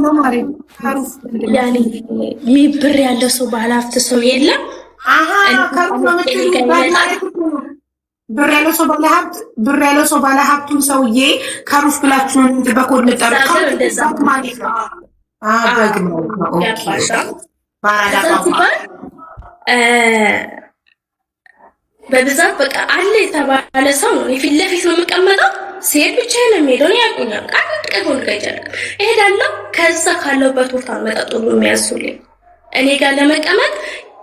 ነው ማለት ካሩፍ ያኔ ሚብር ያለው ሰው ባለሀብት ሰው የለም። ካሩፍ ነው ብር ያለው ሰው ባለሀብቱን ሰውዬ ካሩፍ ብላችሁ በኮድ ልጠሩት ማለት ነው። በግ ነው። በብዛት በቃ አለ የተባለ ሰው ነው። የፊት ለፊት ነው የምቀመጠው። ሴት ብቻ ነው የሚሄደው። ያቁኛል። አንድ ቀን ሆነ ከጀርክ እሄዳለሁ። ከዛ ካለበት ቦታ መጠጥ ሁሉ የሚያዙልኝ እኔ ጋር ለመቀመጥ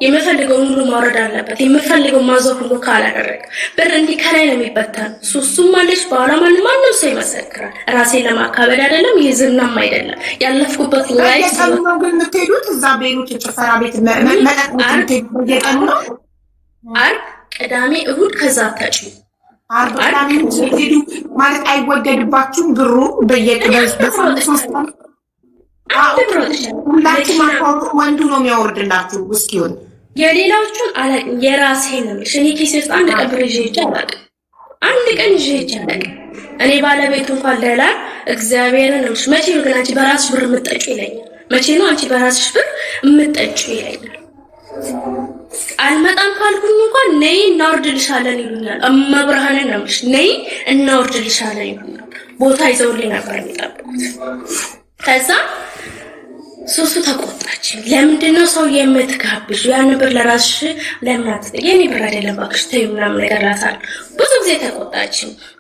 የምፈልገው ሁሉ ማውረድ አለበት። የምፈልገው ማዘው ሁሉ ካላደረገ ብር እንዲህ ከላይ ነው የሚበተን። ሱሱም አለች በኋላ ማንም ሰው ይመሰክራል። ራሴን ለማካበድ አይደለም፣ ይሄ ዝናም አይደለም። ያለፍኩበት ላይ ነው። ግን የምትሄዱት እዛ ቤሩት ጭፈራ ቤት መጠጥ እየቀኑ ነው። ዓርብ፣ ቅዳሜ፣ እሁድ ከዛ ታጭ አርባላም ሄዱ ማለት አይወገድባችሁም። ብሩ በየቅበዝ በሶስት ሁላችሁም ወንዱ ነው የሚያወርድላችሁ ውስኪውን። የሌላዎቹን አላውቅም። የራሴን ነው እኔ ኪሴ ውስጥ አንድ ቀን ብር ይዤ አላውቅም። አንድ ቀን ይዤ አላውቅም። እኔ ባለቤቱ እንኳን ሌላ እግዚአብሔርን ነው መቼ ነው ግን አንቺ በራስሽ ብር የምትጠጪው ይለኛል። መቼ ነው አንቺ በራስሽ ብር የምትጠጪው ይለኛል። አልመጣም ካልኩኝ እንኳን ነይ እናወርድልሻለን ይሉኛል። እመብርሃንን ነው የምልሽ። ነይ እናወርድልሻለን ይሉኛል። ቦታ ይዘውልኝ ነበር የሚጠብቁት። ከዛ ሱሱ ተቆጣች። ለምንድነው ሰው የምትጋብዥ? ያን ብር ለራስሽ ለምን አትጠጪ? የኔ ብር አይደለም እባክሽ ተይው ምናምን ነገር እላታለሁ። ብዙ ጊዜ ተቆጣች።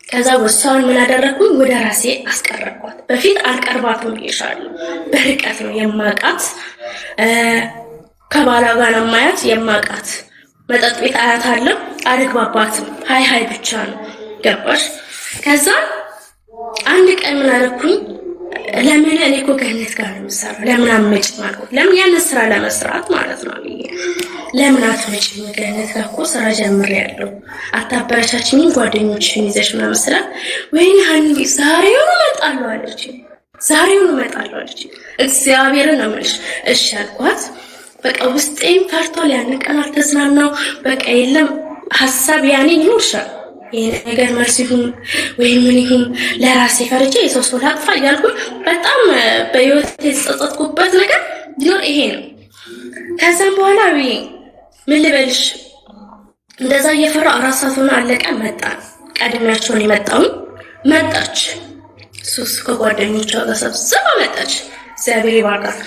ከዛ ወሳውን ምን አደረኩኝ? ወደ ራሴ አስቀረብኳት። በፊት አልቀርባትም ብዬሻለሁ። በርቀት ነው የማውቃት። ከባላ ጋር ነው የማያት የማውቃት። መጠጥ ቤት አያታለሁ። አልግባባትም። ሃይ ብቻ ነው ገባሽ? ከዛ አንድ ቀን ምን አደረኩኝ? ለምን እኔ እኮ ገነት ጋር ነው የምሰራው፣ ለምን አትመጭም አልኩት። ለምን ያን ስራ ለመስራት ማለት ነው። ለምን አትመጭም? ገነት ጋር እኮ ስራ ጀምሬያለሁ፣ አታበረቻችኝም? ጓደኞችሽን ይዘሽ ምናምን ስላት ወይኔ ሀኒ ዛሬውኑ እመጣለሁ አለች። እግዚአብሔርን ነው የምልሽ። እሺ አልኳት። በቃ ውስጤም ፈርቷል። ያን ቀን አልተዝናናው። በቃ የለም ሀሳብ ያኔ ይኖርሻል ይሄ ነገር መልስ ይሁን ወይ ምን ይሁን ለራሴ ፈርቼ የሰው ሰው ላጥፋ እያልኩኝ በጣም በህይወት የተጸጸትኩበት ነገር ቢኖር ይሄ ነው። ከዛም በኋላ ምን ልበልሽ እንደዛ እየፈራሁ 4 ሰዓት ሆነ አለቀ። ቀድሚያቸውን መጣች። ሱስ ከጓደኞቿ ጋር ሰብስባ መጣች። እግዚአብሔር ይባርካት።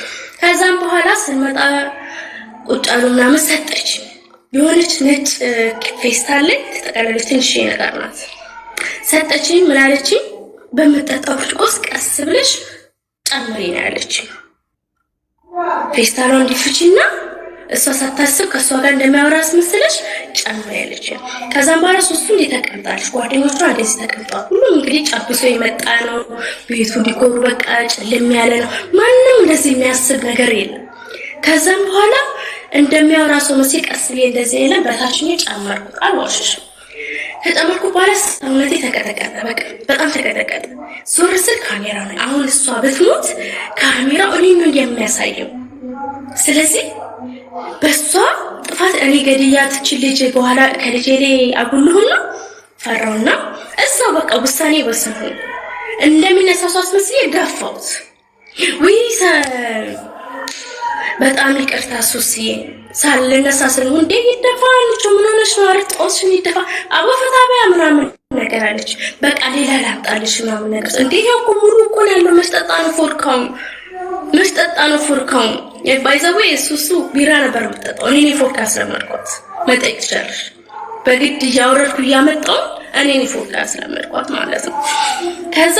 ከዛም በኋላ ስንመጣ ቁጭ አሉ ምናምን ሰጠች። የሆነች ነጭ ፌስታል ላይ ተጠቀለለች ትንሽ ነገር ናት። ሰጠችኝ። ምን አለችኝ? በመጠጣው ብርጭቆ ቀስ ብለሽ ጨምሪ ነው ያለችኝ። ፌስታሏን እንዲፍቺና እሷ ሳታስብ ከሷ ጋር እንደሚያወራስ መስለሽ ጨምሪ ያለችኝ። ከዛም በኋላ ሶስቱ ተቀምጣለች። ጓደኞቿ እንደዚህ ተቀምጠዋል። ሁሉም እንግዲህ ጨብሶ የመጣ ነው። ቤቱ ዲኮሩ በቃ ጨልም ያለ ነው። ማንም እንደዚህ የሚያስብ ነገር የለም። ከዛም በኋላ እንደሚያወራ ሰው መስል ቀስ ብዬ እንደዚህ የለም በታችኛው ጨመርኩት። አልዋሽሽም። ከጨመርኩ በኋላ ሰውነቴ ተቀጠቀጠ። በቃ በጣም ተቀጠቀጠ። ዞር ስል ካሜራ ነው። አሁን እሷ ብትሞት ካሜራው እኔን ነው የሚያሳየው። ስለዚህ በሷ ጥፋት እኔ ገድያት ልጅ በኋላ ከልጄ ላይ አጉልሁና ፈራውና እዛው በቃ ውሳኔ ወሰንኩ። እንደሚነሳው አስመስዬ ገፋሁት። ወይስ በጣም ይቅርታ ሱስዬ ሳልነሳ ስለው እንዴ ይደፋልሽ ምን ሆነሽ ነው? አርጦስሽን ይደፋ አባፈታቢያ ምናምን ነገር አለች። በቃ ሌላ ላምጣልሽ ምናምን ነገር እንዴ ያው ሙሉ እኮ ያለው መስጠጣ ነው ፎርካው ባይዘው ሱሱ ቢራ ነበር የምትጠጣው። እኔ ፎርካስ ለመርኳት መጠየቅ ትችላለሽ። በግድ እያወረድኩ እያመጣሁ እኔ ፎርካስ ለመርኳት ማለት ነው። ከዛ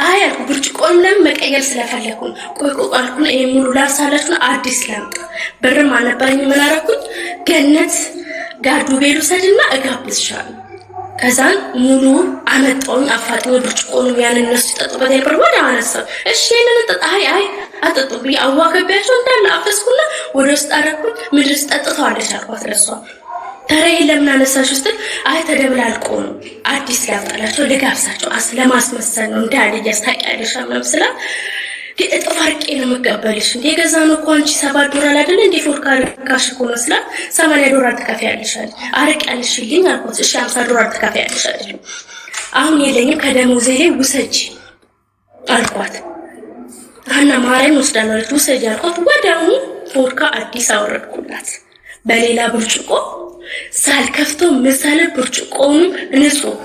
አያልኩ ብርጭቆም ለምን መቀየር ስለፈለኩ ቆይ አልኩና ይሄ ሙሉ ላሳላችሁ አዲስ ላምጣ። ብርም አልነበረኝ። ምን አደረኩኝ? ገነት ጋር ዱቤሉ ሰድና እጋብዝሻለሁ። ከዛን ሙሉ አመጣውን አፋጥኝ ብርጭቆን ያን እነሱ ተጠጥበት ነበር ወደ አነሳው። እሺ ምን ተጣ አይ አጠጥብ አዋከቢያቸው እንዳለ አፈስኩና ወደ ውስጥ አደረኩኝ። ምድር ተጠጥተው አለቻልኳት ለሷ ተራይ ለምን አነሳሽ ውስጥ አይ ተደብላልቆ ነው አዲስ ላምጣላቸው ልጋብዛቸው ለማስመሰል ነው እንዳለ ያስታቂያለሽ መስላ እጥፍ አርቄ ነው የምቀበልሽ። እንደ ገዛነው እኮ አንቺ $7 አይደል እንደ ፎርካ ካሽ እኮ መስላ $80 ተከፍያለሽ አርቄያለሽልኝ አልኩት። እሺ $50 ተከፍያለሽ አይደል አሁን የለኝም ከደሞዜ ላይ ውሰጂ አልኳት። ሀና ማርያም ወስዳለች ውሰጅ ያልኳት ወዲያውኑ ቮድካ አዲስ አወረድኩላት በሌላ ብርጭቆ ሳልከፍተው ምሳሌ ብርጭቆውን ንጹህ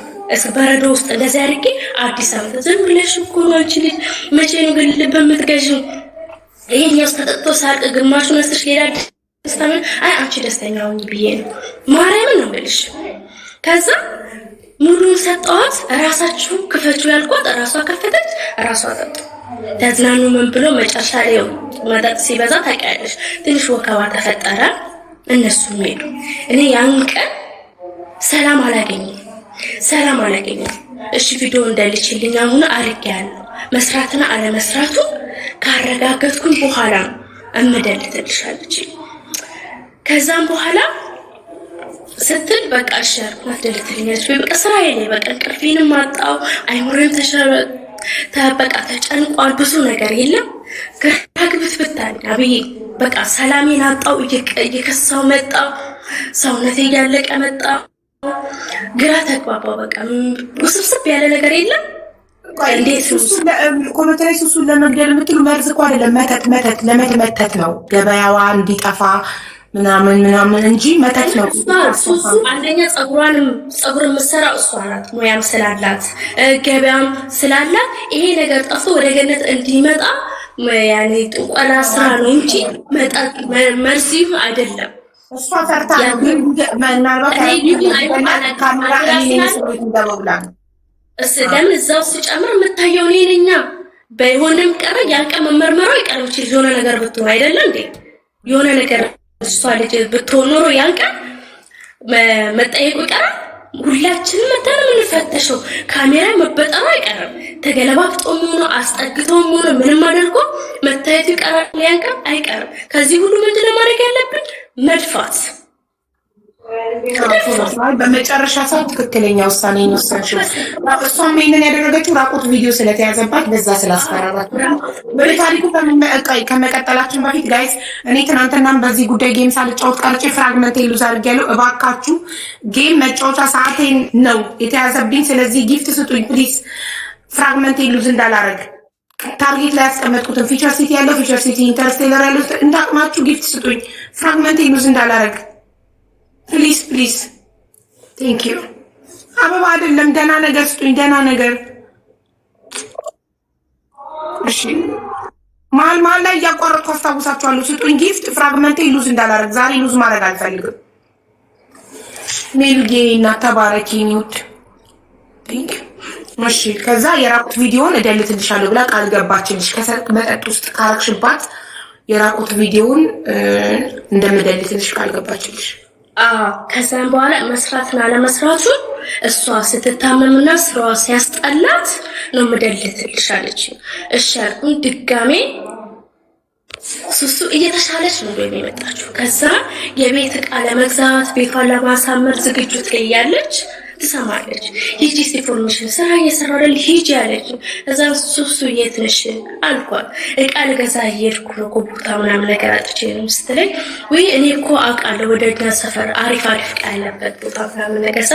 በረዶ ውስጥ እንደዚህ አድርጌ አዲስ አመት ዝም ብለሽ እኮ ነው አንቺ ልጅ መቼ ነው ግን ልብ የምትገዢው? ይሄኛው ተጠጥቶ ሳልቅ ግማሹን ወስደሽ ሌላ ደስታምን አይ አንቺ ደስተኛ ሁኚ ብዬ ነው ማርያምን ነው የምልሽ። ከዛ ሙሉን ሰጠዋት። ራሳችሁ ክፈቹ ያልኳት ራሷ ከፈተች፣ ራሷ ጠጡ። ተዝናኑ ምን ብሎ መጨረሻ ላይ መጠጥ ሲበዛ ታውቂያለሽ ትንሽ ወከባ ተፈጠረ። እነሱም ሄዱ። እኔ ያን ቀን ሰላም አላገኘም። እሺ ቪዲዮ እንደልችልኝ አሁን አርጌያለሁ። መስራትና አለመስራቱ ካረጋገጥኩኝ በኋላ እምደልትልሻለች። ከዛም በኋላ ስትል በቃ ሸር ማደልትልኛለች። በቃ ስራዬ ላይ በቃ ቅርፊንም አጣው አይሞሬም ተበቃ ተጨንቋል። ብዙ ነገር የለም ግራግብት ብታኝ አብይ በቃ ሰላሜን አጣው። እየከሳው መጣ ሰውነቴ እያለቀ መጣ። ግራ ተግባባው። በቃ ውስብስብ ያለ ነገር የለም። እንዴት ኮሜንታሪ ሱሱን ለመግደል የምትሉ መርዝ እኮ አይደለም፣ መተት ለመተት ነው። ገበያዋ እንዲጠፋ ምናምን እንጂ መተት ነው። ሱሱ አንደኛ ጸጉርን መሰራው እሷ ናት፣ ሙያም ስላላት ገበያም ስላላት ይሄ ነገር ጠፍቶ ወደ ገነት እንዲመጣ ያኔ ጥቆላ ስራ ነው እንጂ መርዝ አይደለም። እሷ ፈርታ ምናልባት ለምን እዛው ሲጨምር የምታየው እኔ ነኝ። በሆነም ቀረ ያልቀ መመርመሩ ይቀርብች የሆነ ነገር ብትሆን አይደለም እንዴ የሆነ ነገር እሷ ልጅ ብትሆን ኖሮ ያልቀ መጠየቁ ይቀራል። ሁላችንም መተን የምንፈተሸው ካሜራ መበጠሩ አይቀርም። ተገለባብጦም ሆኖ አስጠግቶም ሆኖ ምንም አድርጎ መታየቱ ይቀራል። ያልቀ አይቀርም። ከዚህ ሁሉ ምንድነው ማድረግ ያለብን? መድፋት። በመጨረሻ ሰዓት ትክክለኛ ውሳኔ ወሰንሽው። እሷም ይሄንን ያደረገችው ራቁት ቪዲዮ ስለተያዘባት በዛ ስላስፈራራት። ወደ ታሪኩ ከመቀጠላችን በፊት ጋይስ እኔ ትናንትናም በዚህ ጉዳይ ጌም ሳልጫወት ቀርጬ ፍራግመንት ሉዝ አድርጌያለሁ። እባካችሁ ጌም መጫወቻ ሰዓቴን ነው የተያዘብኝ። ስለዚህ ጊፍት ስጡኝ ፕሊዝ፣ ፍራግመንት ሉዝ እንዳላረግ። ታርጌት ላይ ያስቀመጥኩትን ፊቸር ሲቲ ያለው ፊቸር ሲቲ ኢንተርስቴለር ያለው እንዳቅማችሁ ጊፍት ስጡኝ፣ ፍራግመንት ሉዝ እንዳላረግ ፕሊዝ። ቴንክ ዩ። አበባ አይደለም ደህና ነገር ስጡኝ፣ ደህና ነገር። እሺ መሀል ላይ እያቋረጥኩ አስታውሳችኋለሁ። ስጡኝ ጊፍት፣ ፍራግመንት ሉዝ እንዳላረግ። ዛሬ ሉዝ ማድረግ አልፈልግም። ሜሉጌ እና ተባረኪ ኒውድ ቴንክ ዩ። እሺ ከዛ የራቁት ቪዲዮውን እደልትልሻለሁ ብላ ቃል ገባችልሽ። ከሰርቅ መጠጥ ውስጥ ካረክሽባት የራቁት ቪዲዮውን እንደምደልትልሽ ቃል ገባችልሽ። ከዛም በኋላ መስራትና ለመስራቱን እሷ ስትታመምና ስራዋ ሲያስጠላት ነው ምደልትልሻለች። እሺ አልኩኝ። ድጋሜ ሱሱ እየተሻለች ነው የሚመጣችው። ከዛ የቤት ዕቃ ለመግዛት ቤቷን ለማሳመር ዝግጁት ላይ ያለች ትሰማለች። ሂጂ ኢንፎርሜሽን ስራ እየሰራሁ አይደል ሂጂ አለች። እዛ ሱሱ የት ነሽ አልኳት። ዕቃ ልገዛ እየሄድኩ ነው ቦታ ምናምን ነገር አጥቼ ነው ስትለኝ፣ ወይ እኔ እኮ አውቃለሁ ወደ እኛ ሰፈር አሪፍ ዕቃ ያለበት ቦታ ምናምን ነገር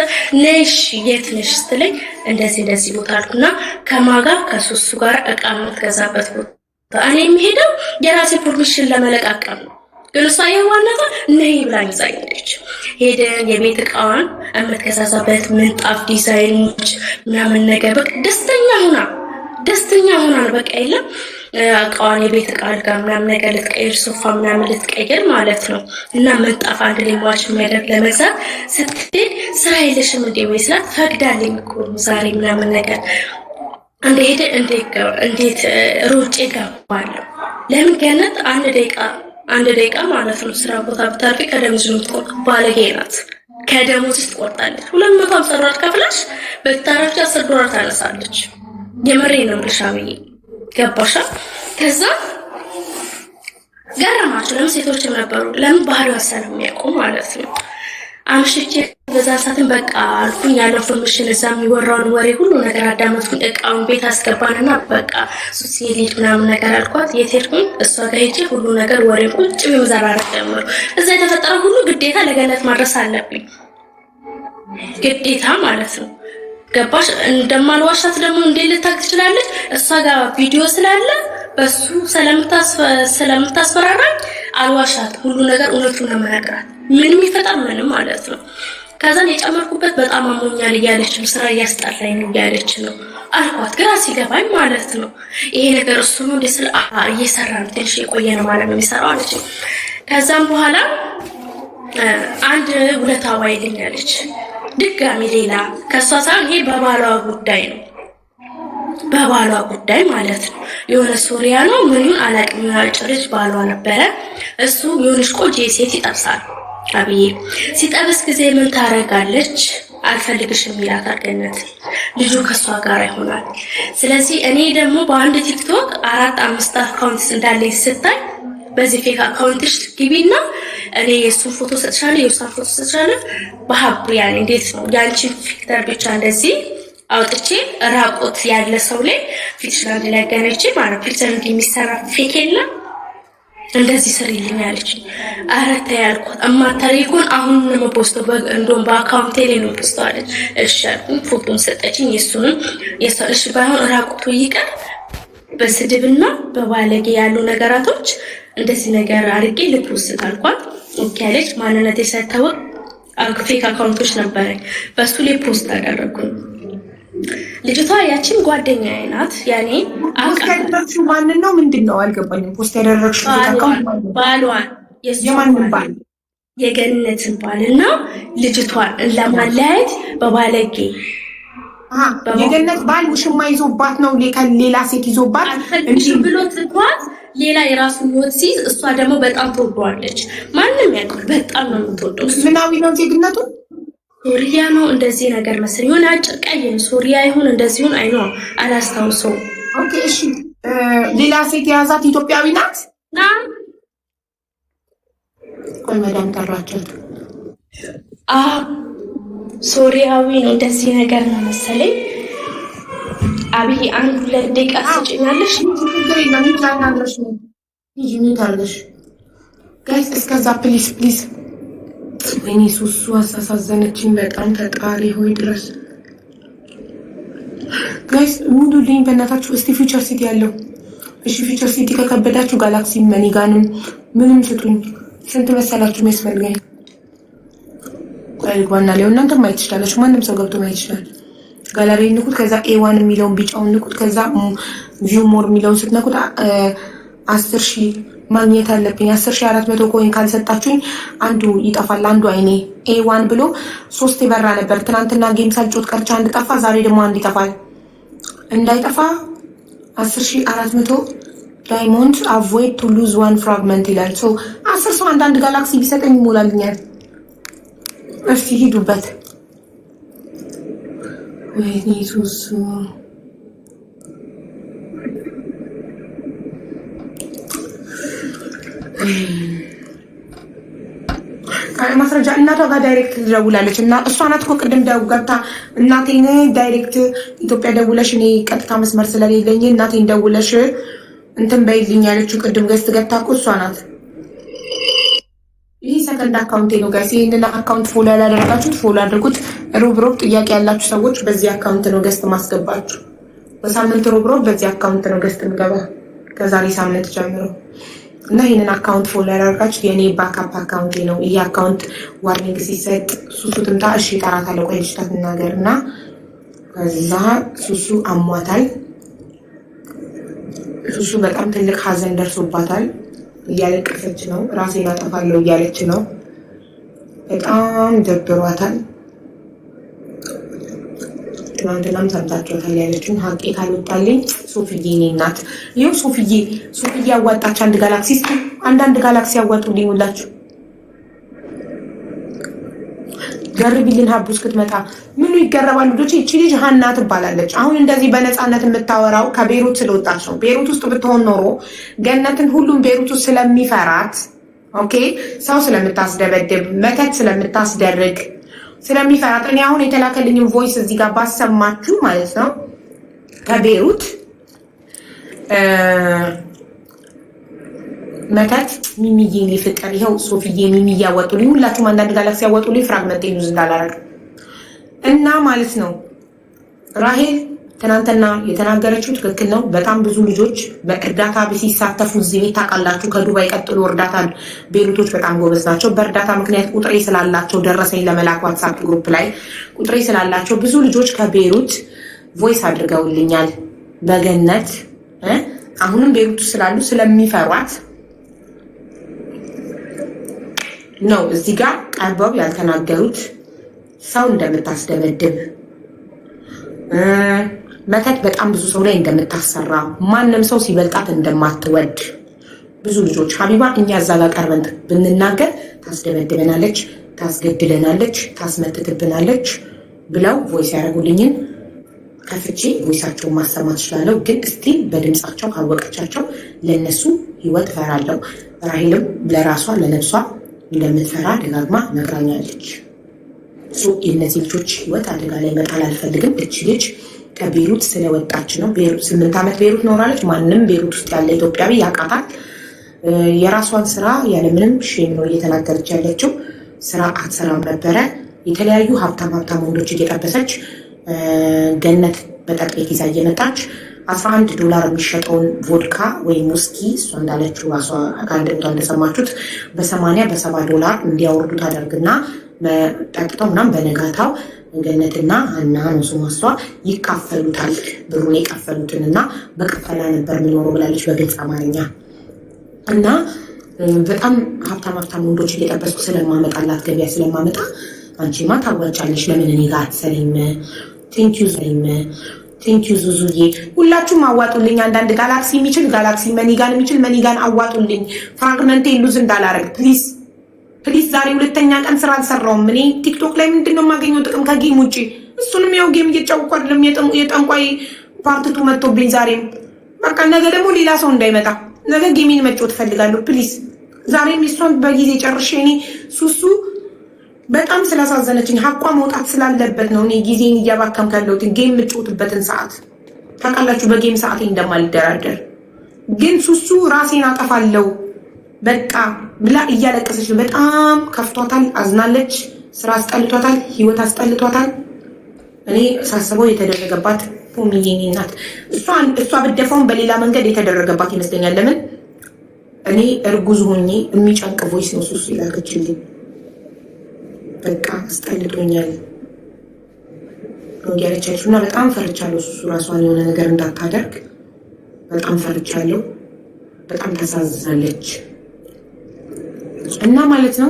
ነሽ የት ነሽ ስትለኝ፣ እንደዚህ ቦታ አልኩና ከማጋ ከሱሱ ጋር ዕቃ የምትገዛበት ቦታ እኔ የምሄደው የራሴ ኢንፎርሜሽን ለመለቃቀም ነው። ግን እሷ የዋናታ ነይ ብላኝ ዛይደች። ሄደን የቤት ዕቃዋን የምትገዛዛበት ምንጣፍ ዲዛይኖች ምናምን ነገር በቃ ደስተኛ ሆና በቃ የለም ዕቃዋን የቤት ዕቃ አልጋ ምናምን ነገር ልትቀይር ሶፋ ምናምን ልትቀይር ማለት ነው። እና ምንጣፍ አንድ ላይ ማች የሚያደርግ ለመግዛት ስትሄድ ስራ የለሽም እንዴ ወይ ስላት ፈቅዳልኝ እኮ ዛሬ ምናምን ነገር እንዴት ሮጬ ገባለሁ። ለምን ገነት አንድ ደቂቃ ማለት ነው ስራ ቦታ ብታርፊ ከደሞዝ የምትቆርጥ ባለጌ ናት። ከደሞዝ ትቆርጣለች። 250 ዶላር ከፍላሽ በታረፍች $10 ታነሳለች። የመሬ ነው ልሻብዬ ገባሻ? ከዛ ገረማችሁ። ለምን ሴቶችም ነበሩ ለምን ባህሪዋ ስለሚያውቁ ማለት ነው። አምሽቼ በዛ ሰዓትን በቃ አልኩኝ ያለው ኢንፎርሜሽን እዛ የሚወራውን ወሬ ሁሉ ነገር አዳመጥኩኝ። ዕቃውን ቤት አስገባንና በቃ ሱሲ ሄድ ምናምን ነገር አልኳት። የት ሄድኩኝ? እሷ ጋር ሄጄ ሁሉ ነገር ወሬ ቁጭ በመዘራረቅ ጀመሩ። እዛ የተፈጠረው ሁሉ ግዴታ ለገነት ማድረስ አለብኝ ግዴታ ማለት ነው። ገባሽ? እንደማልዋሻት ደግሞ እንዴት ልታውቅ ትችላለች? እሷ ጋር ቪዲዮ ስላለ በሱ ስለምታስፈራራኝ አልዋሻት። ሁሉ ነገር እውነቱን ነው የምነግራት፣ ምንም ይፈጠር ምንም ማለት ነው። ከዛን የጨመርኩበት በጣም አሞኛል እያለች ነው፣ ስራ እያስጠላኝ ነው እያለች ነው አልኳት። ግራ ሲገባኝ ማለት ነው ይሄ ነገር እሱ ነው እንደ ስለ እየሰራ ነው ትንሽ የቆየ ነው ማለት ነው የሚሰራው አለች። ከዛም በኋላ አንድ ሁለት አዋይልኝ አለች ድጋሚ ሌላ ከሷ ሳይሆን ይሄ በባሏ ጉዳይ ነው፣ በባሏ ጉዳይ ማለት ነው። የሆነ ሶሪያ ነው ምንም አላቅም ልጅ ባሏ ነበረ። እሱ የሆነች ቆንጆ ሴት ይጠብሳል። አብዬ ሲጠብስ ጊዜ ምን ታረጋለች? አልፈልግሽም ይላታል ገነት። ልጁ ከሷ ጋር ይሆናል። ስለዚህ እኔ ደግሞ በአንድ ቲክቶክ 4-5 አካውንትስ እንዳለኝ ስታይ በዚህ ፌክ አካውንትሽ ግቢና እኔ የሱን ፎቶ ሰጥሻለሁ የሱን ፎቶ ሰጥሻለሁ በሀቡ ያኔ እንዴት ነው ያንቺን ፊክተር ብቻ እንደዚህ አውጥቼ ራቆት ያለ ሰው ላይ ፊትሽን አንድ ላይ ገነች ማለት ፒክቸር እንደሚሰራ ፌክ የለም እንደዚህ ስሪልኝ አለች። አረተ ያልኳት አማታሪኩን አሁን ነው ፖስቶ እንደውም በአካውንቴ ላይ ነው ፖስቶ አለች። እሺ አልኩኝ። ፎቶን ሰጠችኝ። የሱንም የሰልሽ ባይሆን ራቆቱ ይቀር በስድብና በባለጌ ያሉ ነገራቶች እንደዚህ ነገር አድርጌ ልፖስት አልኳት። ኦኬ አለች። ማንነቴ ሳይታወቅ ፌክ አካውንቶች ነበረኝ በሱ ላይ ፖስት አደረኩኝ። ልጅቷ ያቺን ጓደኛዬ ናት። ያኔ ፖስት ያደረግሽው ማንን ነው? ምንድነው? አልገባኝም። ፖስት ያደረግሽው ባሏን የማንን ባል? የገነትን ባልና ልጅቷን ለማለያየት በባለጌ የገነት ባል ውሽማ ይዞባት ነው ሌላ ሴት ይዞባት እንጂ ብሎ ትቷት ሌላ የራሱን ህይወት ሲይዝ እሷ ደግሞ በጣም ትወደዋለች። ማንም ያውቃል። በጣም ነው የምትወደው። ምናዊ ነው ዜግነቱ ሶሪያ ነው እንደዚህ ነገር መሰለኝ። የሆነ አጭር ቀይ ነው ሶሪያ ይሁን እንደዚህ ይሁን አይኖ አላስታውሰውም። ኦኬ እሺ። ሌላ ሴት የያዛት ኢትዮጵያዊ ናት? ቆይ መዳም ጠራቻት። ሶሪያዊ ነው እንደዚህ ነገር ነው መሰለኝ። አብይ አንድ ሁለት ደቂቃ ትጭኛለሽ? ጋይስ እስከዛ ፕሊዝ ፕሊዝ። እኔ ሱሱ አሳዘነችኝ በጣም ፈጣሪ ሆይ ድረስ። ጋይስ ሙሉልኝ በእናታችሁ። እስቲ ፊውቸር ሲቲ ያለው እሺ፣ ፊውቸር ሲቲ ከከበዳችሁ ጋላክሲ መኒጋንም ምንም ስጡኝ። ስንት መሰላችሁ የሚያስፈልገኝ? ዋና ላይ እናንተ ማየት ትችላላችሁ። ማንም ሰው ገብቶ ማየት ይችላል። ጋላሪ ንኩት፣ ከዛ ኤዋን የሚለውን ቢጫውን ንኩት፣ ከዛ ቪው ሞር የሚለውን ስትነኩት 10,000 ማግኘት አለብኝ። 10,400 ኮይን ካልሰጣችሁኝ አንዱ ይጠፋል። አንዱ አይኔ ኤዋን ብሎ 3 ይበራ ነበር። ትናንትና ጌም ሳልጮት ቀርቻ አንድ ጠፋ። ዛሬ ደግሞ አንድ ይጠፋል። እንዳይጠፋ 10,400 ዳይሞንድ አቮይድ ቱ ሉዝ ዋን ፍራግመንት ይላል። 10 ሰው አንዳንድ ጋላክሲ ቢሰጠኝ ይሞላልኛል። እስቲ ሂዱበት። ወይኔ ሱሱ ማስረጃ እናቷ ጋር ዳይሬክት ትደውላለች እና እሷ ናት እኮ ቅድም ገብታ እናቴን ዳይሬክት ኢትዮጵያ ደውለሽ እኔ ቀጥታ መስመር ስለሌለኝ እናቴን ደውለሽ እንትን በይልኝ ያለችው ቅድም ገዝት ገብታ እኮ እሷ ናት። ይህ ሰከንድ አካውንቴ ነው ጋይስ። ይህንን አካውንት ፎሎ ያላደረጋችሁት ፎሎ አድርጉት። ሮብ ጥያቄ ያላችሁ ሰዎች በዚህ አካውንት ነው ገዝት ማስገባችሁ። በሳምንት ሮብ በዚህ አካውንት ነው ገዝት ምገባ ከዛሬ ሳምንት ጀምሮ እና ይህንን አካውንት ፎሎ ያደርጋችሁ የኔ ባካፕ አካውንቴ ነው። ይሄ አካውንት ዋርኒንግ ሲሰጥ ሱሱ ትምጣ እሺ እጠራታለሁ። ቆይ ልጅታት እናገር እና ከዛ ሱሱ አሟታል። ሱሱ በጣም ትልቅ ሀዘን ደርሶባታል። እያለቀሰች ነው። ራሴን አጠፋለሁ እያለች ነው። በጣም ደብሯታል። ትናንትናም ሰምታችኋታል ያለችውን ሀቄ ካልወጣልኝ ሶፍዬ እኔ እናት ይኸው ሶፍዬ ያዋጣች አንድ ጋላክሲ አንዳንድ ጋላክሲ ያዋጡልኝ ሁላችሁ። ገርቢልን ሀቡ እስክትመጣ ምኑ ይገረባሉ ልጆች። ይቺ ልጅ ሀና ትባላለች። አሁን እንደዚህ በነፃነት የምታወራው ከቤሩት ስለወጣች ነው። ቤሩት ውስጥ ብትሆን ኖሮ ገነትን ሁሉም ቤሩት ውስጥ ስለሚፈራት ኦኬ፣ ሰው ስለምታስደበድብ መተት ስለምታስደርግ ስለሚፈራት እኔ አሁን የተላከልኝን ቮይስ እዚህ ጋር ባሰማችሁ ማለት ነው። ከቤሩት መተት ሚሚዬ ሊፍጠር ይኸው ሶፍዬ ሚሚ ያወጡልኝ ሁላችሁም አንዳንድ ጋላክሲ ያወጡልኝ ፍራግመንት ዩዝ እንዳላረግ እና ማለት ነው። ራሄል ትናንትና የተናገረችው ትክክል ነው። በጣም ብዙ ልጆች በእርዳታ ሲሳተፉ እዚህ ቤት ታውቃላችሁ፣ ከዱባይ ቀጥሎ እርዳታ ቤሩቶች በጣም ጎበዝ ናቸው። በእርዳታ ምክንያት ቁጥሬ ስላላቸው ደረሰኝ ለመላክ ዋትሳፕ ግሩፕ ላይ ቁጥሬ ስላላቸው ብዙ ልጆች ከቤሩት ቮይስ አድርገውልኛል። በገነት አሁንም ቤሩት ስላሉ ስለሚፈሯት ነው እዚህ ጋር ቀርበው ያልተናገሩት። ሰው እንደምታስደበድብ መተት በጣም ብዙ ሰው ላይ እንደምታሰራ ማንም ሰው ሲበልጣት እንደማትወድ ብዙ ልጆች ሀቢባ እኛ እዛ ጋር ቀርበን ብንናገር ታስደበድበናለች፣ ታስገድለናለች፣ ታስመትትብናለች ብለው ቮይስ ያደረጉልኝን ከፍቼ ቮይሳቸውን ማሰማት እችላለሁ። ግን እስቲል በድምፃቸው ካወቀቻቸው ለእነሱ ህይወት እፈራለሁ። ራሄልም ለራሷ ለነፍሷ እንደምትፈራ ደጋግማ ነግራኛለች። የእነዚህ ልጆች ህይወት አደጋ ላይ መጣል አልፈልግም። እች ልጅ ከቤሩት ስለወጣች ነው። 8 ዓመት ቤሩት ኖራለች። ማንም ቤሩት ውስጥ ያለ ኢትዮጵያዊ ያውቃታል። የራሷን ስራ ያለምንም ሼም ነው እየተናገረች ያለችው። ስራ አትሰራም ነበረ። የተለያዩ ሀብታም ወንዶች እየጠበሰች ገነት በጠቅቤት ይዛ እየመጣች $11 የሚሸጠውን ቮድካ ወይም ውስኪ እሷ እንዳለችው ራሷ ከአንድ እንደሰማችሁት በ80 በ70 እንዲያወርዱ ታደርግና ጠጥተው ምናምን በነጋታው ገነትና ሀና ነው ስሟ ይካፈሉታል። ብሩን የከፈሉትንና በከፈላ ነበር የሚኖሩ ብላለች በግልጽ አማርኛ። እና በጣም ሀብታም ወንዶች እየጠበስኩ ስለማመጣላት ገበያ ስለማመጣ አንቺማ ታዋጫለሽ ለምን እኔ ጋር አትሰሪም? ቴንኪዩ ዙዙዬ። ሁላችሁም አዋጡልኝ። አንዳንድ ጋላክሲ የሚችል ጋላክሲ፣ መኒጋን የሚችል መኒጋን አዋጡልኝ። ፍራግመንቴ ሉዝ እንዳላረግ ፕሊዝ። ዛሬ 2ኛ ቀን ስራ አልሰራውም። እኔ ቲክቶክ ላይ ምንድነው የማገኘው ጥቅም ከጌም ውጭ? እሱንም ያው ጌም እየጫወኩ አይደለም። የጠንቋይ ፓርትቱ መጥቶብኝ ዛሬም በቃ ነገ ደግሞ ሌላ ሰው እንዳይመጣ ነገ ጌሚን መጫወት እፈልጋለሁ ፕሊዝ። ዛሬም እሷን በጊዜ ጨርሼ እኔ ሱሱ በጣም ስላሳዘነችኝ ሀቋ መውጣት ስላለበት ነው እኔ ጊዜን እያባከም ካለሁት ጌም የምጫወትበትን ሰዓት ታውቃላችሁ። በጌም ሰዓቴ እንደማልደራደር ግን ሱሱ ራሴን አጠፋለሁ በቃ ብላ እያለቀሰች ነው። በጣም ከፍቷታል፣ አዝናለች። ስራ አስጠልቷታል፣ ህይወት አስጠልቷታል። እኔ ሳስበው የተደረገባት ፖሚዬ ናት። እሷ ብደፋውን በሌላ መንገድ የተደረገባት ይመስለኛል። ለምን እኔ እርጉዝ ሆኜ የሚጨንቅ ቮይስ ነው ሱሱ ይላከችልኝ። በቃ አስጠልቶኛል ነው ያለቻችሁ እና በጣም ፈርቻለሁ። ሱሱ ራሷን የሆነ ነገር እንዳታደርግ በጣም ፈርቻለሁ። በጣም ተሳዝናለች እና ማለት ነው።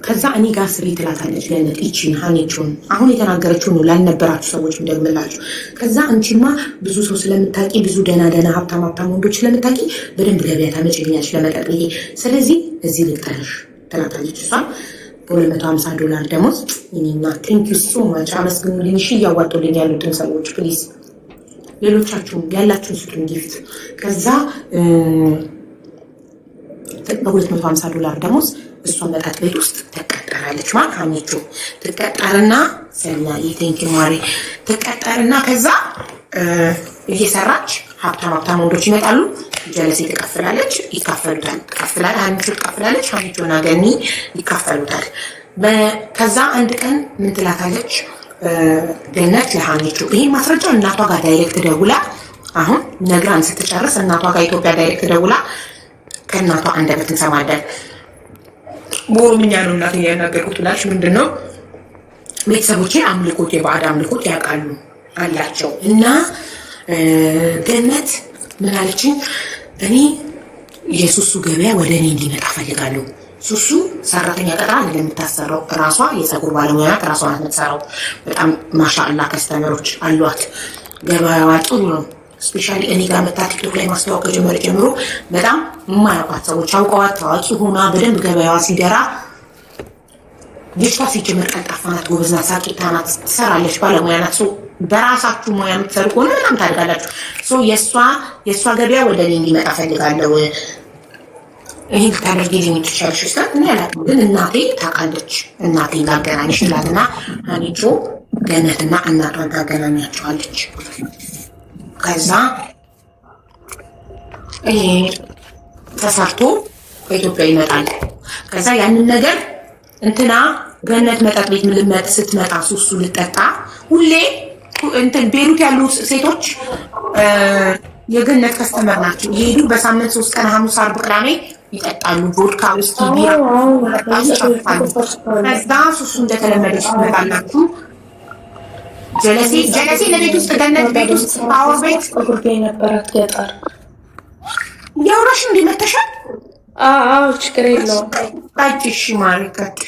ከዛ እኔ ጋር ስሪ ትላታለች ገነት ይቺን ሀኒቾን አሁን የተናገረችው ነው ላልነበራችሁ ሰዎች እንደምላችሁ። ከዛ አንቺማ ብዙ ሰው ስለምታቂ ብዙ ደህና ሀብታም ወንዶች ስለምታቂ በደንብ ገበያ ታመጭልኛለች ለመጠጥ ይሄ ስለዚህ እዚህ ልቅጠርሽ ትላታለች። እሷ $250 ደሞዝ እኔና ቴንኪዩ ሶ ማች አመስግኑልኝ። እሺ እያዋጡልኝ ያሉትን ሰዎች ፕሊዝ ሌሎቻችሁም ያላችሁን ስጡን ጊፍት። ከዛ $250 ደሞዝ እሷን መጠጥ ቤት ውስጥ ትቀጠራለች። ማለት ሀኒቾ ትቀጠርና ሰና የቴንኪ ማሪ ትቀጠርና ከዛ እየሰራች ሀብታም ወንዶች ይመጣሉ። ጀለሴ ትቀፍላለች፣ ይካፈሉታል። ሀኒቾ ትቀፍላለች፣ ሀኒቾና ገኒ ይካፈሉታል። ከዛ አንድ ቀን ምን ትላታለች ገነት ለሀኒቾ ይሄ ማስረጃ እናቷ ጋር ዳይሬክት ደውላ አሁን ነግራን ስትጨርስ እናቷ ጋር ኢትዮጵያ ዳይሬክት ደውላ ከእናቷ አንደበት እንሰማለን። በኦሮምኛ ነው እናት ያናገርኩት ብላች ምንድን ነው ቤተሰቦቼ አምልኮት የባዕድ አምልኮት ያውቃሉ አላቸው። እና ገነት ምን አለችኝ? እኔ የሱሱ ገበያ ወደ እኔ እንዲመጣ ፈልጋለሁ። ሱሱ ሰራተኛ ቀጥራ እንደምታሰራው ራሷ የፀጉር ባለሙያ ናት። ራሷ ናት የምትሰራው። በጣም ማሻአላ ከስተመሮች አሏት። ገበያዋ ጥሩ ነው። ስፔሻሊ እኔ ጋር መታ ቲክቶክ ላይ ማስተዋወቅ ጀመረ ጀምሮ በጣም የማያውቋት ሰዎች አውቀዋት ታዋቂ ሆና በደንብ ገበያዋ ሲደራ ልጅቷ ሲጀምር ቀልጣፋ ናት፣ ጎበዝ ናት፣ ሳቂታ ናት፣ ትሰራለች፣ ባለሙያ ናት። በራሳችሁ ሙያ የምትሰሩ ከሆነ በጣም ታድጋላችሁ። የእሷ ገበያ ወደ እኔ እንዲመጣ ፈልጋለሁ። ይህን ታደርጊልኝ ትችያለሽ ስላት እኔ አላውቅም፣ ግን እናቴ ታውቃለች፣ እናቴ ላገናኝሽ ትላትና ሀኒቾ ገነትና እናቷን ታገናኛቸዋለች። ከዛ ይሄ ተሰርቶ በኢትዮጵያ ይመጣል። ከዛ ያንን ነገር እንትና ገነት መጠጥ ቤት ልመጥ ስትመጣ ሱሱ ልጠጣ ሁሌ እንትን ቤሩት ያሉ ሴቶች የገነት ከስተመር ናቸው። ይሄዱ በሳምንት 3 ቀን ሐሙስ፣ ዓርብ፣ ቅዳሜ ይጠጣሉ። ቮድካ፣ ውስኪ፣ ቢራ ይጠጣሉ። ከዛ ሱሱ እንደተለመደች ትመጣላችሁ። ጀለሴ ለቤት ውስጥ ገነት ቤት ውስጥ ፓወር ቤት ቁርቤ ነበራት ገጠር ያውራሽ እንዲመተሻል። ችግር የለውም። እሺ ማሪከት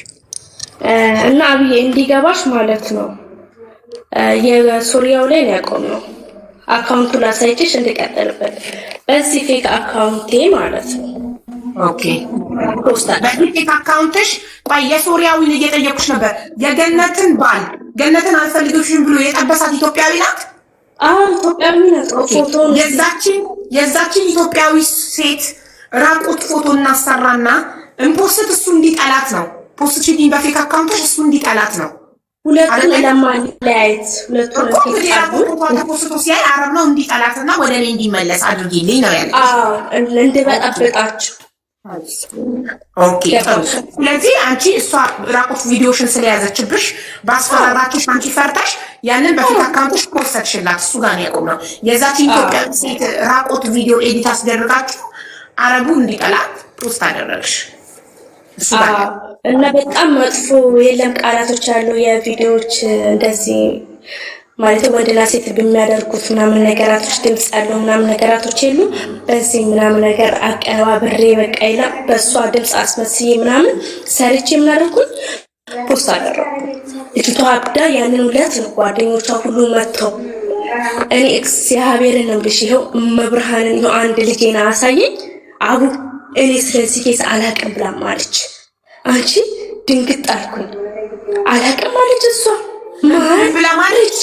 እና አብዬ እንዲገባሽ ማለት ነው የሶሪያው ላይ ነው ያቆምነው። አካውንቱ ላሳይችሽ እንድቀጥልበት በዚህ ፌክ አካውንቴ ማለት ነው። ኦኬ በዚህ ፌክ አካውንትሽ ቆይ የሶሪያዊን እየጠየኩሽ ነበር። የገነትን ባል ገነትን አልፈልግሽም ብሎ የጠበሳት ኢትዮጵያዊ ናት? ኢትዮጵያዊ ናት። ፎቶ የዛችን ኢትዮጵያዊ ሴት ራቁት ፎቶ እናሰራና እንፖስት እሱ እንዲጠላት ነው። ፖስት ሺቲንግ በፌክ አካውንትሽ እሱ እንዲጠላት ነው። ሁለቱን ለማለያየት ሁለቱን ፖስቶ ሲያይ አረብ ነው እንዲጠላትና ወደ እኔ እንዲመለስ አድርጊልኝ ነው ያለ። እንድበጣበጣችሁ። ኦኬ ስለዚህ አንቺ እሷ ራቁት ቪዲዮሽን ስለያዘችብሽ ባስፈራራችሽ አንቺ ፈርታሽ ያንን በፌክ አካውንትሽ ፖስትሽላት እሱ ጋር ነው ያቆምነው። የዛችን ኢትዮጵያ ሴት ራቁት ቪዲዮ ኤዲት አስደርጋችሁ አረቡ እንዲጠላት ፖስት አደረግሽ እሱ ጋር እና በጣም መጥፎ የለም ቃላቶች አሉ። የቪዲዮዎች እንደዚህ ማለት ወንድና ሴት በሚያደርጉት ምናምን ነገራቶች ድምጽ ያለው ምናምን ነገራቶች የሉ። በዚህ ምናምን ነገር አቀነባብሬ በቃ ይላል በሷ ድምጽ አስመስዬ ምናምን ሰርቼ ምናደርኩኝ ፖስት አደረኩ። ልጅቷ አብዳ ያንን ሁለት ጓደኞቿ ሁሉ መጥተው እኔ እግዚአብሔርን ነው ብሽ ይኸው መብርሃንን ነው አንድ ልጄና አሳየኝ አቡ እኔ ስለዚህ ኬስ አላቅም ብላ ማለች። አንቺ ድንግጥ አልኩኝ። አላቅም ማለች እሷ ምን ብላ ማለች?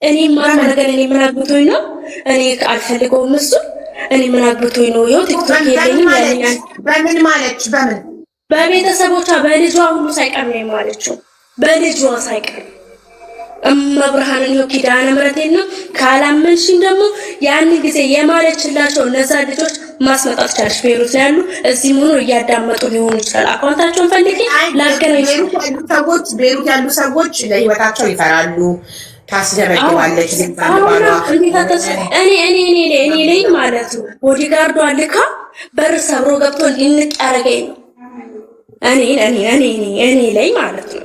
እኔ ማን ነገር እኔ ምን አግብቶኝ ነው? እኔ አልፈልገውም እሱ እኔ ምን አግብቶኝ ነው? ይኸው ቲክቶክ የለኝም ያለኛል። በምን ማለች? በቤተሰቦቿ በልጇ ሁሉ ሳይቀር ነው የማለችው። በልጇ ሳይቀር እመብርሃንን ነው ኪዳነ ምሕረቴን ነው። ካላመንሽኝ ደግሞ ያን ጊዜ የማለችላቸው እነዛ ልጆች ማስመጣት ቻልሽ። ቤሩት ላይ ያሉ እዚህ ሆኖ እያዳመጡ ሊሆኑ ይችላል። አካውንታቸውን ፈልጊ ላገናኝ። ቤሩት ያሉ ሰዎች ለህይወታቸው ይፈራሉ። ታስደረግባለች እኔ ላይ ማለት ነው ቦዲጋርዷ ልካ በር ሰብሮ ገብቶ ሊንቅ ያደረገኝ ነው። እኔ ላይ ማለት ነው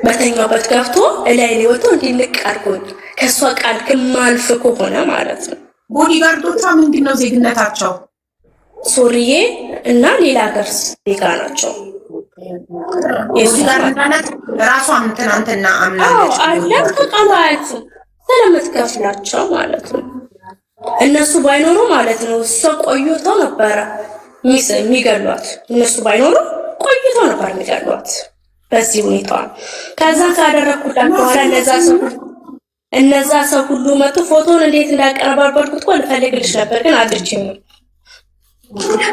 በተኛበት ገብቶ እላይ ላይ ወጥቶ እንዲንቅ አድርጎኝ ከሷ ቃል ከማልፍ ከሆነ ማለት ነው። ቦዲጋርዶቿ ምንድነው ዜግነታቸው? ሶሪዬ እና ሌላ ሀገር ዜጋ ናቸው። የቦዲጋርድነት ራሷን ትናንትና አምናለች። አላት ተቃዋያት ስለምትከፍላቸው ማለት ነው። እነሱ ባይኖሩ ማለት ነው እሷ ቆይቶ ነበረ የሚገሏት። እነሱ ባይኖሩ ቆይቶ ነበር የሚገሏት በዚህ ሁኔታ። ከዛ ካደረኩላት በኋላ እነዛ ሰው ሁሉ መጥቶ ፎቶን እንዴት እንዳቀረባበርኩት እኮ ልፈልግልሽ ነበር ግን አጥቼኝ።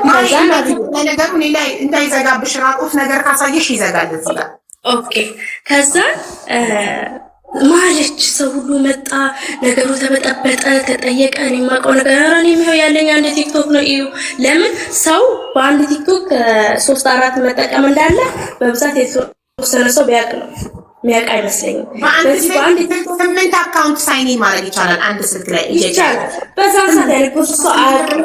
ማዛና ነገሩ ላይ እንዳይዘጋብሽ ራቁት ነገር ካሳየሽ ይዘጋል እዚህ ጋር። ኦኬ ከዛ ማለች ሰው ሁሉ መጣ፣ ነገሩ ተበጠበጠ፣ ተጠየቀ። እኔ የማውቀው ነገር አራኔ የሚሆን ያለኝ አንድ ቲክቶክ ነው እዩ። ለምን ሰው በአንድ ቲክቶክ 3-4 መጠቀም እንዳለ በብዛት የተወሰነ ሰው ቢያውቅ ነው የሚያውቅ አይመስለኝም። በአንድ ቲክቶክ 8 አካውንት ሳይን ማድረግ ይቻላል አንድ ስልክ ላይ ይቻላል። በዛ ሰዓት ያለ ብዙ ሰው አያውቅም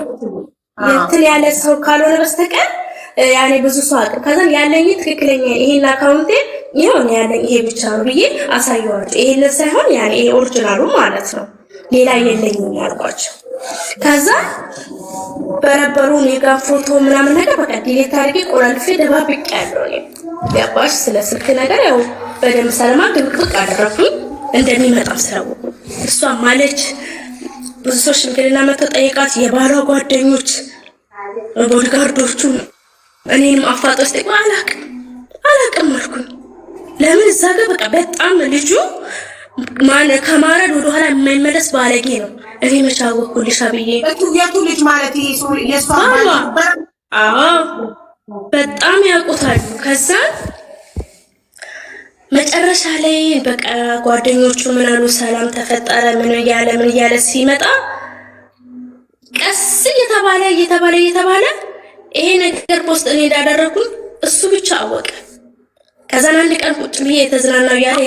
እንትን ያለ ሰው ካልሆነ በስተቀር ያኔ ብዙ ሰው አያውቅም። ከዛ ያለኝ ትክክለኛ ይሄን አካውንቴ ይሄን ያለኝ ይሄ ብቻ ነው ብዬ አሳየዋቸው። ይሄን ሳይሆን ያኔ ይሄ ኦሪጂናሉ ማለት ነው ሌላ የለኝም ያልኳቸው። ከዛ በነበሩ ኔጋ ፎቶ ምናምን ነገር በቃ ዲሌት አድርጌ ቆላልፌ ደባብቄ ያለው ነው ያባሽ። ስለ ስልክ ነገር ያው በደምብ ሰለማ ድብቅ አደረኩኝ እንደሚመጣም ስላወቁ እሷ ማለች። ብዙ ሰው ሽምግልና መጥተው ጠይቃት፣ የባሏ ጓደኞች ቦዲጋርዶቹ እኔንም አፋጦስ ጠይቁ። አላቅም አልኩኝ። ለምን እዛ ጋር በቃ በጣም ልጁ ከማረድ ወደኋላ የማይመለስ ባለጌ ነው። እኔ መች አወኩልሽ ብዬ የቱ ልጅ ማለት የሷ በጣም ያውቁታሉ። ከዛ መጨረሻ ላይ በቃ ጓደኞቹ ምን አሉ፣ ሰላም ተፈጠረ ምን እያለ ሲመጣ ቀስ እየተባለ ይሄ ነገር ፖስት እኔ እንዳደረኩኝ እሱ ብቻ አወቀ። ከዛን አንድ ቀን ቁጭ ብዬ የተዝናናው ያለ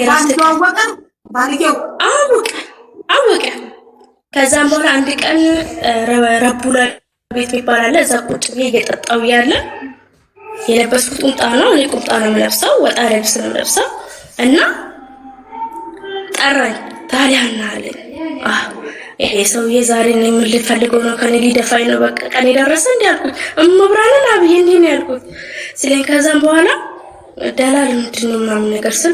ባልየው አወቀ። ከዛም በኋላ አንድ ቀን ረቡላ ቤት ይባላል እዛ ቁጭ ብዬ እየጠጣሁ ያለ የለበስኩት ቁምጣ ነው። እኔ ቁምጣ ነው የምለብሰው፣ ወጣ ልብስ ነው የምለብሰው እና ጠራኝ። ታዲያና አለኝ ይሄ ሰውዬ ዛሬ ነው የምልፈልገው ነው ከኔ ሊደፋኝ ነው በቃ ቀኔ ደረሰ እንዴ አልኩት። እመብራንን አብዬ እንዴ ነው ያልኩት ስለኝ ከዛም በኋላ ደላል ምንድነው ምናምን ነገር ስል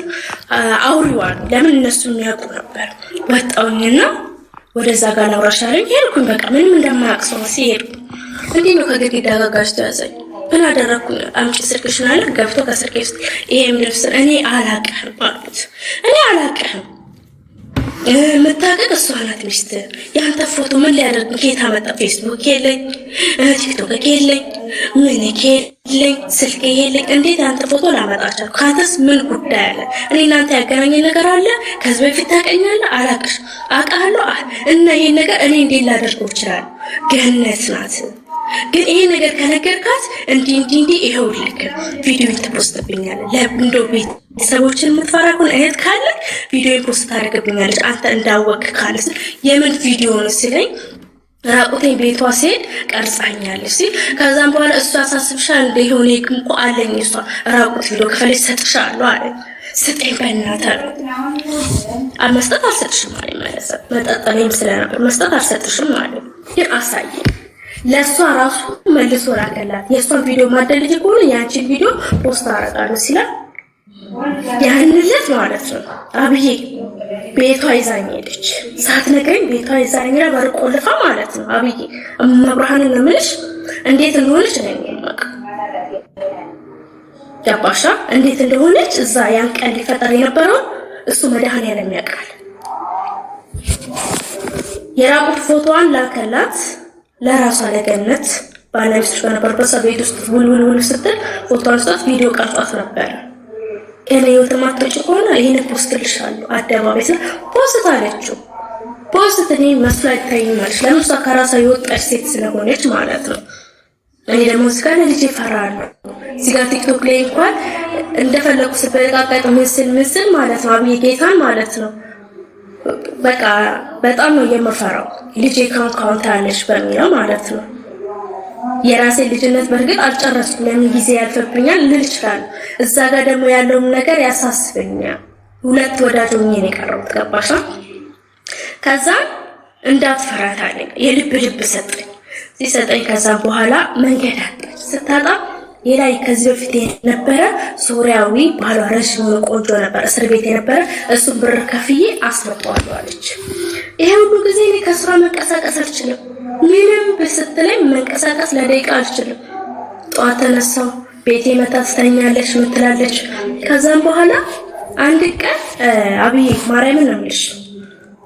አውሪዋል ለምን እነሱ የሚያውቁ ነበር። ወጣውኝና ወደዛ ጋር ላውራሽ አለኝ። ሄድኩኝ በቃ ምንም እንደማያውቅ ሰው ሲሄድ እንዴ ነው ከግድግዳ ጋር ጋጭቶ ያዘኝ። ምን አደረኩኝ? አምጪ ስልክሽን አለ። ገብቶ ከስልኬ ውስጥ ይሄም ልብስ እኔ አላውቅህም አልኩት። እኔ አላውቅህም የምታውቅ እሷ ናት ሚስት። ያንተ ፎቶ ምን ሊያደርግ ከየት አመጣ? ፌስቡክ የለኝ፣ ቲክቶክ የለኝ፣ ምን የለኝ፣ ስልክ የለኝ። እንዴት ያንተ ፎቶ ላመጣቻለሁ? ካንተስ ምን ጉዳይ አለ? እኔ እናንተ ያገናኘኝ ነገር አለ? ከዚህ በፊት ታውቀኛለህ? አላውቅሽ አውቃለሁ እና ይሄን ነገር እኔ እንዴት ላደርገው እችላለሁ? ገነት ናት ግን ይሄ ነገር ከነገርካት እንዲ ይሄውልህ ቪዲዮ ትፖስትብኛለህ። ለብንዶ ቤተሰቦችን የምትፈራ ከሆነ እህት ካለ ቪዲዮ ፖስት ታደርግብኛለች አንተ እንዳወቅህ ካለስ የምን ቪዲዮ ነው ሲለኝ ራቁቴን ቤቷ ሲሄድ ቀርጻኛለች ሲል ከዛም በኋላ እሷ አሳስብሻል እንደ ሆነ እንኳ አለኝ እሷ ራቁት ቪዲዮ ከፈለሽ ሰጥሻለሁ አለ። ስጠኝ በእናትህ መስጠት አልሰጥሽም ማለት ማለት መጠጠለኝ ስለነበር መስጠት አልሰጥሽም ማለት ግን አሳየኝ። ለሷ ራሱ መልሶ ላከላት። የሷን ቪዲዮ ማደልጅ ከሆነ ያንቺን ቪዲዮ ፖስት አደርጋለሁ ሲላል ያንለት ማለት ነው። አብዬ ቤቷ ይዛኝ ሄደች። ሳትነግረኝ ቤቷ ይዛኝ በር ቆልፋ ማለት ነው። አብዬ እመብርሃንን ነው የምልሽ እንዴት እንደሆነች ነው የማውቀው። ገባሻ? እንዴት እንደሆነች እዛ ያን ቀን ሊፈጠር የነበረው እሱ መድኃኒዓለም ያውቃል። የራቁት ፎቶዋን ላከላት ለራሷ ለገነት ባለቤቶች በነበረበት ቤት ውስጥ ውል ስትል ፎቶዋን ስጣት ቪዲዮ ቀርጿት ነበር። እኔ የውተማቶች ከሆነ ይሄን ፖስትልሻለሁ አደባባይ ስለ ፖስት አለችው። ፖስት እኔ መስሎ አይታይማለች። ለምን እሷ ከራሷ የወጣች ሴት ስለሆነች ማለት ነው። እኔ ደግሞ እዚህ ጋር ልጅ ይፈራሉ። እዚህ ጋር ቲክቶክ ላይ እንኳን እንደፈለኩ ስበቃቀጥ ምስል ማለት ነው። አብይ ጌታን ማለት ነው። በቃ በጣም ነው የምፈራው። ልጅ ካውንት አለሽ በሚለው ማለት ነው። የራሴ ልጅነት በርግጥ አልጨረስኩም። ለምን ጊዜ ያልፈብኛል ልል ይችላል። እዛ ጋር ደግሞ ያለውን ነገር ያሳስበኛል። ሁለት ወዳጅ ሆኜ ነው የቀረሁት። ገባሻ? ከዛ እንዳትፈራት አለኝ። የልብ ሰጠኝ። ሲሰጠኝ ከዛ በኋላ መንገድ አጣች። ስታጣ የላይ ከዚህ በፊት የነበረ ሶሪያዊ ባሏ ረጅም ቆንጆ ነበር፣ እስር ቤት የነበረ እሱ ብር ከፍዬ አስመጣዋለሁ አለች። ይሄ ሁሉ ጊዜ እኔ ከስራ መንቀሳቀስ አልችልም። ምንም ብስትለኝ መንቀሳቀስ ለደቂቃ አልችልም። ጠዋት ተነሳው ቤቴ መታ ትተኛለች ምትላለች። ከዛም በኋላ አንድ ቀን አብይ ማርያምን ነው የምልሽ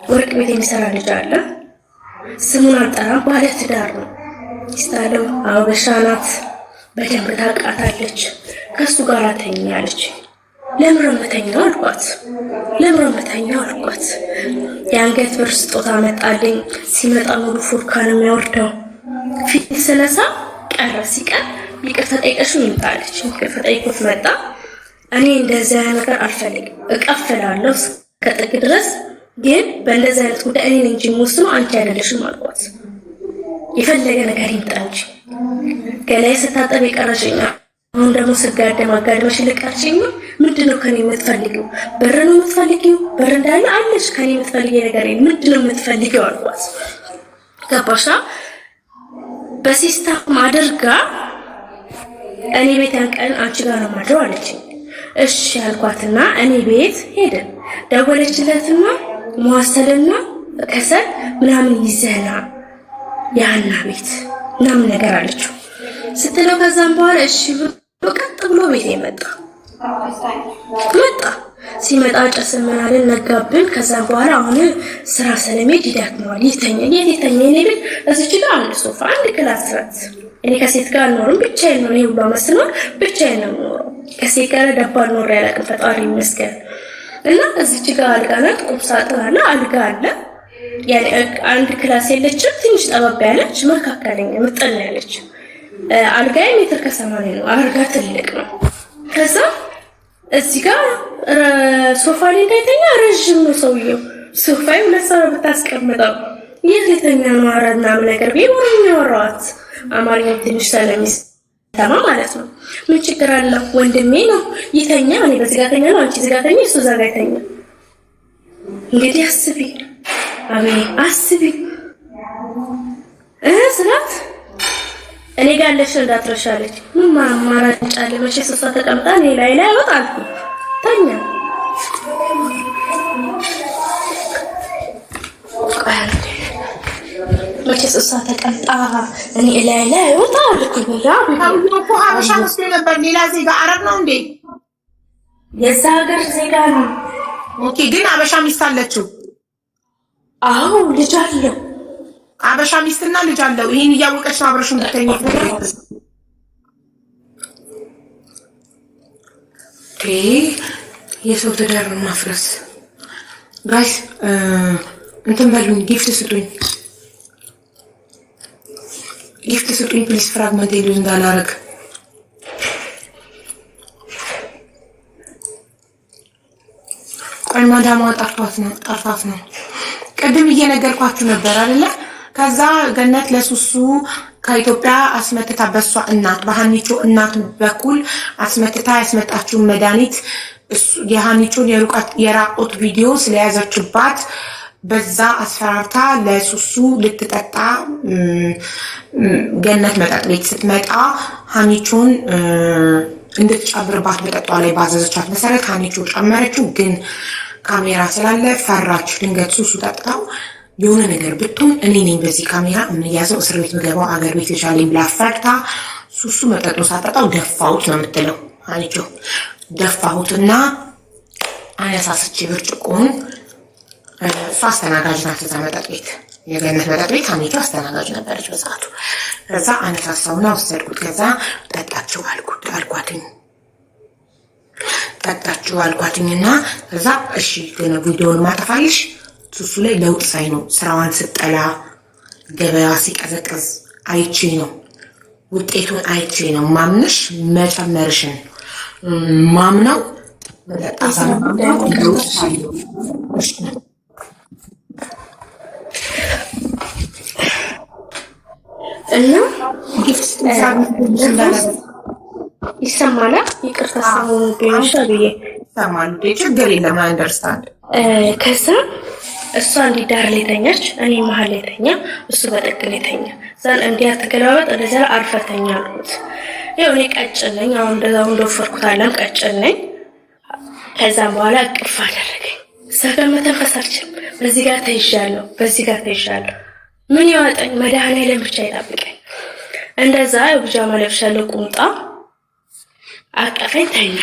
ወርቅ ቤት የሚሰራ ልጅ አለ። ስሙን አልጠራም። ባለ ትዳር ነው። ይስታለው አበሻ ናት። በደንብ ታውቃታለች። ከሱ ጋር ተኛለች። ለምረምተኛው አልኳት። የአንገት ብር ስጦታ መጣልኝ። ሲመጣ ሙሉ ፉርካ ነው የሚያወርደው። ፊት ስለሳ ቀረ። ሲቀር ይቅርታ ጠይቀሽ ይምጣለች። ይቅርታ ጠይቆት መጣ። እኔ እንደዚያ ነገር አልፈልግም። እቀፍላለሁ ከጥግ ድረስ ግን በእንደዚህ አይነት ጉዳይ እኔ እንጂ የምወስነው አንቺ አይደለሽም አልኳት። የፈለገ ነገር ይምጣ እንጂ ገላይ ስታጠብ የቀረሽኛ አሁን ደግሞ ስጋደም አጋድመሽ ልቀርሽኝ ምንድነው ከኔ የምትፈልጊው? በር ነው የምትፈልጊው? በር እንዳለ አለሽ። ከኔ የምትፈልጊው ነገር ምንድነው የምትፈልጊው አልኳት። ገባሻ? በሲስተም አድርጋ እኔ ቤት ያን ቀን አንቺ ጋር ነው ማድረው አለችኝ። እሺ አልኳትና እኔ ቤት ሄድን። ደወለችለትና መዋሰልና ከሰል ምናምን ይዘና ያና ቤት ምናምን ነገር አለችው ስትለው ከዛም በኋላ እሺ ብሎ ቀጥ ብሎ ቤት መጣ። ሲመጣ ጨስን ምናምን ነጋብን። ከዛም በኋላ አሁን ስራ ስለሚሄድ ይደክመዋል። ይተኛ እኔ ቤት እዚች ጋር አንድ ሶፋ አንድ ክላስ ራት። እኔ ከሴት ጋር አልኖርም፣ ብቻዬን ነው። ሁሉ መስኖር ብቻዬን ነው የምኖረው። ከሴት ጋር ደባል ኖር ያላቅም ፈጣሪ ይመስገን። እና እዚች ጋር አልጋ ናት፣ ቁም ሳጥን አለ፣ አልጋ አለ። ያኔ አንድ ክላስ የለችም፣ ትንሽ ጠባብ ያለች መካከለኛ ምጥን ያለች። አልጋዬ ሜትር ከ80 ነው። አልጋ ትልቅ ነው። ከዛ እዚህ ጋር ሶፋ ላይ እንዳይተኛ ረዥም ነው ሰውየው። ሶፋው ለሰው ብታስቀምጠው ይህ የተኛ ነው አረና ነገር ቢሆን ያወራዋት አማርኛ ትንሽ ስለሚሰማ ማለት ነው። ምን ችግር አለው? ወንድሜ ነው ይተኛ፣ እኔ በዚህ ጋር ተኛ ነው፣ አንቺ እዚህ ጋር ተኛ፣ እሱ እዛ ጋር ተኛ። እንግዲህ አስቢ አስቢ ስላት እኔ ጋር ያለሽ እንዳትረሻለች። ምን ማማራጭ አለ? መቼስ እሷ ተቀምጣ እኔ ላይ አወጣልኩ ተኛ። መቼስ እሷ ተቀምጣ እኔ ላይ አወጣልኩ። እኮ ሀበሻ መስሎኝ ነበር። ሌላ ዜጋ አረብ ነው እንዴ? የዛ ሀገር ዜጋ ነው። ኦኬ። ግን ሀበሻ ሚስት አለችው? አዎ ልጅ አለው። አበሻ ሚስትና ልጅ አለው። ይሄን እያወቀች ነው አብረሽ እንድትተኝ። የሰው ትዳር ማፍረስ። ጋይስ እንትን በሉኝ፣ ጊፍት ስጡኝ ፕሊስ። ፍራግመንት ሄዱ እንዳላረግ። ቆይ ማዳሟ ጠርፋት ነው። ቅድም እየነገርኳችሁ ነበር አይደለ? ከዛ ገነት ለሱሱ ከኢትዮጵያ አስመትታ በሷ እናት በሃኒቾ እናት በኩል አስመትታ ያስመጣችውን መድኃኒት የሃኒቾን የራቆት ቪዲዮ ስለያዘችባት በዛ አስፈራርታ ለሱሱ ልትጠጣ ገነት መጠጥ ቤት ስትመጣ ሃኒቾን እንድትጨምርባት መጠጧ ላይ ባዘዘቻት መሰረት ሃኒቾ ጨመረችው። ግን ካሜራ ስላለ ፈራች። ድንገት ሱሱ ጠጥታው የሆነ ነገር ብትሆን እኔ ነኝ በዚህ ካሜራ የምንያዘው፣ እስር ቤት ምገባው፣ አገር ቤት ይሻለኝ ብላ ፈርታ ሱሱ መጠጡ ሳጠጣው ደፋሁት ነው የምትለው ሃኒቾ። ደፋሁትና አነሳስቼ ብርጭቆውን እሷ አስተናጋጅ ናት እዛ መጠጥ ቤት፣ የገነት መጠጥ ቤት ሃኒቾ አስተናጋጅ ነበረች በሰዓቱ። ከዛ አነሳሳውና ወሰድኩት። ከዛ ጠጣችሁ አልኳትኝና ከዛ እሺ ግን ቪዲዮውን ማጠፋልሽ ሱሱ ላይ ለውጥ ሳይ ነው፣ ስራዋን ስጠላ ገበያ ሲቀዘቅዝ አይቼ ነው፣ ውጤቱን አይቼ ነው ማምንሽ። መጨመርሽን ማምነው እና ይሰማል። ይቅርታ ሰሞኑ ቢሆንሽ ብዬ ይሰማል። ችግር የለም አንደርስታንድ። ከዛ እሷ እንዲህ ዳር ላይ ተኛች፣ እኔ መሀል ላይ ተኛ፣ እሱ በጥግ ላይ ተኛ። ዛን እንዲያ ተገላበጥ እንደዛ አርፈተኛ አልኩት። ያው እኔ ቀጭን ነኝ፣ አሁን እንደዛው እንደወፈርኩት አለም ቀጭን ነኝ። ከዛም በኋላ እቅፍ አደረገኝ። እዛ ጋር መተንፈስ አልችልም። በዚህ ጋር ተይዣለሁ። ምን ያወጣኝ? መድኃኒዓለም ብቻ ይጠብቀኝ። እንደዛ የብጃማ ለብሻለሁ፣ ቁምጣ አቀፈኝ፣ ተኛ።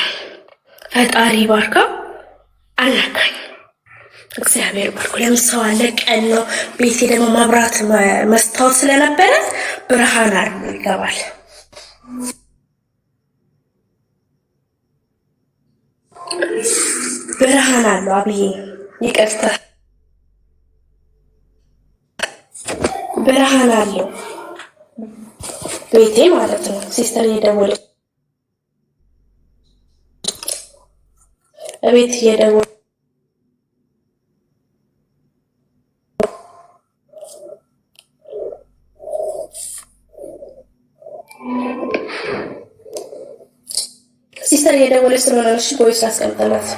ፈጣሪ ባርከው አላካኝ። እግዚአብሔር ባርኮ። ለምሳው አለ ቀን ነው። ቤቴ ደግሞ መብራት መስታወት ስለነበረ ብርሃን አርጎ ይገባል። ብርሃን አለው። አብዬ ይቅርታ፣ ብርሃን አለው ቤቴ ማለት ነው። ሲስተር እየደወለች እቤት እየደወለች ስለሆነ እሺ፣ ቦይስ አስቀምጠናት።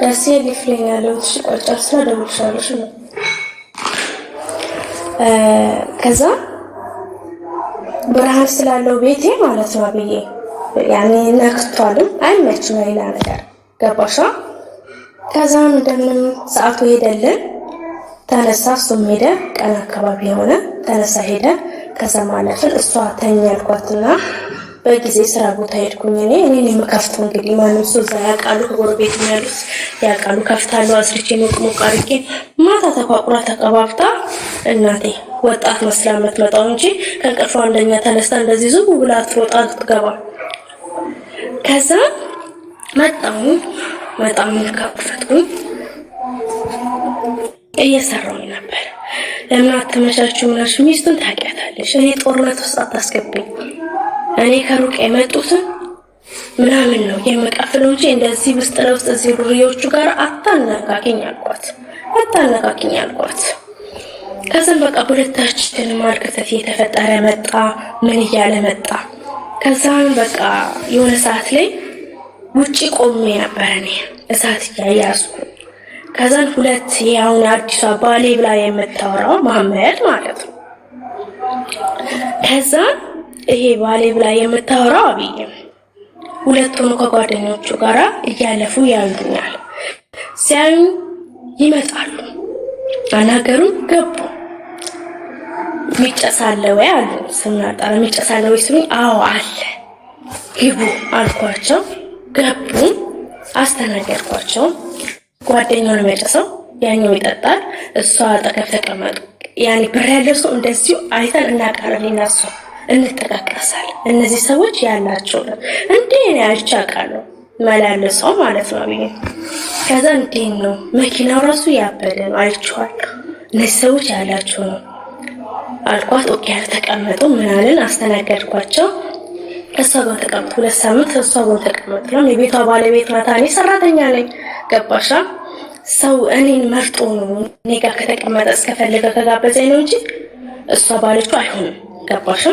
እሺ ሊፍለኝ ያለው እሺ፣ ቆጫ ስለደውልሻለሽ ነው። ከዛ ብርሃን ስላለው ቤቴ ማለት ነው ብዬ ያኔ ነክቷልም አይመችም ሌላ ነገር ገባሻ። ከዛም እንደምንም ሰዓቱ ሄደልን፣ ተነሳ፣ እሱም ሄደ። ቀን አካባቢ የሆነ ተነሳ ሄደ። ከዛ ማለፍን እሷ ተኛ ያልኳትና በጊዜ ስራ ቦታ ሄድኩኝ። እኔ የምከፍተው እንግዲህ ማንም ሰው እዛ ያውቃሉ፣ ከጎረቤት ያሉት ያውቃሉ። ከፍታለሁ፣ አስርቼ ሞቅ አድርጌ ማታ ተቋቁራ ተቀባብታ እናቴ ወጣት መስላ የምትመጣው እንጂ ከእንቅልፏ አንደኛ ተነስታ እንደዚህ ዝም ብላ ትሮጣ ትገባ። ከዛ መጣሁ ከፈትኩኝ። እየሰራው ነበር። ለምን አትመቻችሁ ምናሽ? ሚስቱን ታውቂያታለሽ፣ እኔ ጦርነት ውስጥ አታስገብኝ፣ እኔ ከሩቅ የመጡትን ምናምን ነው የምቀፍለው እንጂ እንደዚህ ውስጥ ለውስጥ እዚህ ዱርዮቹ ጋር አታነካኪኝ አልኳት። ከዛም በቃ ሁለታችንም ማርክተት እየተፈጠረ መጣ። ምን እያለ መጣ። ከዛም በቃ የሆነ ሰዓት ላይ ውጪ ቆሜ ነበር እኔ እሳት እያያዝኩ። ከዛን ሁለት ያውን አዲሷ ባሌ ብላ የምታወራው መሐመድ ማለት ነው። ከዛን ይሄ ባሌ ብላ የምታወራው አብይ ሁለቱም ከጓደኞቹ ጋራ እያለፉ ያዩኛል። ሲያዩ ይመጣሉ፣ አናገሩን ገቡ። ሚጨሳለ ወይ አሉ። ስናጣራ ሚጨሳለ ወይ ሲሉኝ አዎ አለ ግቡ አልኳቸው። ገቡ፣ አስተናገድኳቸው። ጓደኛውን የሚያጨሰው ያኛው ይጠጣል፣ እሷ አጠገብ ተቀመጡ። ያኔ ብር ያለው ሰው እንደዚሁ አይተን እናቃለን፣ ይናሱ እንጠቃቀሳል። እነዚህ ሰዎች ያላቸው ነው እንዴ እኔ አይቻቃለሁ መላለሰው ማለት ነው ብዬ ከዛ እንዴ ነው መኪናው ራሱ ያበደ ነው አይቼዋለሁ፣ እነዚህ ሰዎች ያላቸው ነው አልኳት። ኦኬ ተቀመጡ ምናልን አስተናገድኳቸው። እሷ ጋር ተቀመጡ። 2 ሳምንት እሷ ጋር ተቀመጡ። የቤቷ ባለቤት ናት፣ እኔ ሰራተኛ ነኝ። ገባሻ? ሰው እኔን መርጦ ነው እኔ ጋር ከተቀመጠ እስከፈለገ ከጋበዘኝ ነው እንጂ እሷ ባለችው አይሆንም። ገባሻ?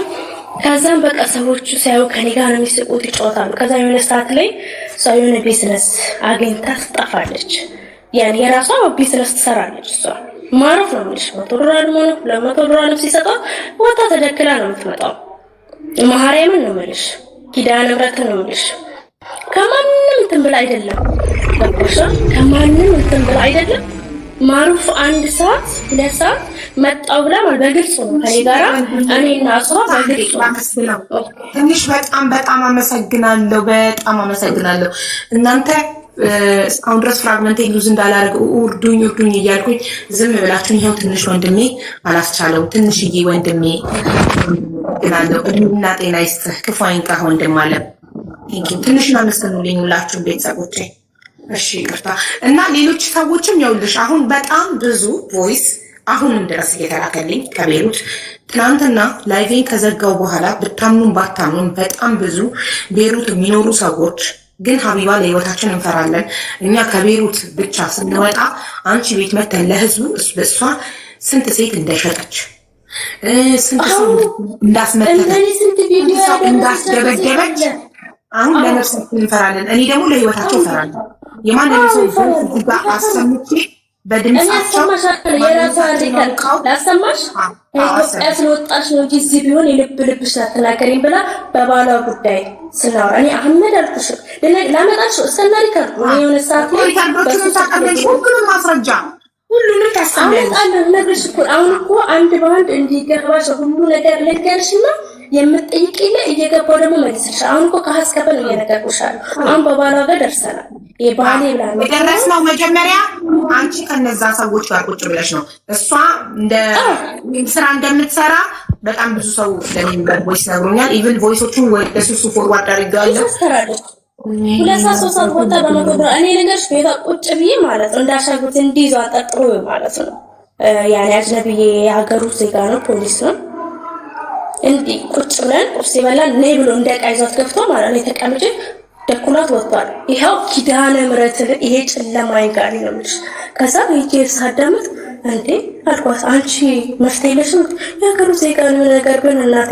ከዛም በቃ ሰዎቹ ሳይው ከኔ ጋር ነው የሚስቁት፣ ይጫወታሉ። ከዛ የሆነ ሰዓት ላይ ሰው የሆነ ቢዝነስ አግኝታ ትጠፋለች። ያኔ የራሷ ቢዝነስ ትሰራለች። እሷ ማረፍ ነው የምልሽ። $100 ነው $200 ሲሰጣት ወጣ ተደክላ ነው የምትመጣው። ማህሪያምን ነው የምልሽ፣ ኪዳነ ምሕረትን ነው የምልሽ። ከማንም እንትን ብላ አይደለም። ገባሻ? ከማንም እንትን ብላ አይደለም። ማሩፍ 1 ሰዓት 2 ሰዓት መጣው ብላ ማለት በግልጽ ነው ከኔ ጋራ እኔና እሷ በግልጽ ነው። ትንሽ በጣም አመሰግናለሁ። እናንተ እስካሁን ድረስ ፍራግመንት ሉዝ እንዳላረግ እርዱኝ እያልኩኝ ዝም ብላችሁ ይሄው ትንሽ ወንድሜ አላስቻለው። ትንሽዬ ወንድሜ ግናለው እና ጤና ይስጥህ፣ ክፉ አይንካህ ወንድም አለ። ትንሽና መስከኑልኝ ሁላችሁ ቤተሰቦቼ። እሺ ይቅርታ። እና ሌሎች ሰዎችም ያውልሽ አሁን በጣም ብዙ ቮይስ አሁንም ድረስ እየተላከልኝ ከቤሩት ትናንትና ላይቬን ከዘጋው በኋላ ብታምኑም ባታምኑም በጣም ብዙ ቤሩት የሚኖሩ ሰዎች ግን ሀቢባ ለህይወታችን እንፈራለን፣ እኛ ከቤሩት ብቻ ስንወጣ አንቺ ቤት መተን ለህዝቡ እሷ ስንት ሴት እንደሸጠች ስንት ሰው እንዳስመተተች ስንት ሰው እንዳስደበደበች አሁን ለነፍሳችን እንፈራለን። እኔ ደግሞ ለህይወታቸው እንፈራለን። የማንንም ሰው ይጋ አሰምቼ በድምጻቸው የራሷ አድርገን ላሰማሽ ከኢትዮጵያ ስለወጣሽ ነው እንጂ እዚህ ቢሆን የልብሽ አትናገሪም ብላ በባሏ ጉዳይ ስናወራ እኔ አህመድ አልኩሽ ላመጣሽ እስከና ሪከርድ የሆነ ሰዓት ላይ ሁሉንም ማስረጃ ሁሉንም ታስቀምጣለህ ነግርሽ እኮ አሁን እኮ አንድ በአንድ እንዲገባሽ ሁሉ ነገር ልንገርሽና የምትጠይቂለ እየገባው ደግሞ መልስልሽ። አሁን እኮ ከሀስከበል ነው እየነገርኩሻል። አሁን በባሏ ጋር ደርሰናል። የባሌ ብላ ነው የደረስነው። መጀመሪያ አንቺ ከነዛ ሰዎች ጋር ቁጭ ብለሽ ነው እሷ እንደ ስራ እንደምትሰራ በጣም ብዙ ሰው ለኔም ቮይስ ነግሮኛል። ኢቭን ቮይሶቹን ወደ ሱሱ ፎርዋርድ አድርጋለሁ። ሰራለች 2-3 ሰዓት ወጣ በመቆጥሮ እኔ ነገርሽ ቤታ ቁጭ ብዬ ማለት ነው እንዳሻጉት እንዲይዟ አጠጥሮ ማለት ነው። ያኔ አጅነብዬ የሀገሩ ዜጋ ነው፣ ፖሊስ ነው። እንዲ ቁጭ ብለን ቁርስ ይበላል ነይ ብሎ እንደቃይዟት ገብቶ ማለት ነው። ተቀምጬ ደኩላት ወጥቷል። ይሄው ኪዳነ ምሕረት ይሄ ጨለማይ ጋር ነው ልጅ። ከዛ ይሄ ሳዳምጥ እንዴ አልኳት አንቺ መፍትሄ ለሽም የሀገሩ ዜጋ ነው ነገር ግን እናቴ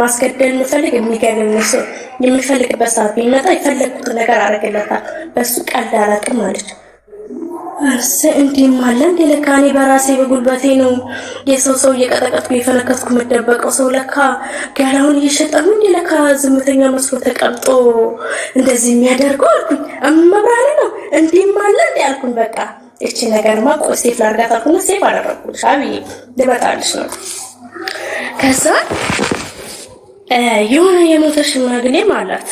አስገደል እንፈልግ የሚገርምሽ የሚፈልግበት ሰዓት ቢመጣ የፈለኩት ነገር አረጋለታል። በሱ ቀልድ አላውቅም ማለት እንዲህም አለ እንደ ለካ እኔ በራሴ በጉልበቴ ነው የሰው እየቀጠቀጥኩ የፈነከትኩ የምደበቀው ሰው ለካ ገላውን እየሸጠ ነው እንደ ለካ ዝምተኛ መስሎ ተቀምጦ እንደዚህ የሚያደርገው አልኩኝ። እመብራሪ ነው እንዲህም አለ እንደ አልኩኝ። በቃ እቺ ነገርማ ሴፍ ላርጋት አልኩና ሴፍ አደረኩልሽ አብዬ ልመጣልሽ ነው። ከዛ የሆነ የሞተ ሽማግሌ ማለት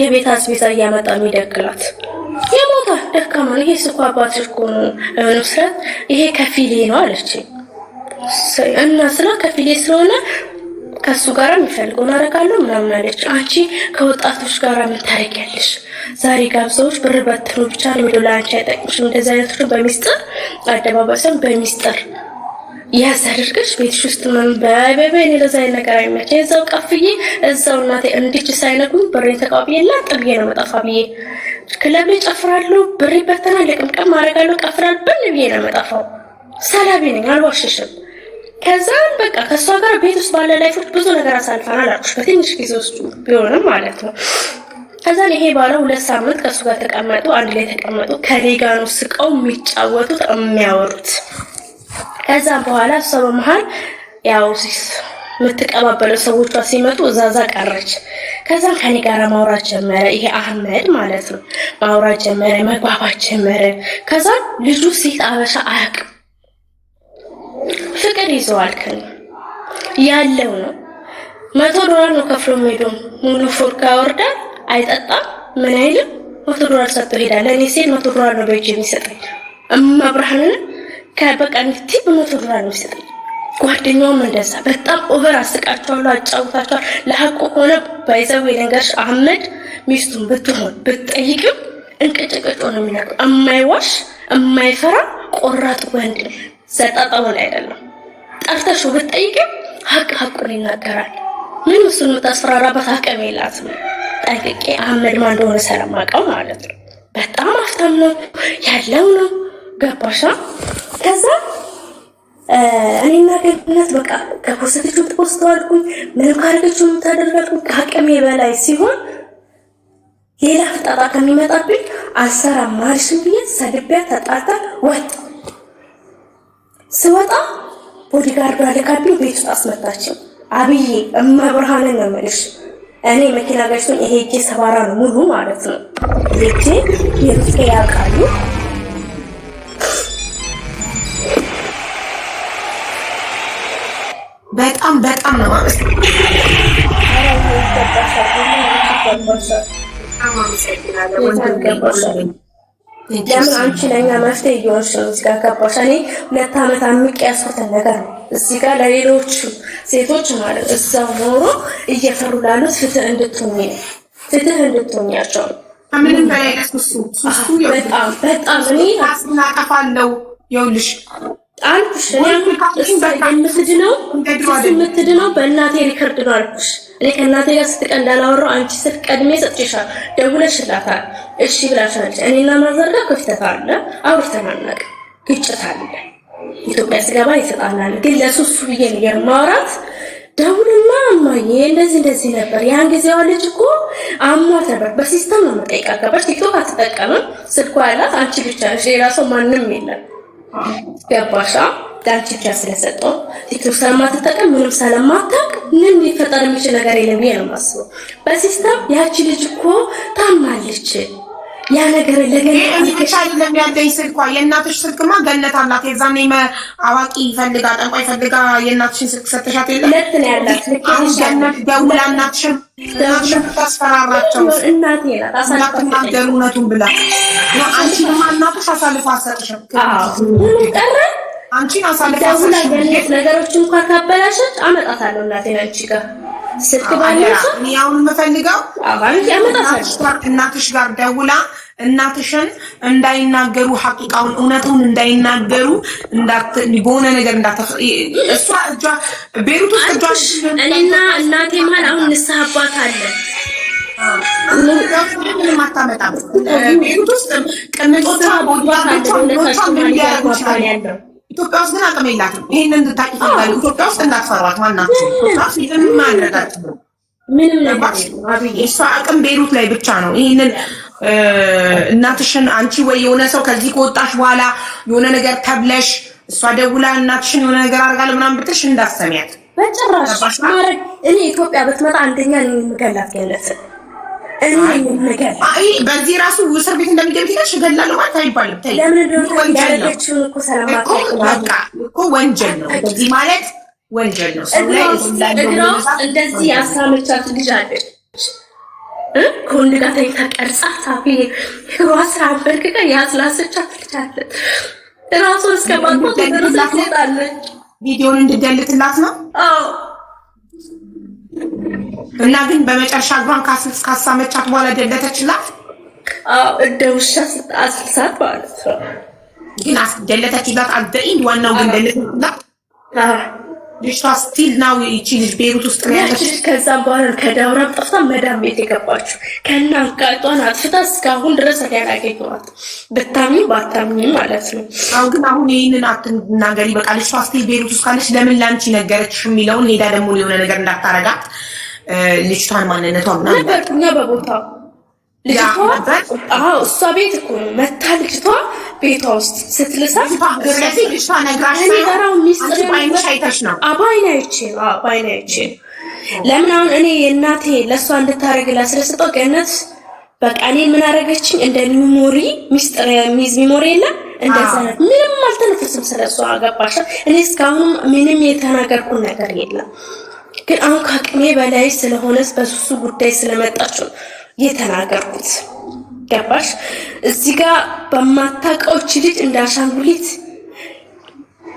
የቤት አስቤዛ እያመጣ የሚደክላት የሞታ ደካማ ነው። ይሄ ስኳ አባትሽ እኮ ነው ንስረት ይሄ ከፊሌ ነው አለች። እና ስለ ከፊሌ ስለሆነ ከሱ ጋር የሚፈልገውን አደርጋለሁ ምናምን አለች። አንቺ ከወጣቶች ጋር ምን ታደርጊያለሽ? ዛሬ ጋብዘውሽ ብር በትኑ ብቻ ነው ወደ ላንቺ አይጠቅምሽም። እንደዛ አይነቶችን በሚስጥር አደባባይም በሚስጥር ያሳደርግሽ ቤትሽ ውስጥ ምን በበበ እኔ ለዛ ነገር አይመቸኝ። እዛው ቀፍዬ እዛው እናቴ እንዲች ሳይነጉኝ ብሬን ተቀብዬላ ጥብዬ ነው መጣፋ ብዬ ክለብ ላይ ጨፍራለሁ፣ ብሬ በተናል ለቅምቀም ማረጋለሁ፣ ቀፍራል ብን ብዬ ነው መጣፋው። ሰላቢ ነኝ አልዋሽሽም። ከዛ በቃ ከሷ ጋር ቤት ውስጥ ባለ ላይፎች ብዙ ነገር አሳልፈናል አልኩሽ፣ በትንሽ ጊዜ ውስጥ ቢሆንም ማለት ነው። ከዛ ይሄ ባለው 2 ሳምንት ከሱ ጋር ተቀመጡ፣ አንድ ላይ ተቀመጡ። ከኔ ጋር ነው ስቀው የሚጫወቱት የሚያወሩት። ከዛ በኋላ እሷ በመሃል ያው የምትቀባበለው ሰዎቿ ሲመጡ እዛዛ ቀረች። ከዛ ከኔ ጋር ማውራት ጀመረ፣ ይሄ አህመድ ማለት ነው። ማውራት ጀመረ፣ መግባባት ጀመረ። ከዛ ልጁ ሴት አበሻ አያውቅም፣ ፍቅር ይዘዋል። ከኔ ያለው ነው $100 ነው ከፍሎ ሄዶ ሙሉ ፎርካ ወርዳል። አይጠጣም ምን አይልም። $100 ሰጥቶ ሄዳል። ለኔ ሴት $100 ነው በእጅ የሚሰጠኝ። እማብርሃንን ከበቃ እንት $100 ነው የሚሰጠኝ። ጓደኛውም እንደዛ በጣም ኦቨር አስቃቸዋለሁ፣ አጫውታቸዋለሁ። ለሐቁ ሆነ ባይዘው የነገርሽ አህመድ ሚስቱን ብትሆን ብትጠይቅም እንቅጭቅጭ ነው የሚናገር። የማይዋሽ የማይፈራ ቆራጥ ወንድ ነው። ዘጣጣውን አይደለም። ጠርተሽው ብትጠይቅም ሐቁን ይናገራል። ምን እሱን የምታስፈራራበት አቅም የላትም። ጠንቅቄ አህመድ ማን እንደሆነ ስለማውቀው ማለት ነው። በጣም አፍታም ነው ያለው ነው። ገባሻ? ከዛ እኔና ገነት በቃ ከፖስተችው ተወስተዋልኩኝ። ምንም ካረገችው ታደርጋለሁ። ከአቅሜ በላይ ሲሆን ሌላ ፍጣጣ ከሚመጣብኝ አልሰራም ማርሽን ብዬ ሰድቢያ ተጣጣ ወጥ ስወጣ ቦዲጋርድ አለካብኝ ቤት ውስጥ አስመጣችው። አብዬ እመብርሃንን ነው የምልሽ። እኔ መኪና ገጭቶኝ ይሄ እጄ ሰባራ ነው ሙሉ ማለት ነው። እጄ የፍቄ ያውቃሉ። በጣም ነው ማለት ነው። ለምን አንቺ ለኛ መፍትሄ እየሆንሽ ነው? እዚህ ጋር ገባሽ? እኔ 2 ዓመት አምቄ ያስኩትን ነገር ነው እዚህ ጋር ለሌሎቹ ሴቶች ማለት እዛው ኖሮ እየፈሩ ላሉት ፍትህ እንድትሆኛቸው ምንም በላይ እሱ በጣም እኔ አስናቀፋለሁ። ይኸውልሽ አልኩሽ የምትድነው በእናቴ ሪከርድ ነው አልኩሽ። እኔ ከእናቴ ጋር ስትቀን እንዳላወራሁ አንቺ ስትቀድሜ ሰጥቼሻል፣ ደውለሽላታል፣ እሺ ብላሻለች። እኔና ማዘርጋ ክፍተት አለ፣ አውርተናል፣ ግጭት አለ። ኢትዮጵያ ስገባ ይሰጣናል። ግን ለሱሱ ብዬ ነው የማወራት። ደውልና እማዬ እንደዚህ ነበር ያን ጊዜዋ ልጅ እኮ አሟት ነበር። በሲስተም ነው መጠየቅ አገባሽ። ቲክቶክ አትጠቀምም፣ ስልኳ ያላት አንቺ ብቻ ነሽ፣ ሌላ ሰው ማንም የለም። ገባሻ? ዳንቺ ብቻ ስለሰጠው ቲክቶክ ስለማትጠቀም ምንም ስለማታውቅ ምን ሊፈጠር የሚችል ነገር የለም ብዬ ነው የማስበው። በሲስተም ያቺ ልጅ እኮ ታማለች። ያ ነገር ለገና ለሚያደይ ስልኳ የእናትሽ ስልክማ ገነት አላት። የዛኔ አዋቂ ፈልጋ ጠንቋይ ፈልጋ የእናትሽን ስልክ ሰጥሻት የለ ሁለት ነው ያላት። ገነት ደውላ እናትሽን ታስፈራራቸው። እናቴ ናት አሳልፋ እውነቱን ብላ አንቺንማ እናትሽ አሳልፋ አሰጥሽም። ቀረ አንቺን አሳልፋ ደውላ ገነት ነገሮችን እንኳን ካበላሸች አመጣታለሁ እናቴን አንቺ ጋር ስልክ ባለሽ ያውን የምፈልገው እናትሽ ጋር ደውላ እናትሽን እንዳይናገሩ ሐቂቃውን እውነቱን እንዳይናገሩ በሆነ ነገር እሷ እጇ ቤሩት ውስጥ እጇ እኔና እናቴ ማለት አሁን ንስሐ አባት አለ ምንም አታመጣም። ቤሩት ውስጥ ቅንጦታ ቦታቸው ያለው ኢትዮጵያ ውስጥ ግን አቅም የላትም። ይሄንን እንድታቂ ፈልጋለሁ። ኢትዮጵያ ውስጥ እንዳትፈሯት ማናችሁ ፊልም ማድረጋት ምንም ነገር እሷ አቅም ቤሩት ላይ ብቻ ነው። ይሄንን እናትሽን አንቺ ወይ የሆነ ሰው ከዚህ ከወጣሽ በኋላ የሆነ ነገር ተብለሽ እሷ ደውላ እናትሽን የሆነ ነገር አድርጋለሁ ምናምን ብትልሽ እንዳትሰሚያት በጭራሽ። ማረግ እኔ ኢትዮጵያ ብትመጣ አንደኛ ነው የምገላት ገለት በዚህ ራሱ እስር ቤት እንደሚገብ ትልሽ እገላለሁ ማለት አይባልም። እኮ ወንጀል ነው። እዚህ ማለት ወንጀል ነው። እንደዚህ ያሳመቻት ልጅ አለች ከወንድ ጋር ተይታ ቀርጻ ሳፊ ራስ አንበርክካ ያስላሰቻት ልጅ አለች። ራሱን እስከማጥፋት ድረስ ትወጣለች። ቪዲዮን እንድደልትላት ነው። አዎ እና ግን በመጨረሻ እግሯን ካሳመቻት በኋላ ደለተችላት። እንደ ውሻ አስልሳት ማለት ነው። ግን ደለተችላት አልደኢን ዋናው ግን ደለተችላት። ልጅቷ ስቲል ናው ይቺ ልጅ ቤሩት ውስጥ ነው ያለች። ከዛም በኋላ ከዳውራም ጠፍታ መዳም ቤት የገባችው ከና አቃጧን አጥፍታ እስካሁን ድረስ ያላገኘኋት ብታምኚ ባታምኚ ማለት ነው። ግን አሁን ይህንን አትናገሪ በቃ። ልጅቷ ስቲል ቤሩት ውስጥ ካለች ለምን ላንቺ ነገረችሽ የሚለውን ሄዳ ደግሞ የሆነ ነገር እንዳታረጋት ልጅቷን ማንነቷ ምናምን ነበርኩኛ በቦታው ልጅቷ እሷ ቤት እኮ ነው መታ ልጅቷ ቤቷ ውስጥ ስትልሳት ልጅቷ ነግራሽ ባይነሽ አይተሽ ነው? ባይናይቼ ለምን አሁን እኔ የእናቴ ለእሷ እንድታደርግላት ስለሰጠው ገነት በቃ እኔን ምን አደረገችኝ? እንደ ሚሞሪ ሚስጥር የሚይዝ ሚሞሪ የለም እንደዛ ምንም አልተነፈስም ስለሷ። ገባሽ? እኔ እስካሁን ምንም የተናገርኩት ነገር የለም። ግን አሁን ከአቅሜ በላይ ስለሆነ በሱሱ ጉዳይ ስለመጣችሁ የተናገርኩት። ገባሽ? እዚህ ጋር በማታውቀውች ልጅ እንዳሻንጉሊት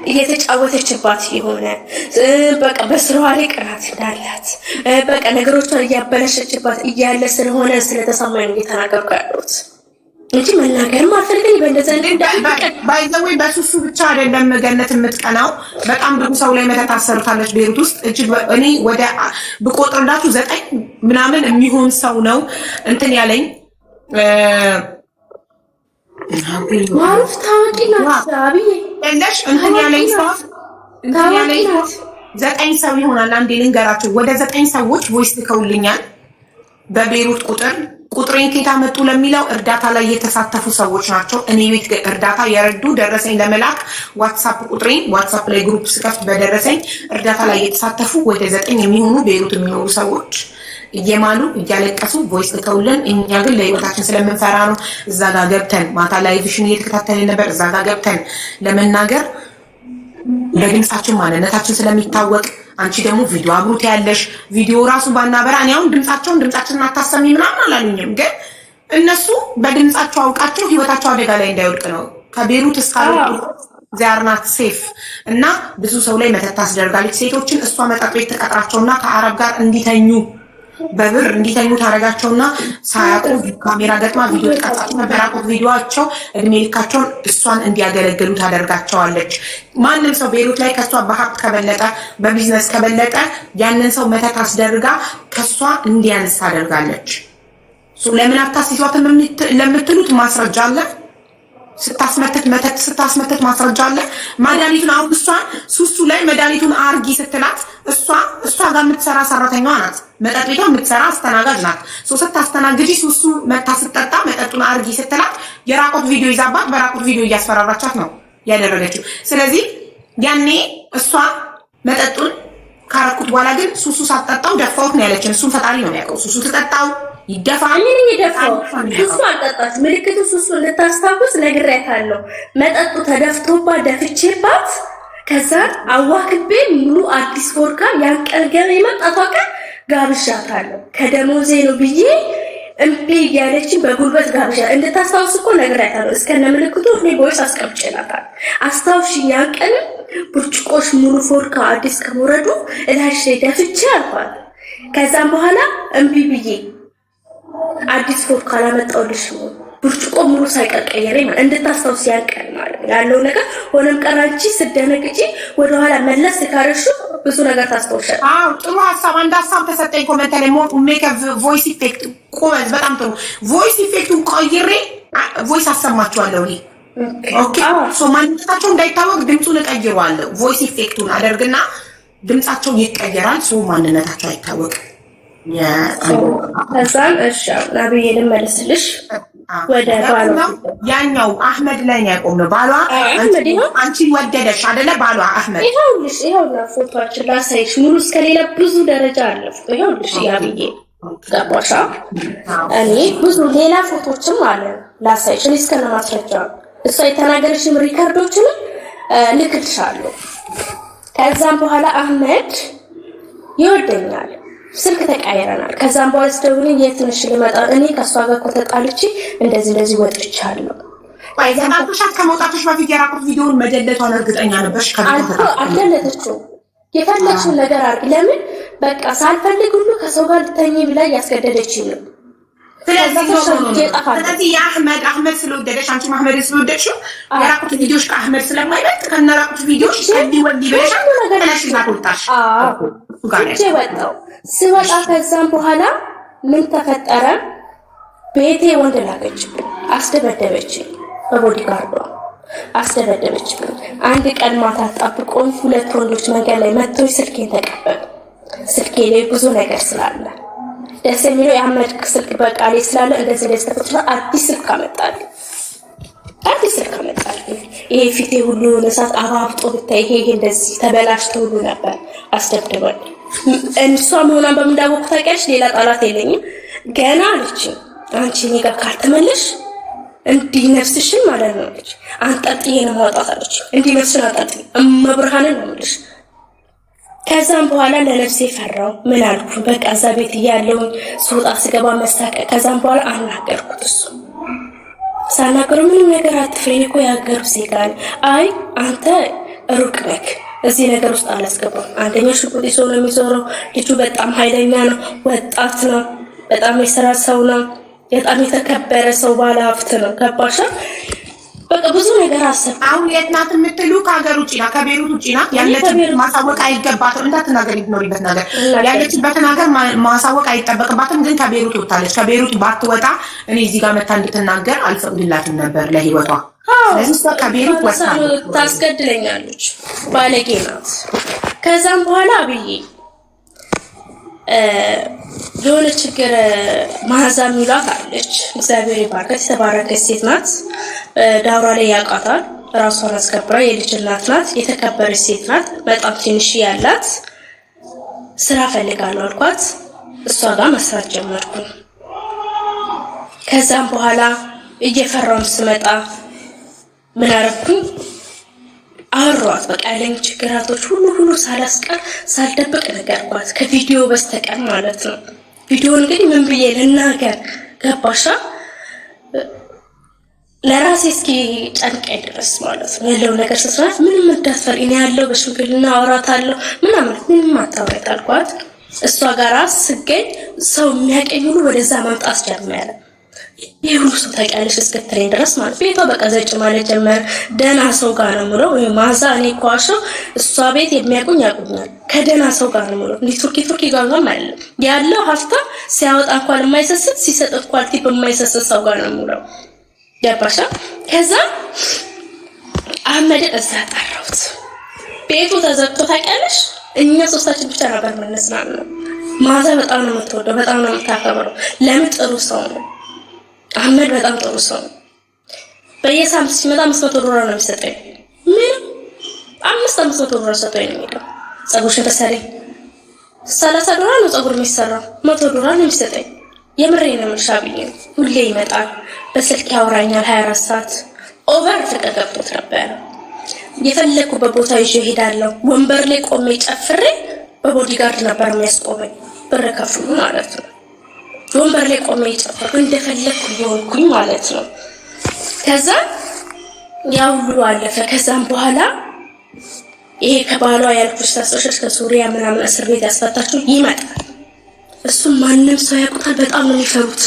እየተጫወተችባት የሆነ በቃ በስራዋ ላይ ቅናት እንዳላት በቃ ነገሮቿን እያበላሸችባት እያለ ስለሆነ ስለተሰማኝ ነው የተናገርኩ ያለሁት እንጂ መናገርም አልፈልግም። በእንደዛ ባይዘዌ በሱሱ ብቻ አይደለም ገነት የምትቀናው። በጣም ብዙ ሰው ላይ መተት ታሰርታለች ቤሩት ውስጥ እጅግ እኔ ወደ ብቆጥርላችሁ 9 ምናምን የሚሆን ሰው ነው እንትን ያለኝ ማሩፍ ታዋቂ ናት። አብዬ እለሽ እንትን ያለኝ ሰው እንትን ያለኝ 9 ሰው ይሆናል። አንዴ ልንገራችሁ፣ ወደ 9 ሰዎች ቮይስ ልከውልኛል በቤሩት ቁጥሬን ከየት አመጡ ለሚለው እርዳታ ላይ የተሳተፉ ሰዎች ናቸው። እኔ ቤት እርዳታ የረዱ ደረሰኝ ለመላክ ዋትሳፕ ቁጥሬን ዋትሳፕ ላይ ግሩፕ ስከፍት በደረሰኝ እርዳታ ላይ የተሳተፉ ወደ 9 የሚሆኑ ቤሩት የሚኖሩ ሰዎች እየማሉ እያለቀሱ ቮይስ ልከውልን፣ እኛ ግን ለህይወታችን ስለምንፈራ ነው እዛ ጋር ገብተን ማታ ላይ ቪዥን እየተከታተልን ነበር። እዛ ጋር ገብተን ለመናገር በድምጻችን ማንነታችን ስለሚታወቅ አንቺ ደግሞ ቪዲዮ አብሩት ያለሽ ቪዲዮ ራሱ ባናበራ እኔ አሁን ድምጻችንን አታሰሚ ምናምን አላሉኝም። ግን እነሱ በድምጻቸው አውቃቸው ህይወታቸው አደጋ ላይ እንዳይወድቅ ነው ከቤሩት እስካልወጡ ዚያርናት ሴፍ እና ብዙ ሰው ላይ መተት ታስደርጋለች። ሴቶችን እሷ መጠጥ ቤት ተቀጥራቸውና ከአረብ ጋር እንዲተኙ በብር እንዲተኙ ታደርጋቸውና ሳያውቁ ካሜራ ገጥማ ቪዲዮ ተቀርጻቸው በራቁት ቪዲዮአቸው እድሜ ልካቸውን እሷን እንዲያገለግሉ ታደርጋቸዋለች። ማንም ሰው ቤሩት ላይ ከሷ በሀብት ከበለጠ በቢዝነስ ከበለጠ ያንን ሰው መተት አስደርጋ ከሷ እንዲያንስ ታደርጋለች። ለምን አታስይዟትም ለምትሉት ማስረጃ አለ። ስታስመተት ማስረጃ አለ። መድኃኒቱን አሁን እሷን ሱሱ ላይ መድኃኒቱን አርጊ ስትላት እሷ ጋር የምትሰራ ሰራተኛዋ ናት። መጠጥ ቤቷ የምትሰራ አስተናጋጅ ናት። ስታስተናግጂ ሱሱ መታ ስትጠጣ መጠጡን አርጊ ስትላት የራቆት ቪዲዮ ይዛባት በራቆት ቪዲዮ እያስፈራራቻት ነው ያደረገችው። ስለዚህ ያኔ እሷ መጠጡን ካረኩት በኋላ ግን ሱሱ ሳትጠጣው ደፋሁት ነው ያለችን። እሱን ፈጣሪ ነው የሚያውቀው። ሱሱ ትጠጣው ይደፋል። ምን ይደፋው? ሱሱ አልጠጣች። ምልክቱ ሱሱ እንድታስታውስ ነግሬያታለሁ። መጠጡ ተደፍቶባት ደፍቼባት ከዛ አዋክቤ ሙሉ አዲስ ፎርካ ያንቀልገለ የመጣቷ ቀን ጋብዣታለሁ። ከደሞዜ ነው ብዬ እምቢ እያለችን በጉልበት ጋብዣ እንድታስታውስ እኮ ነግሬያታለሁ። እስከነ ምልክቱ እኔ ቦይስ አስቀምጬላታለሁ። አስታውሽ ያንቀል ብርጭቆሽ ሙሉ ፎርካ አዲስ ከመውረዱ እላሽ ላይ ደፍቼ አልኳት። ከዛም በኋላ እምቢ ብዬ አዲስ ፎርካ አላመጣሁልሽ ብርጭቆ ሙሉ ሳይቀቀየረኝ ማለት እንድታስታውስ ያንቀል ማለት ያለው ነገር ሆነም ቀራንቺ ስደነግጪ ወደኋላ መለስ ካረሹ ብዙ ነገር ታስታውሻለሽ። ጥሩ ሀሳብ። አንድ ሀሳብ ተሰጠኝ ኮሜንት ላይ ሜክ ቮይስ ኢፌክት ቆመዝ በጣም ጥሩ ቮይስ ኢፌክቱን ቀይሬ ቮይስ አሰማችኋለሁ። ኦኬ ሶ ማንነታቸው እንዳይታወቅ ድምፁን እቀይረዋለሁ። ቮይስ ኢፌክቱን አደርግና ድምጻቸው ይቀየራል። ሶ ማንነታቸው አይታወቅም። ከዛም እሺ አብዬ ልመልስልሽ ወደ ባሏ ያኛው አህመድ ላይ ነው ያቆምነው። ባሏ አንቺን ወደደሽ አይደለ? ባሏ አህመድ ይኸውልሽ ፎቶአችን ላሳይሽ ሙሉ እስከሌላ ብዙ ደረጃ አለ። ይኸውልሽ ያብዬ ገባሻ? እኔ ብዙ ሌላ ፎቶችም አለ ላሳይሽ። እኔ እስከነ ማስረጃ እሷ የተናገረችም ሪካርዶችንም ልክልሻለሁ። ከዛም በኋላ አህመድ ይወደኛል። ስልክ ተቀያየረናል። ከዛም በኋላ ስደውልኝ የት ነሽ ልመጣ እኔ ከሷ ጋር እኮ ተጣልቼ እንደዚህ ወጥቻለሁ። ተጣልተሻት ከመውጣትሽ በፊት የራቁት ቪዲዮውን መደለቷን እርግጠኛ ነበርሽ? አልደለተችው። የፈለግሽውን ነገር አድርጊ። ለምን በቃ ሳልፈልግ ሁሉ ከሰው ጋር ልተኝ ብላ ያስገደደችኝ ነው። ስለዚህ የአህመድ ስለወደደሽ አንቺ ማህመድ ስለወደድሽው የራቁት ቪዲዮሽ ከአህመድ ስለማይበልጥ ከነራቁት ቪዲዮሽ ከዲ ወንዲ ብለሽ ተነሽ ናቆጣሽ ወጣው ስወጣ ከዛም በኋላ ምን ተፈጠረ? ቤቴ ወንድ ላከችብኝ፣ አስደበደበችኝ፣ በቦዲጋርዷ አስደበደበችኝ። አንድ ቀን ማታ ጠብቆኝ 2 ወንዶች መንገድ ላይ መጥተው ስልኬን ተቀበሉ። ስልኬ ላይ ብዙ ነገር ስላለ ደስ የሚለው የአህመድ ስልክ በቃሌ ስላለ እንደዚህ ተፈጥሮ አዲስ ስልክ አመጣልኝ። ይሄ ፊቴ ሁሉ ለሳት አባብጦ ብታይ ይሄ እንደዚህ ተበላሽቶ ሁሉ ነበር። አስደብድበኝ። እንሷ መሆኗን በምንዳወቅ ታውቂያለሽ? ሌላ ጣላት የለኝም። ገና አለችኝ አንቺ እኔ ጋር ካልተመለሽ እንዲህ ነፍስሽን ማለት ነው አለች አንጠልጥዬ ነው ማውጣት አለች። እንዲህ ነፍስሽን አንጠልጥዬ እመብርሃንን ነው የምልሽ። ከዛም በኋላ ለነፍሴ ፈራው። ምን አልኩ? በቃ እዛ ቤት እያለሁኝ ስወጣ ስገባ መሳቀቅ። ከዛም በኋላ አናገርኩት። እሱ ሳናገረው ምንም ነገር አትፍሬ እኮ ያገሩ ዜጋን አይ አንተ ሩቅ ነክ እዚህ ነገር ውስጥ አላስገባም። አንደኛ ሽጉጥ ይዞ ነው የሚዞረው። ልጁ በጣም ኃይለኛ ነው፣ ወጣት ነው፣ በጣም የሥራ ሰው ነው፣ በጣም የተከበረ ሰው ባለ ሀብት ነው። ገባሽ? በቃ ብዙ ነገር አሰብ። አሁን የት ናት የምትሉ? ከሀገር ውጭ ናት፣ ከቤሩት ውጭ ናት። ያለችበት ማሳወቅ አይገባትም። እንዳትናገር ይኖርበት ነገር ያለችበትን ሀገር ማሳወቅ አይጠበቅባትም። ግን ከቤሩት ወጣለች። ከቤሩት ባትወጣ እኔ እዚህ ጋር መታ እንድትናገር አልፈቅድላትም ነበር ለህይወቷ። ስለዚህ ከቤሩት ወጣ ታስገድለኛለች፣ ባለጌ ናት። ከዛም በኋላ አብዬ የሆነ ችግር ማዛ ሚሏት አለች። እግዚአብሔር ይባርካት፣ የተባረከች ሴት ናት። ዳውራ ላይ ያውቃታል። ራሷን አስከብራ የልጅ እናት ናት። የተከበረች ሴት ናት። በጣም ትንሽ ያላት ስራ ፈልጋለሁ አልኳት። እሷ ጋር መስራት ጀመርኩ። ከዛም በኋላ እየፈራሁም ስመጣ ምን አደረኩኝ? አወራኋት። በቃ ያለኝ ችግራቶች ሁሉ ሳላስቀር ሳልደብቅ ነገርኳት፣ ከቪዲዮ በስተቀር ማለት ነው። ቪዲዮ እንግዲህ ምን ብዬ ልናገር? ገባሻ? ለራሴ እስኪ ጨንቀኝ ድረስ ማለት ነው ያለው ነገር ስስራት ምንም እንዳትፈሪ እኔ ያለው በሽምግልና አወራታለሁ ምንም አታውሪያት አልኳት። እሷ ጋር ስገኝ ሰው የሚያቀኝ ሁሉ ወደዛ መምጣት ጀመረ። ይሄ ሁሉ ሰው ታውቂያለሽ እስከተለኝ ድረስ ማለት ቤቷ በቃ ዘጭ ማለት ጀመረ። ደህና ሰው ጋር ነው የምለው ወይ ማዛ እኔ ኳሸው እሷ ቤት የሚያውቁኝ ያውቁኛል። ከደህና ሰው ጋር ነው የምለው። እንዲህ ቱርኪ ጋር ማለት ያለው ሀብታም ሲያወጣ እንኳን የማይሰስት ሲሰጥ እንኳን ቲፕ የማይሰስት ሰው ጋር ነው የምለው። ገባሻ? ከዛ አህመድን እዛ ጠራሁት። ቤቱ ተዘግቶ ታውቂያለሽ እኛ ሶስታችን ብቻ ነበር የምንዝናናው። ማዛ በጣም ነው የምትወደው፣ በጣም ነው የምታከብረው። ለምን ጥሩ ሰው ነው አህመድ፣ በጣም ጥሩ ሰው ነው። በየሳምንት ሲመጣ 500 ዶላር ነው የሚሰጠኝ። ምን 500 ዶላር ሰጠኝ ነው የሚለው። ፀጉርሽን ተሰሪ 30 ዶላር ነው ፀጉር የሚሰራው፣ 100 ዶላር ነው የሚሰጠኝ። የምሬን ነው የምልሻብኝ። ሁሌ ይመጣል፣ በስልክ ያወራኛል 24 ሰዓት። ኦቨር ፍቅር ገብቶት ነበር። የፈለኩበት ቦታ ይዤ እሄዳለሁ። ወንበር ላይ ቆሜ ጨፍሬ በቦዲጋርድ ነበር የሚያስቆመኝ፣ ብር ከፍሉ ማለት ነው። ወንበር ላይ ቆሜ ጨፍሬ እንደፈለኩ ይሆንኩኝ ማለት ነው። ከዛ ያው ሁሉ አለፈ። ከዛም በኋላ ይሄ ከባሏ ያልኩሽ ታስረሽ ከሱሪያ ምናምን እስር ቤት ያስፈታችሁ ይመጣል። እሱ ማንም ሰው ያውቁታል። በጣም ነው የሚፈሩት።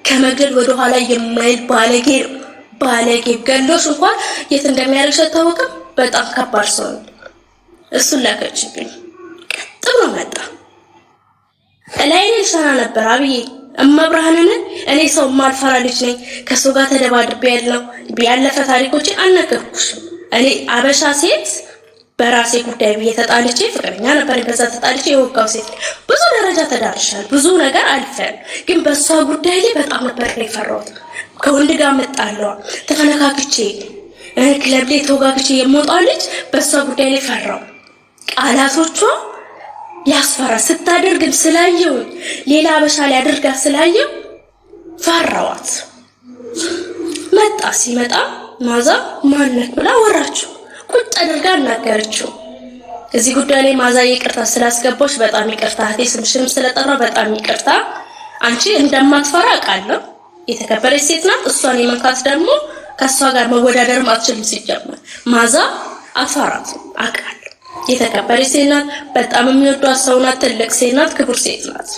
ከመግደል ወደ ኋላ የማይል ባለጌ ነው። ባለጌ ገሎሽ እንኳን የት እንደሚያደርግሽ አይታወቅም። በጣም ከባድ ሰው ነው። እሱን ላከችብኝ። ቀጥ ብሎ መጣ። ላይ ልሰና ነበር አብዬ እመብርሃንን እኔ ሰው ማልፈራ ልጅ ነኝ። ከሰው ጋር ተደባድቤ ያለው ያለፈ ታሪኮችን አልነገርኩሽም። እኔ አበሻ ሴት በራሴ ጉዳይ ብዬ ተጣልቼ ፍቅረኛ ነበር፣ በዛ ተጣልቼ የወጋው ሴት ብዙ ደረጃ ተዳርሻል፣ ብዙ ነገር አልፈል። ግን በሷ ጉዳይ ላይ በጣም ነበር የፈራሁት። ከወንድ ጋር መጣለዋ ተፈነካክቼ ክለብ ላይ ተወጋግቼ የምወጣው ልጅ በሷ ጉዳይ ላይ ፈራው። ቃላቶቿ ያስፈራ። ስታደርግም ስላየው ሌላ አበሻ ላይ አድርጋ ስላየው ፈራዋት። መጣ። ሲመጣ ማዛ ማንነት ብላ ወራችሁ ቁጭ አድርጋ አናገረችው። እዚህ ጉዳይ ላይ ማዛ ይቅርታ ስላስገባሽ በጣም ይቅርታ፣ እህቴ ስምሽንም ስለጠራ በጣም ይቅርታ። አንቺ እንደማትፈራ አውቃለሁ። የተከበረች ሴት ናት። እሷን የመንካት ደግሞ ከሷ ጋር መወዳደር አትችልም። ሲጀመር ማዛ አትፈራትም አውቃለሁ። የተከበረች ሴት ናት። በጣም የሚወዷት ሰው ናት። ትልቅ ሴት ናት። ክቡር ሴት ናት።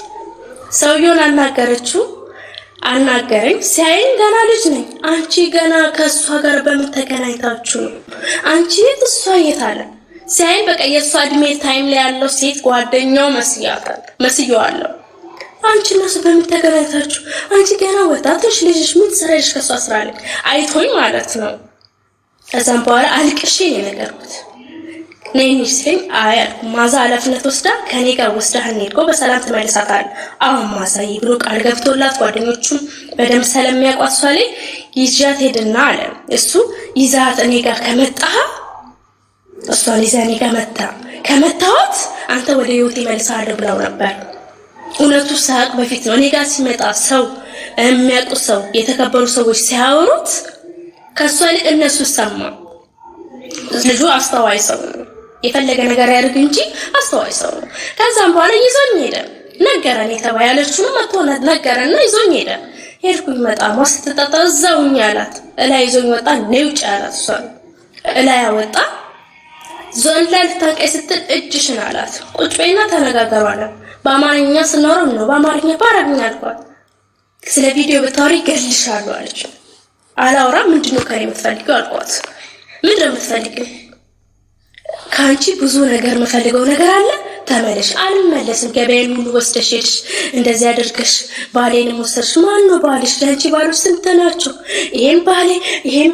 ሰውየውን አናገረችው። አናገረኝ። ሲያይን ገና ልጅ ነኝ። አንቺ ገና ከእሷ ጋር በምን ተገናኝታችሁ ነው? አንቺ የት እሷ የት አለ። ሲያይን በቃ የእሷ እድሜ ታይም ላይ ያለው ሴት ጓደኛው መስየዋለሁ። አንቺ እነሱ በምን ተገናኝታችሁ? አንቺ ገና ወጣቶች ልጅሽ ምን ትሰራለሽ ከእሷ ስራ ላይ አይቶኝ ማለት ነው። ከዛም በኋላ አልቅሼ ነው የነገርኩት። ነይኒሽ ሲለኝ አይ አልኩ። ማዛ ኃላፊነት ወስዳ ከኔ ጋር ወስዳህ እንሄድከው በሰላም ትመልሳታለህ። አሁን ማሳይ ብሎ ቃል ገብቶላት ጓደኞቹም በደንብ ስለሚያውቋት እሷ ላይ ይዣት ሄድና አለ እሱ ይዛት እኔ ጋር ከመጣህ እሷን ይዛ እኔ ጋር ከመታወት አንተ ወደ ህይወት ይመልሳለህ ብለው ነበር። እውነቱ ሳቅ በፊት ነው። እኔ ጋር ሲመጣ ሰው የሚያውቁ ሰው የተከበሩ ሰዎች ሲያወሩት ከሷ ላይ እነሱ ሰማ። ልጁ አስተዋይ ሰው ነው። የፈለገ ነገር ያድርግ እንጂ አስተዋይ ሰው ነው። ከዛም በኋላ ይዞኝ ሄደ። ነገረን የተባያለችውን መጥቶ ነገረና ይዞኝ ሄደ። ሄድኩኝ መጣማ ስትጠጣ እዛውኝ አላት። እላይ ይዞኝ ወጣ። ነው ውጭ አላት። እሷ እላይ አወጣ። ዞንላ ልታንቀይ ስትል እጅሽን አላት። ቁጭ በይና ተነጋገሩ አለ። በአማርኛ ስናወራው ነው በአማርኛ ባረግኛ አልኳት። ስለ ቪዲዮ ብታወሪ ገልሻለሁ አለች። አላወራ ምንድነው ከኔ የምትፈልጊው አልኳት። ምንድነው የምትፈልጊው? ካንቺ ብዙ ነገር የምፈልገው ነገር አለ። ተመለሽ። አልመለስም። ገበያን ሁሉ ወስደሽ ሄድሽ እንደዚህ አድርገሽ ባሌንም ወሰድሽ። ማን ነው ባልሽ? ለአንቺ ባሎች ስንት ናቸው? ይሄን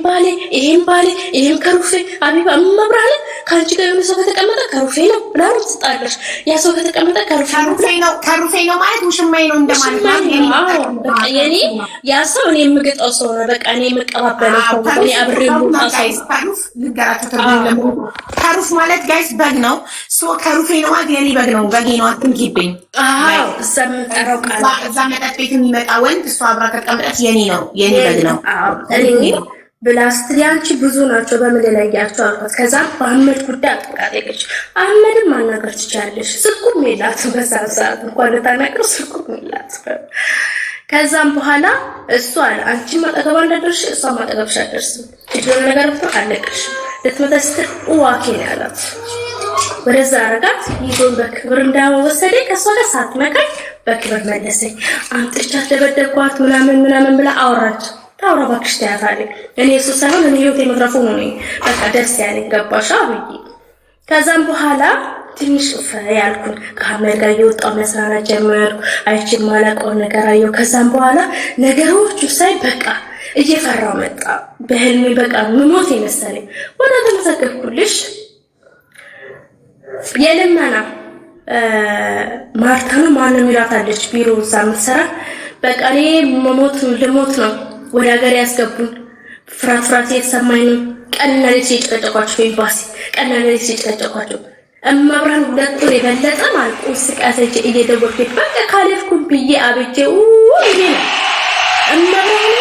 ባሌ ይሄን ከሩፌ አቢባ መብራለ ካንቺ ጋር የሆነ ሰው ከተቀመጠ ከሩፌ ነው ብላው ትጣለሽ። ያ ሰው ከተቀመጠ ከሩፌ ነው ማለት ውሽማይ ነው እንደማለት ነው። በቃ የኔ ያ ሰው እኔ የምገጣው ሰው ነው። በቃ እኔ የምቀባበለው ሰው ነው። እኔ አብሬው ከሩፍ ማለት ጋይስ በግ ነው። ሶ ከሩፌ ነው ማለት የኔ በግ ነው። በጌ ነው አትንኪብኝ። እዛ የምንጠራው ቃል እዛ መጠጥ ቤት የሚመጣ ወንድ እሷ አብራ ከተቀመጠች የኔ ነው የኔ በግ ነው። እኔ ብላስትሪ አንቺ ብዙ ናቸው በምን ላይ ያያቸው አልኳት። ከዛ በአህመድ ጉዳይ አጥቃለች። አህመድም ማናገር ትችላለሽ። ስልኩም የላትም በዛ ሰዓት እንኳን ልታናግር ስልኩም የላትም። ከዛም በኋላ እሷ አለ አንቺ ማጠገባ እንዳደርሽ እሷ ማጠገብሽ አደርስም። እጆን ነገር ብቶ አለቀሽ ልትመተስትር ዋኪን ያላት ወደዛ አረጋት። ይዞን በክብር እንዳወሰደ ከሷ ጋር ሳትመካኝ በክብር መለሰኝ። አንጥቻት ደበደብኳት ምናምን ብላ አወራች። ታውራ ባክሽ ታያታለች። እኔ እሱ ሳይሆን እኔ ህይወት የመትረፉ ነው ነኝ። በቃ ደስ ያለኝ ገባሻ ብዬ ከዛም በኋላ ትንሽ ያልኩኝ ከአህመድ ጋር እየወጣሁ መስራት ጀመርኩ። አይችል ማላውቀውን ነገር አየሁ። ከዛም በኋላ ነገሮቹ ሳይ በቃ እየፈራሁ መጣ። በህልሜ በቃ ምሞት የመሰለኝ ወደ ተመሰከርኩልሽ። የልመና ማርታ ነው ማንም ይላታለች ቢሮ እዛ የምትሰራ በቃ እኔ ልሞት ነው። ወደ ሀገር ያስገቡን ፍራት የተሰማኝ ነው። ቀንና ሌሊት እየጨቀጨቋቸው ኤምባሲ ቀንና ሌሊት እየጨቀጨቋቸው እመብራን 2 ወር የበለጠ ማለት ስቃሴ እየደወልኩ በቃ ካለፍኩኝ ብዬ አብጄው ይሄ ነው እመብራን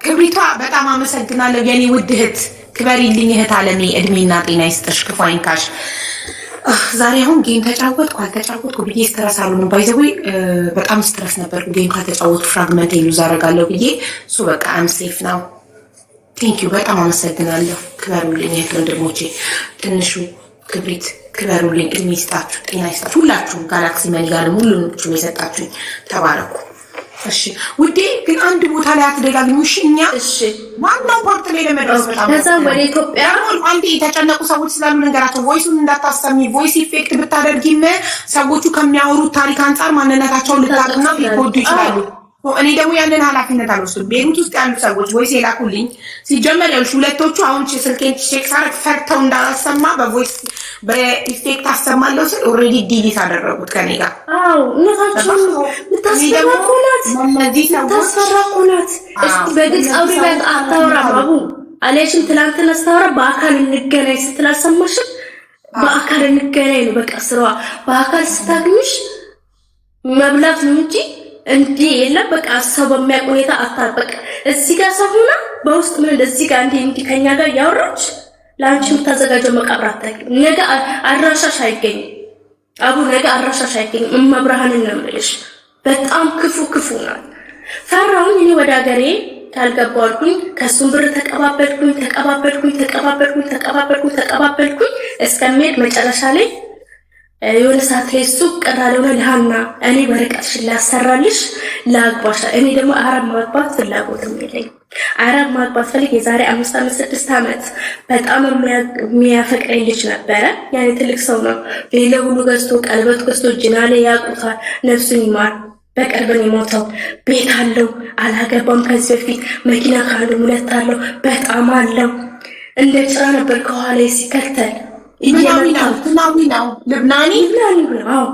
ክብሪቷ በጣም አመሰግናለሁ የኔ ውድ እህት። ክበሪልኝ እህት አለሜ። እድሜና ጤና ይስጥሽ፣ ክፉ አይንካሽ። ዛሬ አሁን ጌም ተጫወትኩ ብዬ ስትረስ አሉን ባይዘው በጣም ስትረስ ነበር። ጌም ከተጫወቱ ፍራግመንት ዩዝ አደርጋለሁ ብዬ እሱ በቃ አም ሴፍ ነው። ቴንኪዩ በጣም አመሰግናለሁ። ክበሩልኝ እህት ወንድሞቼ። ትንሹ ክብሪት ክበሩልኝ። እድሜ ይስጣችሁ፣ ጤና ይስጣችሁ። ሁላችሁም ጋላክሲ መኒ ጋር ሁሉንም የሰጣችሁ ተባረኩ። እሺ ውዴ፣ ግን አንድ ቦታ ላይ አትደጋግሙ። እሺ ዋናው ፓርት ላይ ለመድረስ በጣም ከዛ ወደ ኢትዮጵያ አንዴ የተጨነቁ ሰዎች ስላሉ ነገራቸው። ቮይሱን እንዳታሰሚ። ቮይስ ኢፌክት ብታደርጊም ሰዎቹ ከሚያወሩት ታሪክ አንፃር ማንነታቸውን ልታውቅና ሊጎዱ ይችላሉ። እኔ ደግሞ ያንን ኃላፊነት አልወስድም። ቤሩት ውስጥ ያሉ ሰዎች ቮይስ የላኩልኝ ሲጀመር ያሉሽ ሁለቶቹ አሁን ስልኬን ቼክ ሳረግ ፈርተው እንዳላሰማ በቮይስ በኢፌክት አሰማለሁ ስል ኦልሬዲ ዲሊት አደረጉት ከኔ ጋር። እነታቸው ምታስፈራኩናት እስቲ በግልጽ አውሪበት አታወራም። አቡ አለሽም ትላንትና ስታወራ በአካል እንገናኝ ስትል አልሰማሽም? በአካል እንገናኝ ነው በቃ ስራዋ። በአካል ስታግኝሽ መብላት ነው እንጂ እንዴ የለም። በቃ ሰው በሚያውቅ ሁኔታ አታበቅ። እዚህ ጋር ሰውና በውስጥ ምን እዚህ ጋር እንዴ ከኛ ጋር ያወራች ላንቺ የምታዘጋጀው መቃብር አታውቂም። ነገ አድራሻሽ አይገኝም አቡ፣ ነገ አድራሻሽ አይገኝም። እመብርሃንን ነው የምልሽ። በጣም ክፉ ናት። ፈራሁኝ እኔ ወደ ሀገሬ ካልገባልኩኝ ከሱም ብር ተቀባበልኩኝ እስከሚሄድ መጨረሻ ላይ የሆነ ሰዓት ላይ እሱ ቀራለውና ለሃና እኔ ወረቀትሽን ላሰራልሽ ላግባሽ። እኔ ደግሞ አረብ ማግባት ፍላጎትም የለኝም። አረብ ማግባት ፈልግ የዛሬ 5 ዓመት 6 ዓመት በጣም የሚያፈቅረኝ ልጅ ነበረ። ያኔ ትልቅ ሰው ነው። ሌላ ሁሉ ገዝቶ ቀለበት ገዝቶ ጅና ላይ ያቁታል። ነፍሱን ይማር። በቅርብ ነው የሞተው። ቤት አለው፣ አላገባም ከዚህ በፊት። መኪና ካለው 2 አለው፣ በጣም አለው። እንደ ጭራ ነበር ከኋላ ሲከተል ልብናኒ ነው።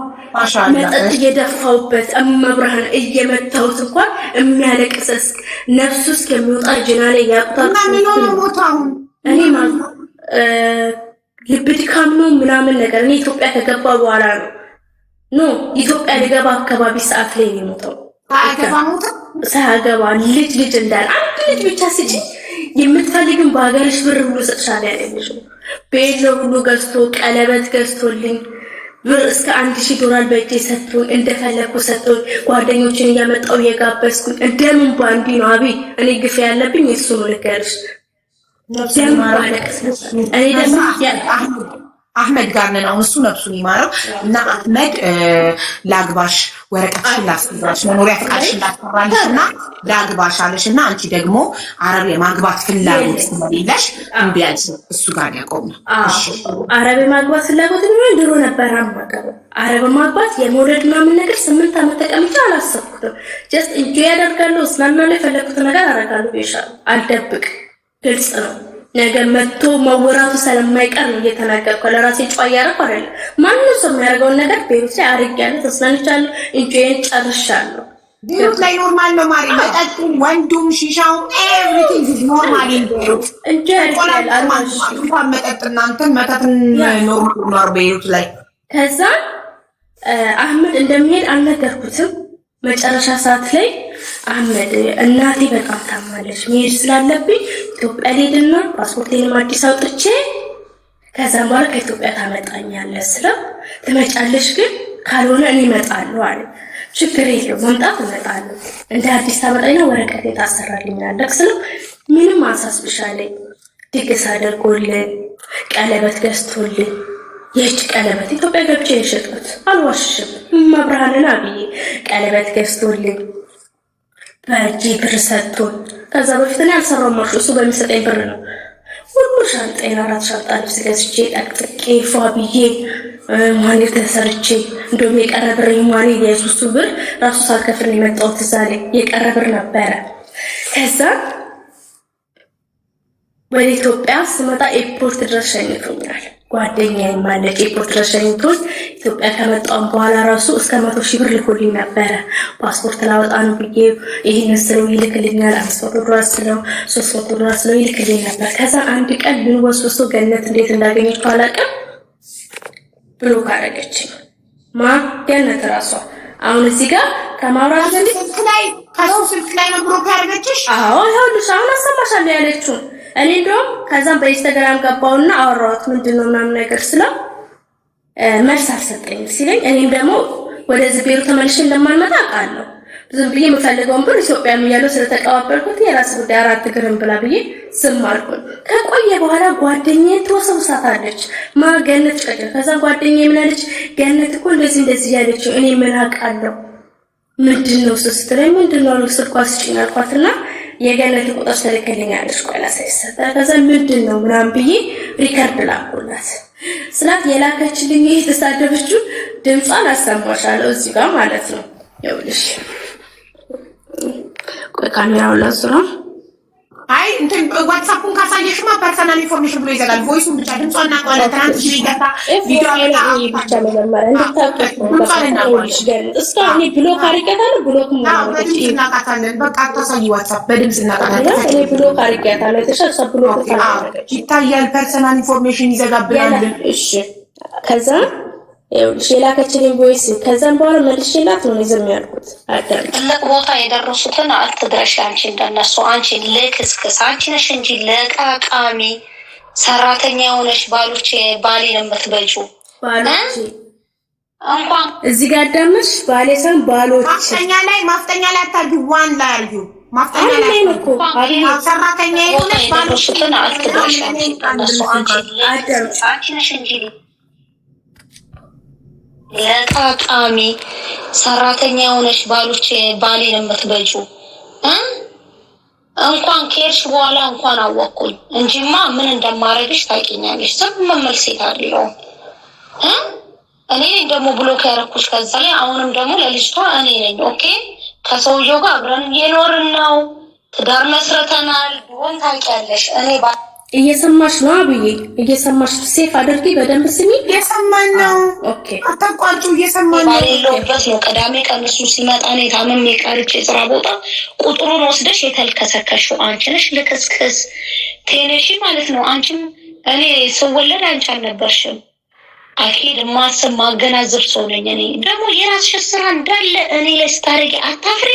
መጠጥ እየደፋውበት እመብርሃን እየመታውት እንኳን የሚያለቅሰስ ነፍሱ እስከሚወጣ ጅና ላይ ያቁታል። እኔ ልብ ድካም ነው ምናምን ነገር። እኔ ኢትዮጵያ ከገባ በኋላ ነው ኢትዮጵያ ሊገባ አካባቢ ሰዓት ላይ ነው የሞተው። ሳያገባ ልጅ እንዳለ አንድ ልጅ ብቻ ስጪ የምትፈልግም በሀገርሽ ብር ሁሉ ሰጥሻለሁ ያለሽ ቤት ሁሉ ገዝቶ ቀለበት ገዝቶልኝ ብር እስከ $1000 በእጄ ሰጥቶኝ እንደፈለኩ ሰጥቶኝ ጓደኞችን እያመጣው እየጋበዝኩኝ እንደምን ባንዲ ነው አብይ እኔ ግፍ ያለብኝ እሱ ነው ልንገርሽ። እኔ ደግሞ አህመድ ጋር ነን አሁን እሱ ነፍሱን ይማረው እና አህመድ ላግባሽ ወረቀትሽን ላስይዛሽ መኖሪያ ፈቃድሽን ላስፈራልሽ እና ላግባሽ አለሽና አንቺ ደግሞ አረብ የማግባት ፍላጎት ስለሌለሽ እምቢ አልሽ። እሱ ጋር ያቆምነው አረብ የማግባት ፍላጎት ነው። ድሮ ነበር አረብ ማግባት የመውለድ ምናምን ነገር 8 ዓመት ተቀምጬ አላሰብኩትም። ጀስት እንጆ ያደርጋለሁ እስላምና ላይ ፈለኩት ነገር አደርጋለሁ ይሻል አልደብቅ ግልጽ ነው። ነገ መጥቶ መወራቱ ስለማይቀር ነው እየተናገርኩ ለራሴ ጫያረኩ አይደል። ማንንም ሰው የሚያደርገውን ነገር ቤት ላይ አድርጌያለሁ፣ ተስናንቻለሁ፣ እንጆይን ጨርሻለሁ። ቤት ላይ ኖርማል ነው ማሪ። መጠጥ ወንዱም ሺሻው ኤቭሪቲንግ ኢዝ ኖርማል ኢን ቤት እንጆይ አድርጌያለሁ። እንኳን መጠጥ እናንተን መጠጥን ኖርማል ነው ቤት ላይ። ከዛ አህመድ እንደሚሄድ አልነገርኩትም። መጨረሻ ሰዓት ላይ አህመድ እናቴ በጣም ታማለች መሄድ ስላለብኝ ኢትዮጵያ ልሄድና ፓስፖርቴን አዲስ አውጥቼ ከዛም በኋላ ከኢትዮጵያ ታመጣኛለህ ስለው ትመጫለሽ ግን ካልሆነ እኔ እመጣለሁ አለ። ችግር የለውም መምጣት እመጣለሁ እንደ አዲስ ታመጣኝና ወረቀቴ ታሰራልኛለህ ስለው ምንም አሳስብሻለኝ ድግስ አድርጎልኝ ቀለበት ገዝቶልኝ የእጅ ቀለበት ኢትዮጵያ ገብቼ የሸጥኩት አልዋሽሽም። መብርሃንን አብዬ ቀለበት ገዝቶልኝ በእጄ ብር ሰጥቶኝ ከዛ በፊት እኔ አልሰራሁም ማርሽ እሱ በሚሰጠኝ ብር ነው ሁሉ ሻንጣዬን 4 ሻንጣ ልብስ ገዝቼ ጠቅጥቄ ፏ ብዬ ማኔ ተሰርቼ እንደውም የቀረ ብር ማኔ የሱሱ ብር ራሱ ሳልከፍል የመጣሁት እዛ ላይ የቀረ ብር ነበረ። ከዛ ወደ ኢትዮጵያ ስመጣ ኤርፖርት ድረስ ሸኝቶኛል። ጓደኛዬ ማለት ኤርፖርት ድረስ ሸኝቶኝ ኢትዮጵያ ከመጣሁ በኋላ ራሱ እስከ 100,000 ብር ልኮልኝ ነበረ። ፓስፖርት ላወጣ ነው ብዬ ይሄን ስለው ይልክልኛል። $500 ስለው $300 ስለው ይልክልኝ ነበር። ከዛ አንድ ቀን ምን ወስወሶ ገነት እንዴት እንዳገኘች አላውቅም ብሎክ አደረገችኝ። ገነት ራሷ አሁን እዚህ ጋር ከማውራት ስልክ ላይ ነው ብሎክ ያደረገችሽ? አዎ ይኸውልሽ አሁን አሰማሻለሁ ያለችው እኔ እንደውም ከዛም በኢንስታግራም ገባውና አወራሁት ምንድነው ምናምን ነገር ስለው መልስ አልሰጠኝም ሲለኝ እኔም ደግሞ ወደዚህ ቤሩ ተመልሼ እንደማልመጣ አውቃለሁ። ዝም ብዬ የምፈልገውን ብር ኢትዮጵያም እያለሁ ስለተቀባበልኩት የራስ ጉዳይ 4 እግርም ብላ ብዬ ዝም አልኩኝ። ከቆየ በኋላ ጓደኛዬ ተወሰውሳታለች ገነት ጨቀ ከዛ ጓደኛዬ ምን አለች ገነት እኮ እንደዚህ ያለችው እኔ ምን አውቃለሁ ምንድነው ስትለኝ ምንድነው ስልኳ ስጪኝ አልኳትና የገነት ቁጥር ተልከልኛለች ቆላ ሳይሰጣ ከዛ ምንድነው ምናምን ብዬ ሪከርድ ላኩላት ስላት የላከችልኝ ይሄ ተሳደበችው ድምጿን አሰማሻለሁ እዚህ ጋር ማለት ነው። ይኸውልሽ ቆይ ካሜራው ላዝራ አይ እንትን ዋትስአፑን ካሳየሽማ ፐርሰናል ኢንፎርሜሽን ብሎ ይዘጋል። ቮይሱን ብቻ ድምጿና ቋላ ትናንት ይገታ ቪዲዮ ብቻ ለመማር እንድታውቁት እስካሁን ብሎክ አድርጌታለሁ። ብሎክ ማለት እናቃታለን። በቃ አታሳይ ዋትስአፕ በድምጽ እናቃታለን። እኔ ብሎክ አድርጌታለሁ። ተሻሻ ብሎክ ይታያል። ፐርሰናል ኢንፎርሜሽን ይዘጋብናል። እሺ ከዛ የላከችልኝ ቮይስ ከዛም በኋላ መልሼላት ነው ዝም ያልኩት። ትልቅ ቦታ የደረሱትን አትድረሽ አንቺ እንደነሱ አንቺ ለክስክስ አንቺ ነሽ እንጂ ለቃቃሚ ሰራተኛ ሆነሽ ባሌ ነው የምትበጪው። ባሎች እንኳን እዚህ ጋር አዳምሽ ባሌ ሰን ባሎች ማፍጠኛ ላይ አታርጊ ዋን ላይ አርጊው ማፍጠኛ ላይ እኮ ሰራተኛ የሆነች ባሉሽትን አትድረሽ እነሱ አንቺ ነሽ እንጂ ለቃቃሚ ሰራተኛ የሆነች ባሌን የምትበጂው እንኳን ከሄድሽ በኋላ እንኳን አወቅኩኝ እንጂማ ምን እንደማረግሽ ታውቂኛለሽ። ዝም መመል ሴት አይደለሁም። እኔ ደግሞ ብሎክ ያደረኩሽ ከዛ ላይ አሁንም ደግሞ ለልጅቷ እኔ ነኝ። ኦኬ ከሰውየው ጋር አብረን እየኖርን ነው፣ ትዳር መስርተናል። ቢሆን ታውቂያለሽ እኔ እየሰማሽ ነው አብዬ? እየሰማሽ ሴፍ አድርጊ፣ በደንብ ስሚ። እየሰማን ነው። ኦኬ አታቋርጡ። እየሰማን ነው። ባሌለውበት ነው። ቅዳሜ ቀን እሱ ሲመጣ እኔ ታምሜ ቀርቼ የስራ ቦታ ቁጥሩን ወስደሽ የተልከሰከሽው አንቺ ነሽ። ልክስክስ ቴኔሺ ማለት ነው። አንቺም እኔ ስወለድ አንቺ አልነበርሽም። አኪድ ማሰብ ማገናዘብ ሰው ነኝ እኔ። ደግሞ የራስሽ ስራ እንዳለ እኔ ላይ ስታደርጊ አታፍሪ?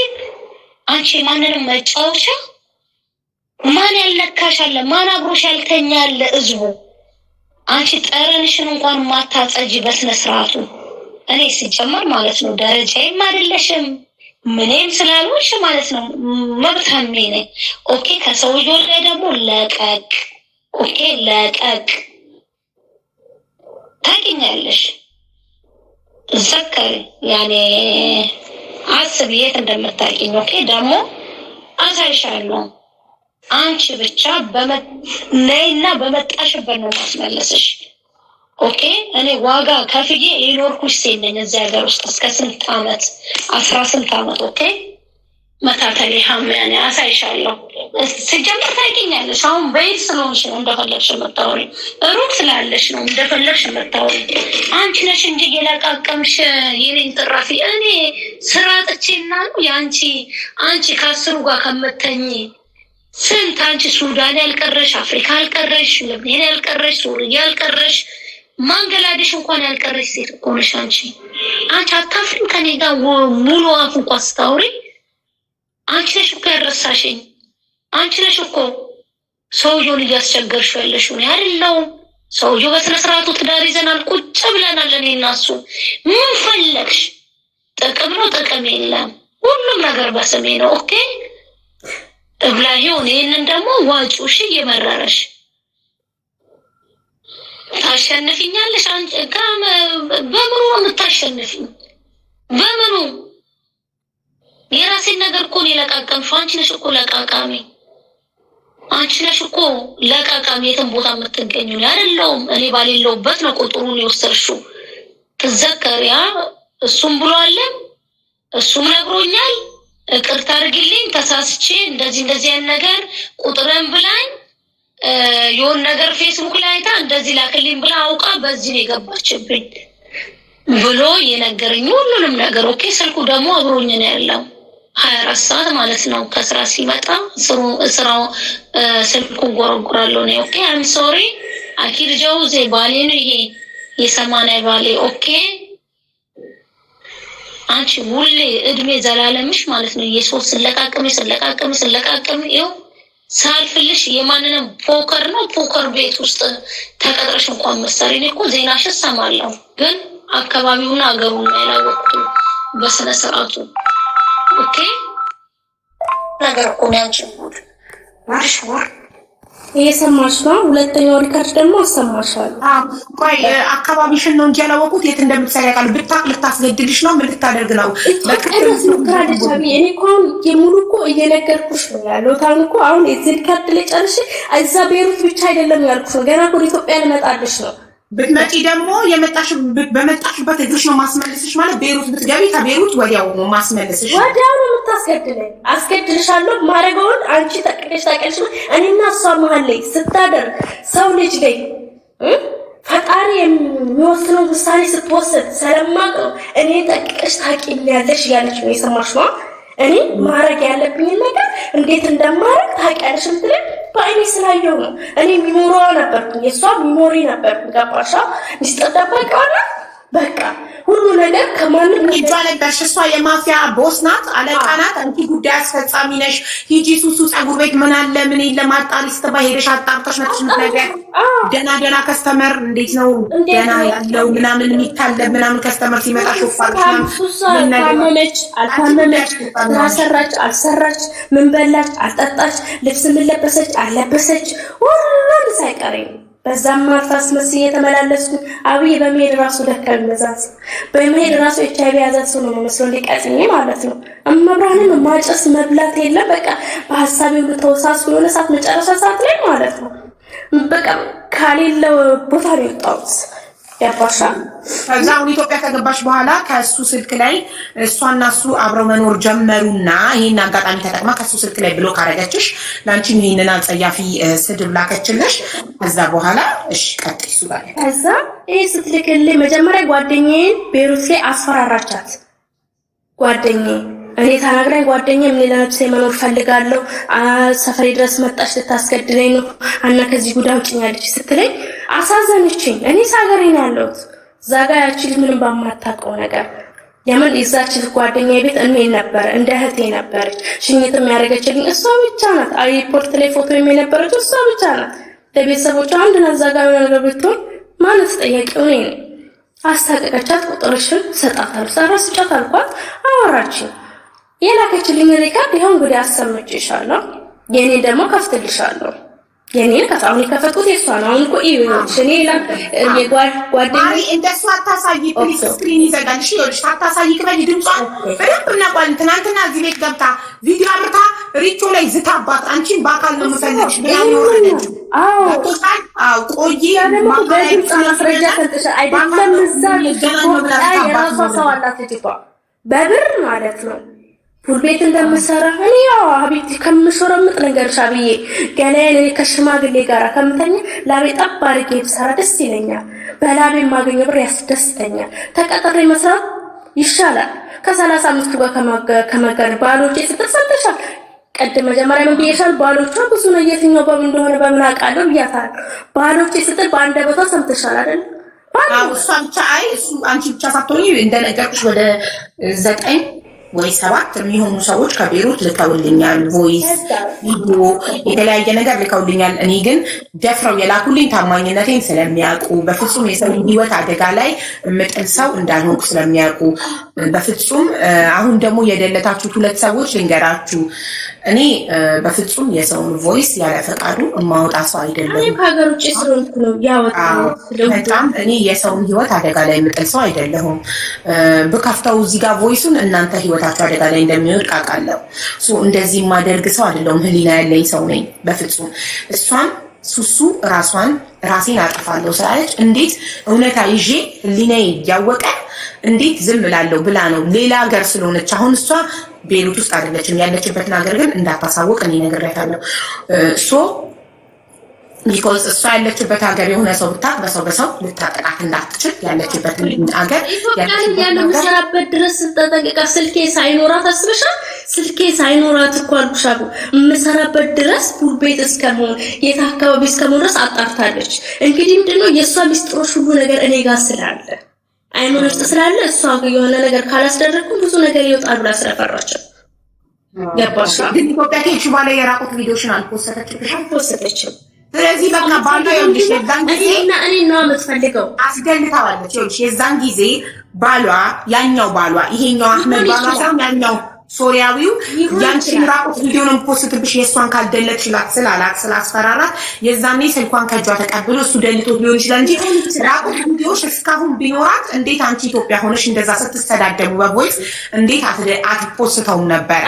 አንቺ ማንንም መጫወቻ ማን ያልነካሽ አለ? ማን አብሮሽ ያልተኛ አለ? ህዝቡ አንቺ ጠረንሽን እንኳን ማታጸጂ በስነ ስርዓቱ። እኔ ሲጀመር ማለት ነው ደረጃዬም አይደለሽም ምንም ስላልሆንሽ ማለት ነው መብታሜ ነኝ። ኦኬ ከሰውዬው ላይ ደግሞ ለቀቅ። ኦኬ ለቀቅ። ታውቂኛለሽ። ዘከሪ ያኔ አስብ የት እንደምታውቂኝ። ኦኬ ደግሞ አሳይሻለሁ። አንቺ ብቻ ነይና በመጣሽበት ነው ማስመለስሽ። ኦኬ እኔ ዋጋ ከፍዬ የኖርኩሽ ሴት ነኝ እዚህ ሀገር ውስጥ እስከ ስንት ዓመት 18 ዓመት። ኦኬ መታተሌ ሀሚያኔ አሳይሻለሁ። ሲጀምር ታውቂኛለሽ። አሁን በይት ስለሆንሽ ነው እንደፈለግሽ የምታወሪ፣ ሩቅ ስላለሽ ነው እንደፈለግሽ የምታወሪ። አንቺ ነሽ እንጂ የለቃቀምሽ የኔን ጥራፊ። እኔ ስራ ጥቼና ነው አንቺ ከአስሩ ጋር ከምተኝ ስንት አንቺ ሱዳን ያልቀረሽ፣ አፍሪካ ያልቀረሽ፣ ለብናን ያልቀረሽ፣ ሱሪያ ያልቀረሽ፣ ማንገላዴሽ እንኳን ያልቀረሽ ሴት እኮ ነሽ አንቺ አታፍሪም? ከኔ ጋር ሙሉ አፍ እንኳን ስታወሪ አንቺ ነሽ እኮ ያረሳሽኝ። አንቺ ነሽ እኮ ሰውየውን እያስቸገርሽው ያለሽው ነው አይደለሁም? ሰውየው በስነ ስርዓቱ ትዳር ይዘናል፣ ቁጭ ብለናል። እኔ እና እሱ ምን ፈለግሽ? ጥቅም ነው ጥቅም የለም። ሁሉም ነገር በስሜ ነው። ኦኬ እብላሂውን ይህንን ደግሞ ዋጪው። እሺ እየመረረሽ ታሸንፊኛለሽ። አንቺ በምኑ ነው የምታሸንፊኝ? በምኑ? የራሴን ነገር እኮ ነው የለቃቀምሽው። አንቺ ነሽ እኮ ለቃቃሚ። አንቺ ነሽ እኮ ለቃቃሚ የትም ቦታ የምትገኙ አይደለሁም። እኔ ባሌለውበት ነው ቁጥሩን የወሰድሽው። ትዘከሪያ እሱም ብሏል፣ እሱም ነግሮኛል። ይቅርታ አድርጊልኝ ተሳስቼ እንደዚህ አይነት ነገር ቁጥርን ብላኝ የሆነ ነገር ፌስቡክ ላይ አይታ እንደዚህ ላክልኝ ብላ አውቃ በዚህ ነው የገባችብኝ ብሎ የነገረኝ ሁሉንም ነገር። ኦኬ ስልኩ ደግሞ አብሮኝ ነው ያለው 24 ሰዓት ማለት ነው። ከስራ ሲመጣ ስራው ስልኩን ጎረጎራለሁ ነው። ኦኬ አም ሶሪ አኪድ ጀውዜ ባሌ ነው ይሄ የሰማንያ ባሌ። ኦኬ አንቺ ሁሌ እድሜ ዘላለምሽ ማለት ነው የሶስት ስለቃቀም ይኸው ሳልፍልሽ የማንንም ፖከር ነው ፖከር ቤት ውስጥ ተቀጥረሽ እንኳን መሰሪ እኔ እኮ ዜናሽ እሰማለሁ፣ ግን አካባቢውን አገሩን ያላወቅኩት በስነ ስርዓቱ። ኦኬ ነገር እኮ ነው አንቺ ጉድ እየሰማሽ ነው። ሁለተኛው ሪካርድ ደግሞ አሰማሻለሁ። ቆይ አካባቢሽን ነው እንጂ ያላወቁት የት እንደምትሰሪ ያውቃሉ። ብታቅ ልታስገድልሽ ነው። ምን ልታደርግ ነው? በቀደም ሪካርድ ታቢ እኔ እኮ አሁን የሙሉ እኮ እየነገርኩሽ ነው ያለው። ታን እኮ አሁን እዚህ ሪካርድ ላይ ጨርሼ እዛ ቤሩት ብቻ አይደለም ያልኩሽ ነው። ገና ወደ ኢትዮጵያ ልመጣልሽ ነው። ብትመጪ ደግሞ በመጣሽበት እግርሽ ነው ማስመለስሽ። ማለት ቤሩት ብትገቢ ከቤሩት ወዲያው ነው ማስመለስሽ። ወዲያው ነው የምታስገድለኝ። አስገድልሻለሁ። ማረጋውን አንቺ ታውቂያለሽ። እኔና እሷ መሀል ላይ ስታደር ሰው ልጅ ላይ ፈጣሪ የሚወስነው ውሳኔ ስትወስድ ስለማቅ ነው እኔ ጠቅቀሽ ታውቂኛለሽ እያለች ነው። የሰማሽ ነው። እኔ ማረግ ያለብኝ ነገር እንዴት እንደማረግ ታውቂያለሽ የምትለኝ በአይኔ ስላየው ነው። እኔ ሚሞሪዋ ነበርኩኝ፣ የእሷ ሚሞሪ ነበርኩኝ። ገባሻ? ሚስጥር ደባቂዋ ናት። በቃ ሁሉ ነገር ከማንም እጇ ነበርሽ። እሷ የማፊያ ቦስ ናት፣ አለቃ ናት። አንቺ ጉዳይ አስፈጻሚ ነሽ። ሂጂ ሱሱ ፀጉር ቤት ምን አለ ምን የለም አጣሪ ስትባይ ሄደሽ አጣርተሽ መጥተሽ ምትነግሪያት ደና ከስተመር እንዴት ነው ደና ያለው ምናምን የሚታለብ ምናምን ከስተመር ሲመጣ ሾፋል ታመመች አልታመመች፣ ሰራች አልሰራች፣ ምን በላች አልጠጣች፣ ልብስ ምን ለበሰች አልለበሰች፣ ሁሉም ሳይቀረኝ በዛም ማርፋስ መስዬ የተመላለስኩ አብይ በመሄድ ራሱ ደከም መዛዝ በመሄድ ራሱ ኤችአይቪ ያዛት ሰው ነው መስሎ ሊቀጥኝ ማለት ነው። እመብራንን ማጨስ መብላት የለም በቃ በሐሳቤ ሁሉ ተወሳስኩ። የሆነ ሰዓት መጨረሻ ሰዓት ላይ ማለት ነው በቃ ካሌለው ቦታ ነው የወጣሁት። ያባሻ ከዛው ኢትዮጵያ ከገባሽ በኋላ ከሱ ስልክ ላይ እሷና እሱ አብረው መኖር ጀመሩና ይሄን አጋጣሚ ተጠቅማ ከሱ ስልክ ላይ ብሎክ አደረገችሽ። ላንቺም ይሄንን አጸያፊ ስድብ ላከችልሽ። ከዛ በኋላ እሺ ቀጥይ እሱ ጋር ከዛ ይሄ ስትልክልኝ መጀመሪያ ጓደኛዬን ቤሩት ላይ አስፈራራቻት። ጓደኛዬ እኔ ተናግራኝ ጓደኛዬ ምን ለነፍሴ መኖር ፈልጋለሁ ሰፈሬ ድረስ መጣሽ ልታስገድለኝ ነው እና ከዚህ ጉዳይ ውጭኛለች ስትለኝ አሳዘነችኝ። እኔ ሳገሬ ነው ያለሁት ዛጋ ያቺ ምንም ባማታውቀው ነገር የምን ይዛች ጓደኛዬ ቤት እኔ ነበር እንደ እህቴ ነበረች። ሽኝትም ያደረገችልኝ እሷ ብቻ ናት። ሪፖርት ላይ ፎቶ የነበረችው እሷ ብቻ ናት። ለቤተሰቦቿ አንድ ዛጋ ነገር ብትሆን ማለት ተጠያቂው ነኝ። አስታቀቀቻት። ቁጥርሽን ሰጣታለሁ ሰራስ ጫት አልኳት። አወራችኝ። የላከችልኝ ሪካርድ ይሄው እንግዲህ አሰምቼሻለሁ። የኔ ደግሞ ከፍትልሻለሁ። የኔ ከታውን ከፈትኩት የሷን አሁን እኮ ይኸውልሽ እኔ ጓደኛዬ እንደሱ አታሳይ ፕሊዝ ስክሪን ይዘጋል። እሺ ይኸውልሽ አታሳይ ከበይ ድምጿን በደንብ እናቋል። ትናንትና እዚህ ቤት ገብታ ቪዲዮ አብርታ ሪቾ ላይ ዝታባት አንቺን በአካል ነው የምፈልግሽ ብላኝ ወረደች። ቆይ ማስረጃ ተንተሻ አይደለም እዛ የራሷ ሰው አላት ልጅቷ በብር ማለት ነው ፑል ቤት እንደምሰራ እኔ ያው ሀቢብቲ ከምሾረምጥ ነገር ሻብዬ ገላዬን እኔ ከሽማግሌ ጋር ከምተኛ ላቤ ጠብ አድርጌ ብሰራ ደስ ይለኛል። በላቤ የማገኘው ብር ያስደስተኛል። ተቀጥሬ መስራት ይሻላል። ከ35 ጋር ከመጋር ባሎቼ ስትሰጥሻል ቀድም መጀመሪያ ምን ብዬሻል? ባሎቿ ብዙ ነው የትኛው ባል እንደሆነ በምን አውቃለሁ ብያታል። ባሎቼ ስትል በአንደበቷ ሰምተሻል አይደል? እሷ ብቻ አይ እሱ አንቺ ብቻ ሳትሆኚ እንደነገርኩሽ ወደ 9 ወይ 7 የሚሆኑ ሰዎች ከቤሩት ልከውልኛል። ቮይስ ቪዲዮ የተለያየ ነገር ልከውልኛል። እኔ ግን ደፍረው የላኩልኝ ታማኝነቴን ስለሚያውቁ በፍጹም የሰው ሕይወት አደጋ ላይ የምጥል ሰው እንዳልሆንኩ ስለሚያውቁ በፍጹም አሁን ደግሞ የደለታችሁት 2 ሰዎች ልንገራችሁ። እኔ በፍጹም የሰውን ቮይስ ያለ ፈቃዱ የማወጣ ሰው አይደለም። እኔ ከሀገር ውጭ ስለሆንኩ ነው ያወጣሁት። በጣም እኔ የሰውን ሕይወት አደጋ ላይ የምጥል ሰው አይደለሁም። ብከፍተው እዚህ ጋር ቮይሱን እናንተ ሕይወታችሁ አደጋ ላይ እንደሚወድቅ አውቃለሁ። እንደዚህ የማደርግ ሰው አይደለሁም። ህሊና ያለኝ ሰው ነኝ በፍጹም። እሷም ሱሱ ራሴን አጠፋለሁ ስላለች እንዴት እውነታ ይዤ ህሊናዬ እያወቀ እንዴት ዝም እላለሁ ብላ ነው። ሌላ ሀገር ስለሆነች አሁን እሷ ቤሩት ውስጥ አይደለችም ያለችበትን ሀገር ግን እንዳታሳውቅ እኔ ነግሬያታለሁ። ቢኮዝ እሷ ያለችበት ሀገር የሆነ ሰው ብታቅ በሰው ልታጠቃት እንዳትችል ያለችበት ሀገር ያለው መሰራበት ድረስ ተጠንቀቃ። ስልኬ ሳይኖራት አስበሻል? ስልኬ ሳይኖራት እኮ አልኩሽ መሰራበት ድረስ ፑል ቤት እስከመሆን የት አካባቢ እስከመሆን ድረስ አጣርታለች። እንግዲህ ምንድነው የእሷ ሚስጥሮች ሁሉ ነገር እኔ ጋር ስላለ አይኖር ውስጥ ስላለ እሷ የሆነ ነገር ካላስደረግኩ ብዙ ነገር ይወጣል ብላ ስለፈራቸው ገባሽ? ግን ኢትዮጵያ ከሄድሽ በኋላ የራቁት ቪዲዮሽን አልፖስተችም። ስለዚህ በቃ ባሏ ይኸውልሽ የዛን ጊዜ እኔ ነው የምትፈልገው አስገልታዋለች። ይኸውልሽ የዛን ጊዜ ባሏ ያኛው ባሏ ይሄኛው አህመድ ባሏ ሳይሆን ያኛው ሶሪያዊው ያንቺን ራቁት ቪዲዮ ነው ፖስትብሽ የእሷን ካልደለችላት ስላላት ስላስፈራራት የዛኔ ስልኳን ከጇ ተቀብሎ እሱ ደልቶት ሊሆን ይችላል እንጂ ራቁት ቪዲዮሽ እስካሁን ቢኖራት እንዴት አንቺ ኢትዮጵያ ሆነሽ እንደዛ ስትስተዳደቡ በቮይስ እንዴት አትፖስተውም ነበር?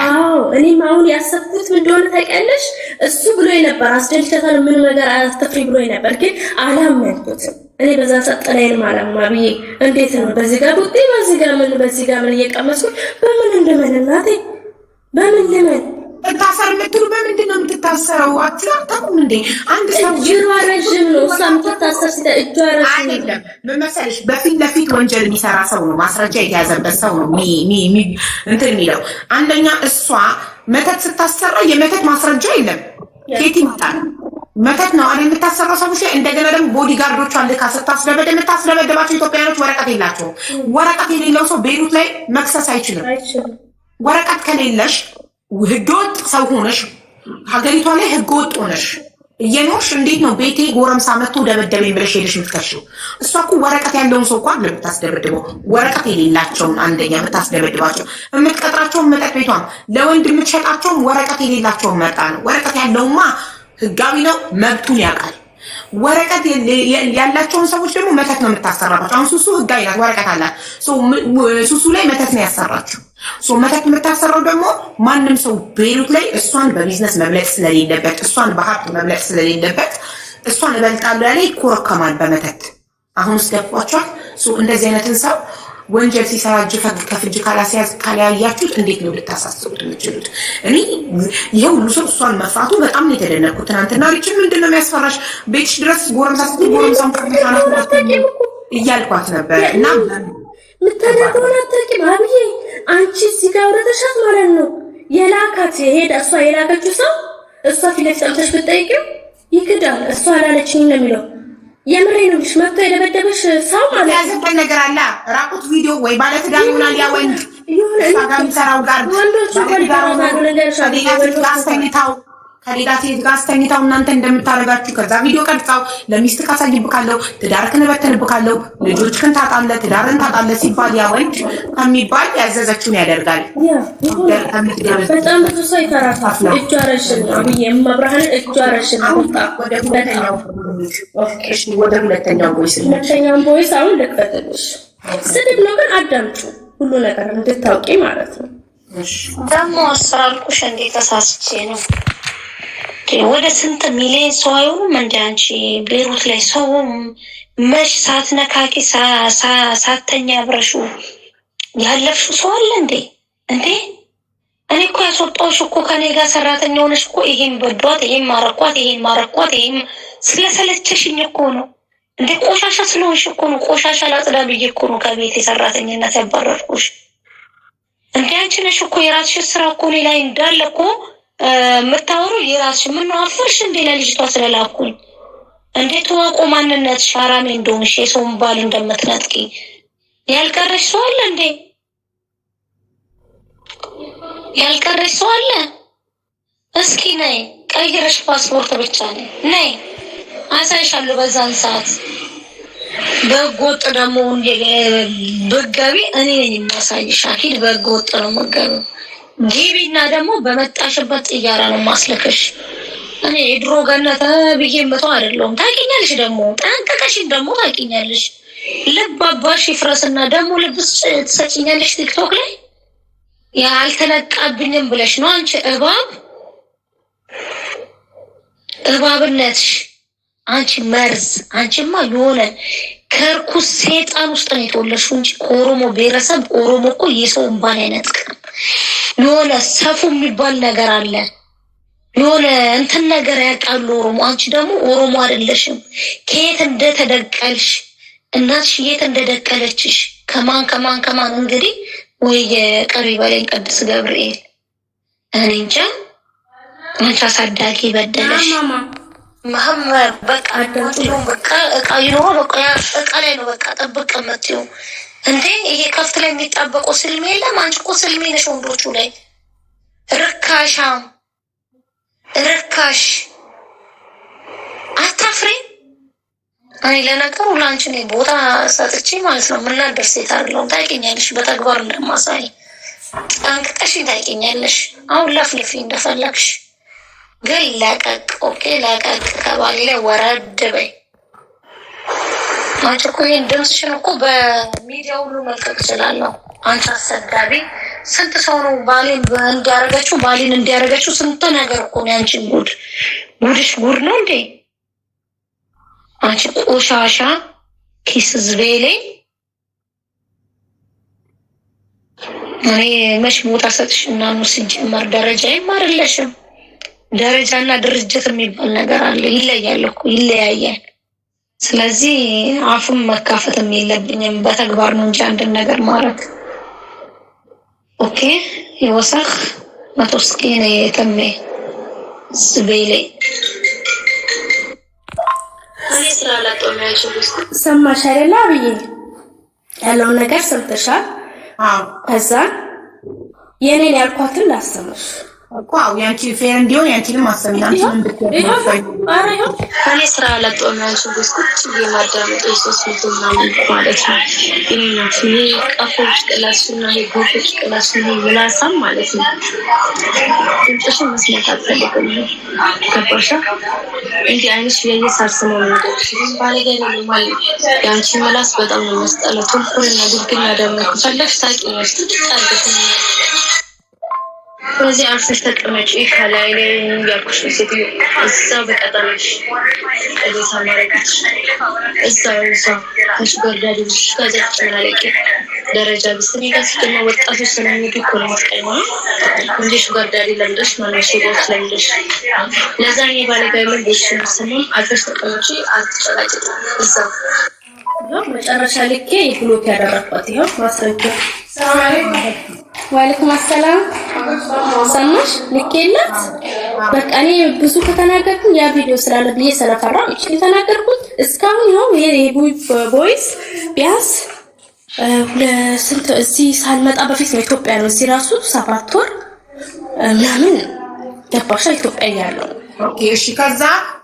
እኔም አሁን ያሰብኩት ምን እንደሆነ ታውቂያለሽ? እሱ ብሎ ነበር አስደልቻታል ምን ነገር አትፍሪ ብሎ ነበር፣ ግን አላመንኩትም። እኔ በዛ ሰጠላይን ማለማ ብዬ እንዴት ነው በዚህ ጋር ቡጤ በዚህ ጋር ምን እየቀመስኩ በምን እንደመነናቴ በምን ለምን ታሰር ምትሉ በምንድን ነው የምትታሰረው? አትላጣቁም እንዴ? አንድ ሰው ጅሯ ረጅም ነው ሳምታታሰር ሲተ እጇ ረጅም አይደለም። ምን መሰለሽ በፊት ለፊት ወንጀል የሚሰራ ሰው ነው ማስረጃ የተያዘበት ሰው ነው እንትን የሚለው። አንደኛ እሷ መተት ስታሰራ የመተት ማስረጃ የለም። ኬት ይመጣል? መተት ነው አይደል የምታሰራው ሰዎች ላይ። እንደገና ደግሞ ቦዲጋርዶቿን ልካ ስታስደበድብ የምታስደበድባቸው ኢትዮጵያኖች ወረቀት የላቸውም። ወረቀት የሌለው ሰው ቤይሩት ላይ መክሰስ አይችልም። ወረቀት ከሌለሽ ህገወጥ ሰው ሆነሽ ሀገሪቷ ላይ ህገወጥ ሆነሽ እየኖርሽ እንዴት ነው ቤቴ ጎረምሳ መጥቶ ደበደበኝ ብለሽ ሄደሽ የምትከሽው? እሷ እኮ ወረቀት ያለውን ሰው እኮ አይደለም የምታስደበድበው፣ ወረቀት የሌላቸውን አንደኛ የምታስደበድባቸው። የምትቀጥራቸውን መጠጥ ቤቷም ለወንድ የምትሸጣቸውን ወረቀት የሌላቸውን መርጣ ነው። ወረቀት ያለውማ ህጋዊ ነው፣ መብቱን ያውቃል። ወረቀት ያላቸውን ሰዎች ደግሞ መተት ነው የምታሰራባቸው። አሁን ሱሱ ህጋዊ ናት፣ ወረቀት አላት። ሱሱ ላይ መተት ነው ያሰራችው። መተት የምታሰራው ደግሞ ማንም ሰው ቤይሩት ላይ እሷን በቢዝነስ መብለጥ ስለሌለበት፣ እሷን በሀብት መብለጥ ስለሌለበት እሷን እበልጣለሁ ያለ ይኮረከማል በመተት። አሁን ውስጥ ገብቷቸዋል። እንደዚህ አይነትን ሰው ወንጀል ሲሰራ እጅ ከፍንጅ ካላያያችሁት እንዴት ነው ልታሳስቡት የምችሉት? እኔ ይሄ ሁሉ ሰው እሷን መፍራቱ በጣም ነው የተደነቅኩት። ትናንትና ሪች ምንድን ነው የሚያስፈራሽ? ቤትሽ ድረስ ጎረምሳ ስትይ ጎረምሳም እያልኳት ነበር እና ምታደርገውን አታውቂም። አብዬ አንቺ እዚህ ጋር ወረደሻት ማለት ነው። የላካት ሄዳ እሷ የላከችው ሰው እሷ ፊት ለፊት ጠምተሽ ብትጠይቂው ይክዳል። እሷ አላለችኝ ነው የሚለው። የምሬ ነው። ልጅ መጥቶ የደበደበሽ ሰው ማለት ያዘበት ነገር አለ። ራቁት ቪዲዮ ወይ ባለትዳር ይሆናል ያ ወንድ ጋር የሚሰራው ጋር ወንዶች ከሌላ ሴት ጋር አስተኝታው እናንተ እንደምታደርጋችሁ ከዛ ቪዲዮ ቀርጻው ለሚስት ካሳይብካለሁ፣ ትዳርክን እበትንብካለሁ፣ ልጆችክን ታጣለህ፣ ትዳርን ታጣለህ ሲባል ያ ወንድ ከሚባል ያዘዘችውን ያደርጋል። በጣም ብዙ ሰው ይፈራታል። እጇ ረሽን ነው ብዬ መብርሃንን እጇ ረሽን ነው። ወደ ሁለተኛው ቦይስ አሁን ልክፈትልሽ። ስድብ ነው ግን አዳምጩ፣ ሁሉ ነገር እንድታውቂ ማለት ነው። ደግሞ አስራልኩሽ እንዴት ተሳስቼ ነው። ወደ ስንት ሚሊዮን ሰው አይሆኑም እንደ አንቺ ቤይሩት ላይ ሰው መሽ ሳትነካኪ ሳተኛ አብረሹ ያለፍሹ ሰው አለ እንዴ? እኔ እኮ ያስወጣሁሽ እኮ ከኔ ጋር ሰራተኛ ሆነሽ እኮ ይሄን በዷት፣ ይሄን ማረኳት፣ ይሄን ስለሰለቸሽኝ እኮ ነው እንዴ? ቆሻሻ ስለሆንሽ እኮ ነው። ቆሻሻ ላጽዳ ብዬ እኮ ነው ከቤት የሰራተኝነት ያባረርኩሽ እንዴ? አንቺ ነሽ እኮ የራስሽ ስራ እኮ እኔ ላይ እንዳለ እኮ የምታወሩ የራስሽ። ምን ነው አፈርሽ እንዴ ለልጅቷ ስለላኩኝ? እንዴት ወቆ ማንነትሽ አራሜ እንደሆንሽ የሰውን ባል እንደምትነጥቂ ያልቀረሽ ሰው አለ እንዴ? ያልቀረሽ ሰው አለ? እስኪ ነይ ቀይረሽ ፓስፖርት ብቻ ነይ አሳይሻለሁ። በዛን ሰዓት በጎጥ ደግሞ በጋቢ እኔ ነኝ የማሳይሽ። አኪድ በጎጥ ነው መጋቢ ጊቢና ደግሞ በመጣሽበት ጥያራ ነው ማስለከሽ። እኔ የድሮ ገነት ብዬ መተው አይደለም። ታውቂኛለሽ፣ ደግሞ ጠንቀቀሽኝ ደግሞ ታውቂኛለሽ። ልብ አባሽ ይፍረስና ደግሞ ልብስ ትሰጪኛለሽ ቲክቶክ ላይ ያልተነቃብኝም ብለሽ ነው አንቺ እባብነትሽ አንቺ መርዝ። አንቺማ የሆነ ከርኩስ ሴጣን ውስጥ ነው የተወለድሽው እንጂ ከኦሮሞ ብሔረሰብ ኦሮሞ እኮ የሰው እንባን አይነጥቅም። የሆነ ሰፉ የሚባል ነገር አለ። የሆነ እንትን ነገር ያውቃሉ ኦሮሞ። አንቺ ደግሞ ኦሮሞ አይደለሽም። ከየት እንደተደቀልሽ እናትሽ የት እንደደቀለችሽ ከማን እንግዲህ ወይ የቀሪ በለኝ ቅዱስ ገብርኤል እኔ እንጃ። አንቺ አሳዳጊ በደለሽ መሐመድ በቃ እቃ ይኖር በቃ እቃ ላይ ነው በቃ ጠብቅ የምትይው እንዴ? ይሄ ከፍት ላይ የሚጣበቀው ስልሜ የለም። አንቺ እኮ ስልሜ ነሽ ወንዶቹ ላይ ርካሽ አታፍሪ። እኔ ለነገሩ ለአንቺ እኔ ቦታ ሰጥቼ ማለት ነው የምናደር ሴት አይደለሁም። ታውቂኛለሽ፣ በተግባር እንደማሳይ ጠንቅቀሽ ታውቂኛለሽ። አሁን ለፍልፊ እንደፈለግሽ ግን ለቀቅ። ኦኬ ለቀቅ። ከባሌ ላይ ወረድ በይ። አንቺ እኮ ይሄን ድምፅሽን እኮ በሚዲያ ሁሉ መልቀቅ እችላለሁ። አንቺ አሰዳቢ። ስንት ሰው ነው ባሌን እንዲያረገችው ስንት ነገር እኮ ነው። አንቺ ጉድሽ ጉድ ነው እንዴ? አንቺ ቆሻሻ ኪስ ዝቤሌ። እኔ መች ቦታ ሰጥሽና ነው ሲጀመር ደረጃ ይማርለሽም። ደረጃና ድርጅት የሚባል ነገር አለ። ይለያል እኮ ይለያያል። ስለዚህ አፉን መካፈትም የለብኝም። በተግባር ነው እንጂ አንድን ነገር ማድረግ። ኦኬ ይወሰኽ መቶስኪ ነው የተሜ ዝቤሌ እኔ ስራ ላጣው ነው ያልኩት። ሰማሽ አይደል አብዬ? ያለውን ነገር ሰምተሻል? አዎ። ከዛ የኔን ያልኳትን ላሰማሽ እኮ ያንቺ ፌር እንዲሆን ያንቺንም አሰሚና አንቺንም ብትይ እኔ ስራ ላጣው ነው ያልኩት። ቁጭ የማዳመጥ ሶስት ምናምን ማለት ነው። እኔ ቀፎች ክላስና ጎፎች ክላስና ምላሳም ማለት ነው። እንጥሽ መስማት አልፈልግም። ገባሻ? እንዲህ አይነት የየሳርሰመው ነው ባለገለ ማለት ያንቺ ምላስ በጣም ነው መስጠለው። ተንኮልና ድግና ደግሞ ከፈለግሽ ታውቂያለሽ። ትጣልኩት በዚህ አርፈሽ ተቀመጪ ከላይ ላይ ያልኩሽ ሴትዮ እዛው በቀጠለሽ እዛ ማረጋች እዛው ከሹገር ዳዲሽ ከዛች ማለቂ ደረጃ ብስሚ ጋር ሲገና ወጣቶች ስለሚሄዱ እኮ ነው መስቀኛ እንዴ ሹገር ዳዲ ለምደሽ ማነሽ ወጥ ለምደሽ ለዛኔ ባለጋይ ምን ብሽም ሰሞን አርፈሽ ተቀመጪ አትጨራጭ እዛው መጨረሻ ልኬ ብሎክ ያደረኳት ይሄው ማስረጃ ወአለይኩም ሰላም ሰማሽ ልኬላት በቃ እኔ ብዙ ከተናገርኩኝ ያ ቪዲዮ ስላለ ብዬ ስለፈራው እቺ ተናገርኩት እስካሁን ነው ይሄ ቮይስ ቢያንስ ለስንት እዚህ ሳልመጣ በፊት ነው ኢትዮጵያ ነው እዚህ ራሱ 7 ወር ምናምን ገባሻ ኢትዮጵያ ያለው ኦኬ እሺ ከዛ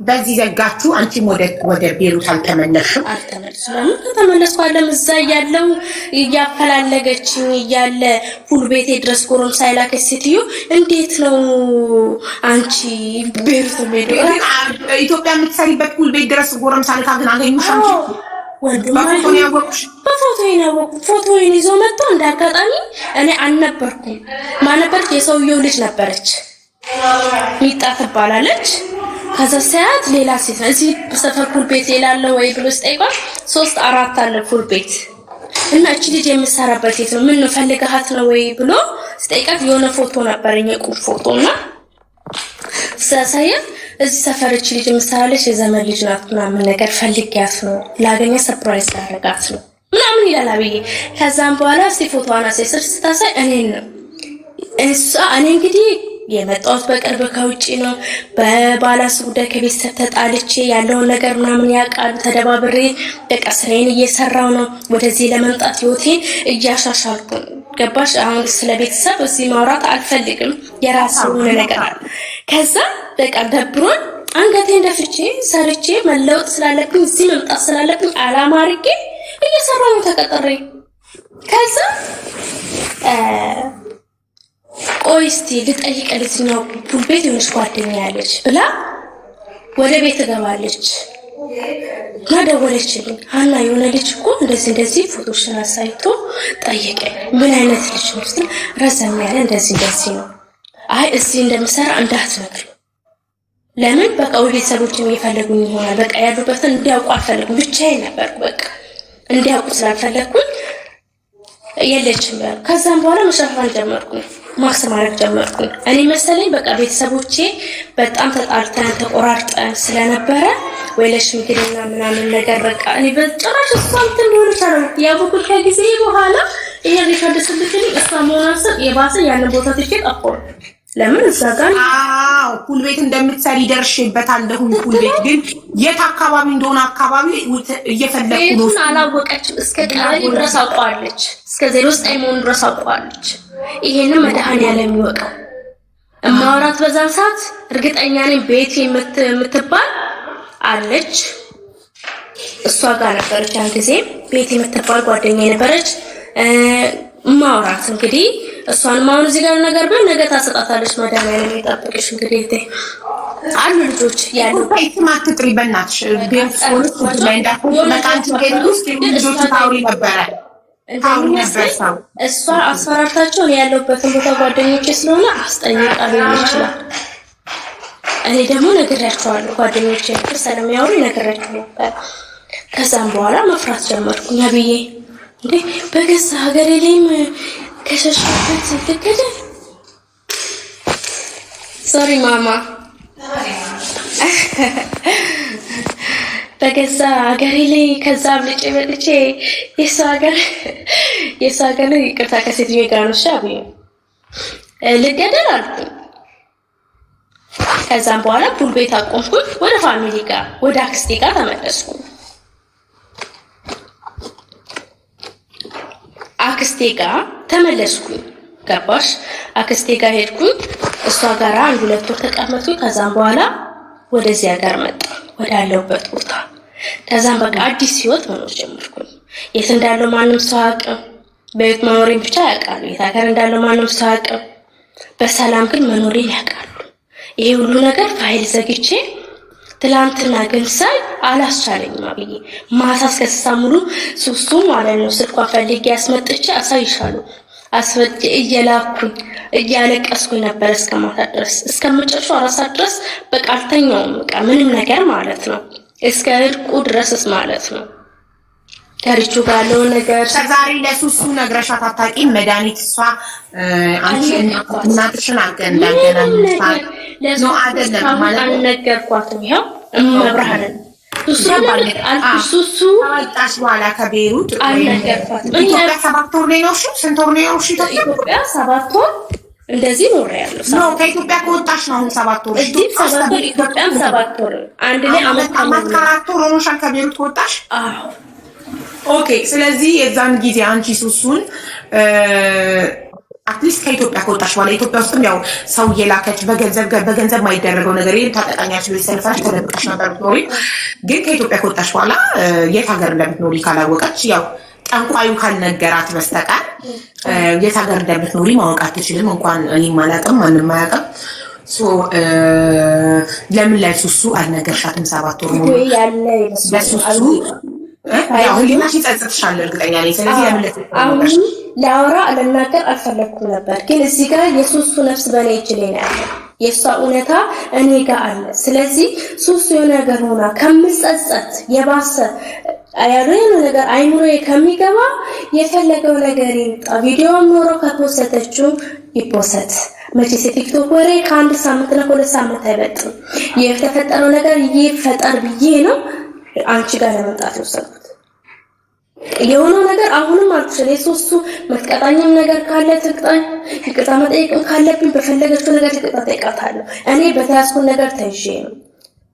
በዚህ ዘጋችሁ አንቺም ወደ ቤሩት አልተመለስሽም ተመለስኩ አለም እዛ ያለው ያፈላለገችኝ ያለ ፉል ቤቴ ድረስ ጎሮም ሳይላከ ሴትዮ እንዴት ነው አንቺ ቤሩት ሄዶ ኢትዮጵያ የምትሰሪበት ፉል ቤት ድረስ ጎሮም ሳይላከ ግን አገኙሽ አንቺ ፎቶዬን ይዞ መጥቶ እንዳጋጣሚ እኔ አልነበርኩም ማነበርክ የሰውየው ልጅ ነበረች ሚጣ ትባላለች ከዛ ሰዓት ሌላ ሴት እዚህ በሰፈር ፉል ቤት ሌላለ ወይ ብሎ ስጠይቃ 3-4 አለ ፉል ቤት እና እቺ ልጅ የምሰራበት የት ነው ምን ነው ፈልገሃት ነው ወይ ብሎ ስጠይቃት የሆነ ፎቶ ነበርኝ የቁም ፎቶና ሳሳየ እዚህ ሰፈር እቺ ልጅ የምሰራለች የዘመን ልጅ ናት ምናምን ነገር ፈልጊያት ነው ላገኘ ሰርፕራይዝ ላደርጋት ነው ምናምን ይላል አብዬ ከዛም በኋላ እስቲ ፎቶዋን አሳይሰሽ ስታሳይ እኔ እንግዲህ የመጣሁት በቅርብ ከውጪ ነው በባላስ ጉዳይ ከቤተሰብ ተጣልቼ ያለውን ነገር ምናምን ያውቃሉ ተደባብሬ በቃ ስራዬን እየሰራው ነው ወደዚህ ለመምጣት ህይወቴን እያሻሻልኩ ገባሽ አሁን ስለ ቤተሰብ እዚህ ማውራት አልፈልግም የራሱ ነገር ከዛ በቃ ደብሮን አንገቴን ደፍቼ ሰርቼ መለወጥ ስላለብኝ እዚህ መምጣት ስላለብኝ አላማ አድርጌ እየሰራው ነው ተቀጥሬ ከዛ ቆይ እስቲ ልጠይቅልሽ ነው ፉል ቤት የሆነች ጓደኛ ያለች ብላ ወደ ቤት ገባለች እና ደወለችልኝ ሀና የሆነ ልጅ እኮ እንደዚህ ፎቶሽን አሳይቶ ጠየቀኝ ምን አይነት ልጅ ነው ስትል ረዘም ያለ እንደዚህ ነው አይ እዚህ እንደምሰራ እንዳትነግሪ ለምን በቃ ቤተሰቦችን የሚፈልጉኝ ይሆናል በቃ ያሉበትን እንዲያውቁ አልፈልግም ብቻዬን ነበርኩ በቃ እንዲያውቁ ስላልፈለግኩኝ የለችም ከዛም በኋላ መሸፈን ጀመርኩኝ ማክሰማረክ ጀመርኩኝ እኔ መሰለኝ በቃ ቤተሰቦቼ በጣም ተጣልተን ተቆራርጠን ስለነበረ ወይለሽ ምግልና ምናምን ነገር በቃ እኔ በጭራሽ እሷንት እንደሆነ ታረው ያቡኩት ከጊዜ በኋላ ይሄ ሊፈደስልኝ እሷማውናስ የባሰ ያን ቦታ ትኬት አቆር ለምን እዛ ጋር ፉል ቤት እንደምትሰሪ ደርሼበታለሁ ፉል ቤት ግን የት አካባቢ እንደሆነ አካባቢ እየፈለኩ ነው አላወቀችም እስከ ቀበሌ ድረስ አውቃለች እስከ 09 ሞን ድረስ አውቃለች ይሄንን መድኃኒዓለም ይወቀው እማወራት በዛን ሰዓት እርግጠኛ ነኝ ቤት የምትባል አለች እሷ ጋር ነበረች ያን ጊዜ ቤት የምትባል ጓደኛዬ ነበረች ማውራት እንግዲህ እሷን ማውን እዚህ ጋር ነገር በል ነገ ታሰጣታለች መድኃኒዓለም ይጠብቅሽ እንግዲህ አሉ ልጆች ያሉ ማት ጥሪ በእናትሽ ቢያንስ ላይ እንዳትሆን መቃንት ቤት ውስጥ ልጆች ታውሪ ነበር እሷ አስፈራርታቸው ያለውበትን ቦታ ጓደኞቼ ስለሆነ አስጠይቃለሁ ይችላል እኔ ደግሞ ነገራቸዋለሁ ጓደኞቼ ስለሚያወሩ ነገራቸው ነበር ከዛም በኋላ መፍራት ጀመርኩኝ አብዬ እንዴ በገዛ ሀገሬ ላይም ከሸሽበት ትከደ ሶሪ ማማ በገዛ ሀገሬ ላይ ከዛ ብልጭ የሰው ሀገር ይቅርታ ከሴትዮ ጋር ነው ሻብ ልገደል አልኩኝ ከዛም በኋላ ፑል ቤት አቆምኩኝ። ወደ ፋሚሊ ጋር ወደ አክስቴ ጋር ተመለስኩ። አክስቴ ጋር ተመለስኩኝ። ገባሽ? አክስቴ ጋር ሄድኩኝ። እሷ ጋር 1-2 ወር ተቀመጥኩኝ። ከዛም በኋላ ወደዚህ ሀገር መጣ ወዳለሁበት ቦታ። ከዛም በቃ አዲስ ህይወት መኖር ጀመርኩኝ። የት እንዳለው ማንም ሰው አያውቅም። በቤት መኖሬን ብቻ ያውቃሉ። የት ሀገር እንዳለው ማንም ሰው አያውቅም። በሰላም ግን መኖሬን ያውቃሉ። ይሄ ሁሉ ነገር ፋይል ዘግቼ ትላንትና ግን ሳይ አላስቻለኝም ብዬ ማታ እስከ 6 ሙሉ ሱሱ ማለት ነው ስልኳን ፈልጌ ያስመጥቼ አሳይሻለሁ አስወጥ እየላኩኝ እያለቀስኩኝ ነበር እስከ ማታ ድረስ እስከመጨረሻው 4 ሰዓት ድረስ በቃ አልተኛውም። በቃ ምንም ነገር ማለት ነው እስከ እርቁ ድረስ ማለት ነው። ከልጁ ጋር ያለው ነገር ዛሬ ለሱሱ ነግረሻት አታውቂም? መድኃኒት እሷ አንቺ እናትሽን እንዳገናኝታል ነው አይደለም ማለት አልነገርኳትም። ይሄው መብርሃንን ሱሱ አልጣሽ በኋላ ከቤሩት አልነገርኳትም። ኢትዮጵያ 7 ወር ነው። ስንት ወር ነው? ኢትዮጵያ 7 ወር እንደዚህ ኖር ያለው ነው። ከኢትዮጵያ ከወጣሽ ነው 7 ወር። ኢትዮጵያ 7 ወር አንድ ላይ አመት 4 ወር ሆኖሻል ከቤሩት ከወጣሽ? አዎ ኦኬ። ስለዚህ የዛን ጊዜ አንቺ ሱሱን አትሊስት ከኢትዮጵያ ከወጣሽ በኋላ ኢትዮጵያ ውስጥም ያው ሰው እየላከች በገንዘብ ማይደረገው ነገር ይሄን ታጠቃኛች ነው ሰልፋሽ ተደብቀሽ ነበር ኖሪ። ግን ከኢትዮጵያ ከወጣሽ በኋላ የት ሀገር እንደምትኖሪ ካላወቀች ያው ጠንቋዩ ካልነገራት በስተቀር የት ሀገር እንደምትኖሪ ማወቅ አትችልም። እንኳን እኔም አላውቅም ማንም አያውቅም። ለምን ላይ ሱሱ አልነገርሻትም? 7 ወር ሙሉ ያለ ለሱሱ ያው ሊማሽ ይጸጽትሻል እርግጠኛ ነኝ። ስለዚህ ለምን ላውራ አልናገር አልፈለኩም ነበር። ግን እዚህ ጋር የሱሱ ነፍስ በኔ እጅ ላይ ነው ያለው። የሷ እውነታ እኔ ጋር አለ። ስለዚህ ሱሱ የሆነ ነገር ሆና ከምጸጸት የባሰ ያለው ነገር አይምሮዬ ከሚገባ የፈለገው ነገር ይምጣ። ቪዲዮም ኖሮ ከተወሰተችው ይፖሰት። መቼስ የቲክቶክ ወሬ ከ1 ሳምንት ነው 2 ሳምንት አይበጥም። የተፈጠረው ነገር ይፈጠር ብዬ ነው አንቺ ጋር ለመምጣት ወሰንኩት። የሆነው ነገር አሁንም አልኩሽ የሱሱ መጥቀጣኝም ነገር ካለ ትቅጣኝ፣ ይቅርታ መጠየቅም ካለብኝ በፈለገችው ነገር ይቅርታ ጠይቃታለሁ። እኔ በተያዝኩት ነገር ተይዤ ነው።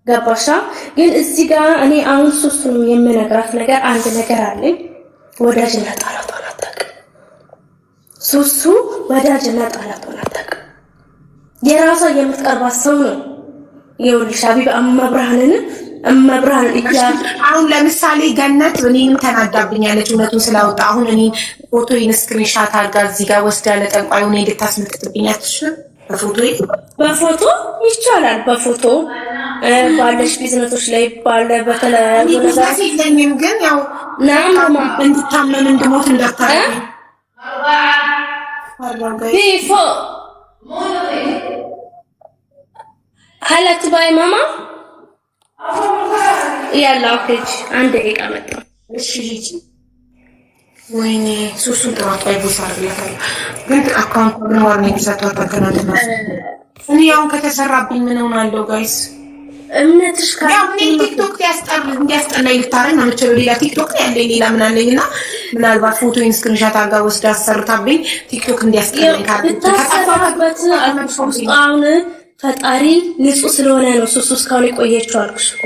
ገባሻ? ግን እዚህ ጋር እኔ አሁን ሱሱን የምነግራት ነገር አንድ ነገር አለኝ። ወዳጅና ጠላቷን አታውቅም። ሱሱ ወዳጅና ጠላቷን አታውቅም። የራሷ የምትቀርባት ሰው ነው። ይኸውልሽ ሀቢብ መብርሃንን አሁን ለምሳሌ ገነት እኔንም ተናዳብኛለች እውነቱን ስላወጣ። አሁን እኔ ፎቶዬን ስክሪንሻት አድርጋ እዚህ ጋር ወስዳ ለጠንቋዩ እኔ እንድታስመልክትብኝ አትችልም? በፎቶ ይቻላል። በፎቶ ባለሽ ቢዝነሶች ላይ ባለ በተለያዩ ነገር የለኝም። ግን ያው እንድታመም እንድሞት እንዳታረጊ ቢፎ ሀላት ባይ ማማ ያለው ከጂ አንድ ደቂቃ መጣ። እሺ ልጅ ወይኔ ሱሱን ተራጣይ ቦሳርላታል። ግን አካውንት ነው የሚሰጠው ተከናንተና እኔ አሁን ከተሰራብኝ ምን ሆናለሁ ጋይስ? እምነትሽ ካለኝ ቲክቶክ እንዲያስጠላኝ ልታረግ ነው የምትችለው። ሌላ ቲክቶክ ያለኝ ሌላ ምን አለኝና ምናልባት ፎቶዬን ስክሪንሻት አድርጋ ወስዳ አሰርታብኝ ቲክቶክ እንዲያስጠላኝ ካለበት አሁን ፈጣሪ ንጹህ ስለሆነ ነው ሱሱ እስካሁን የቆየችው አልኩሽ እኮ።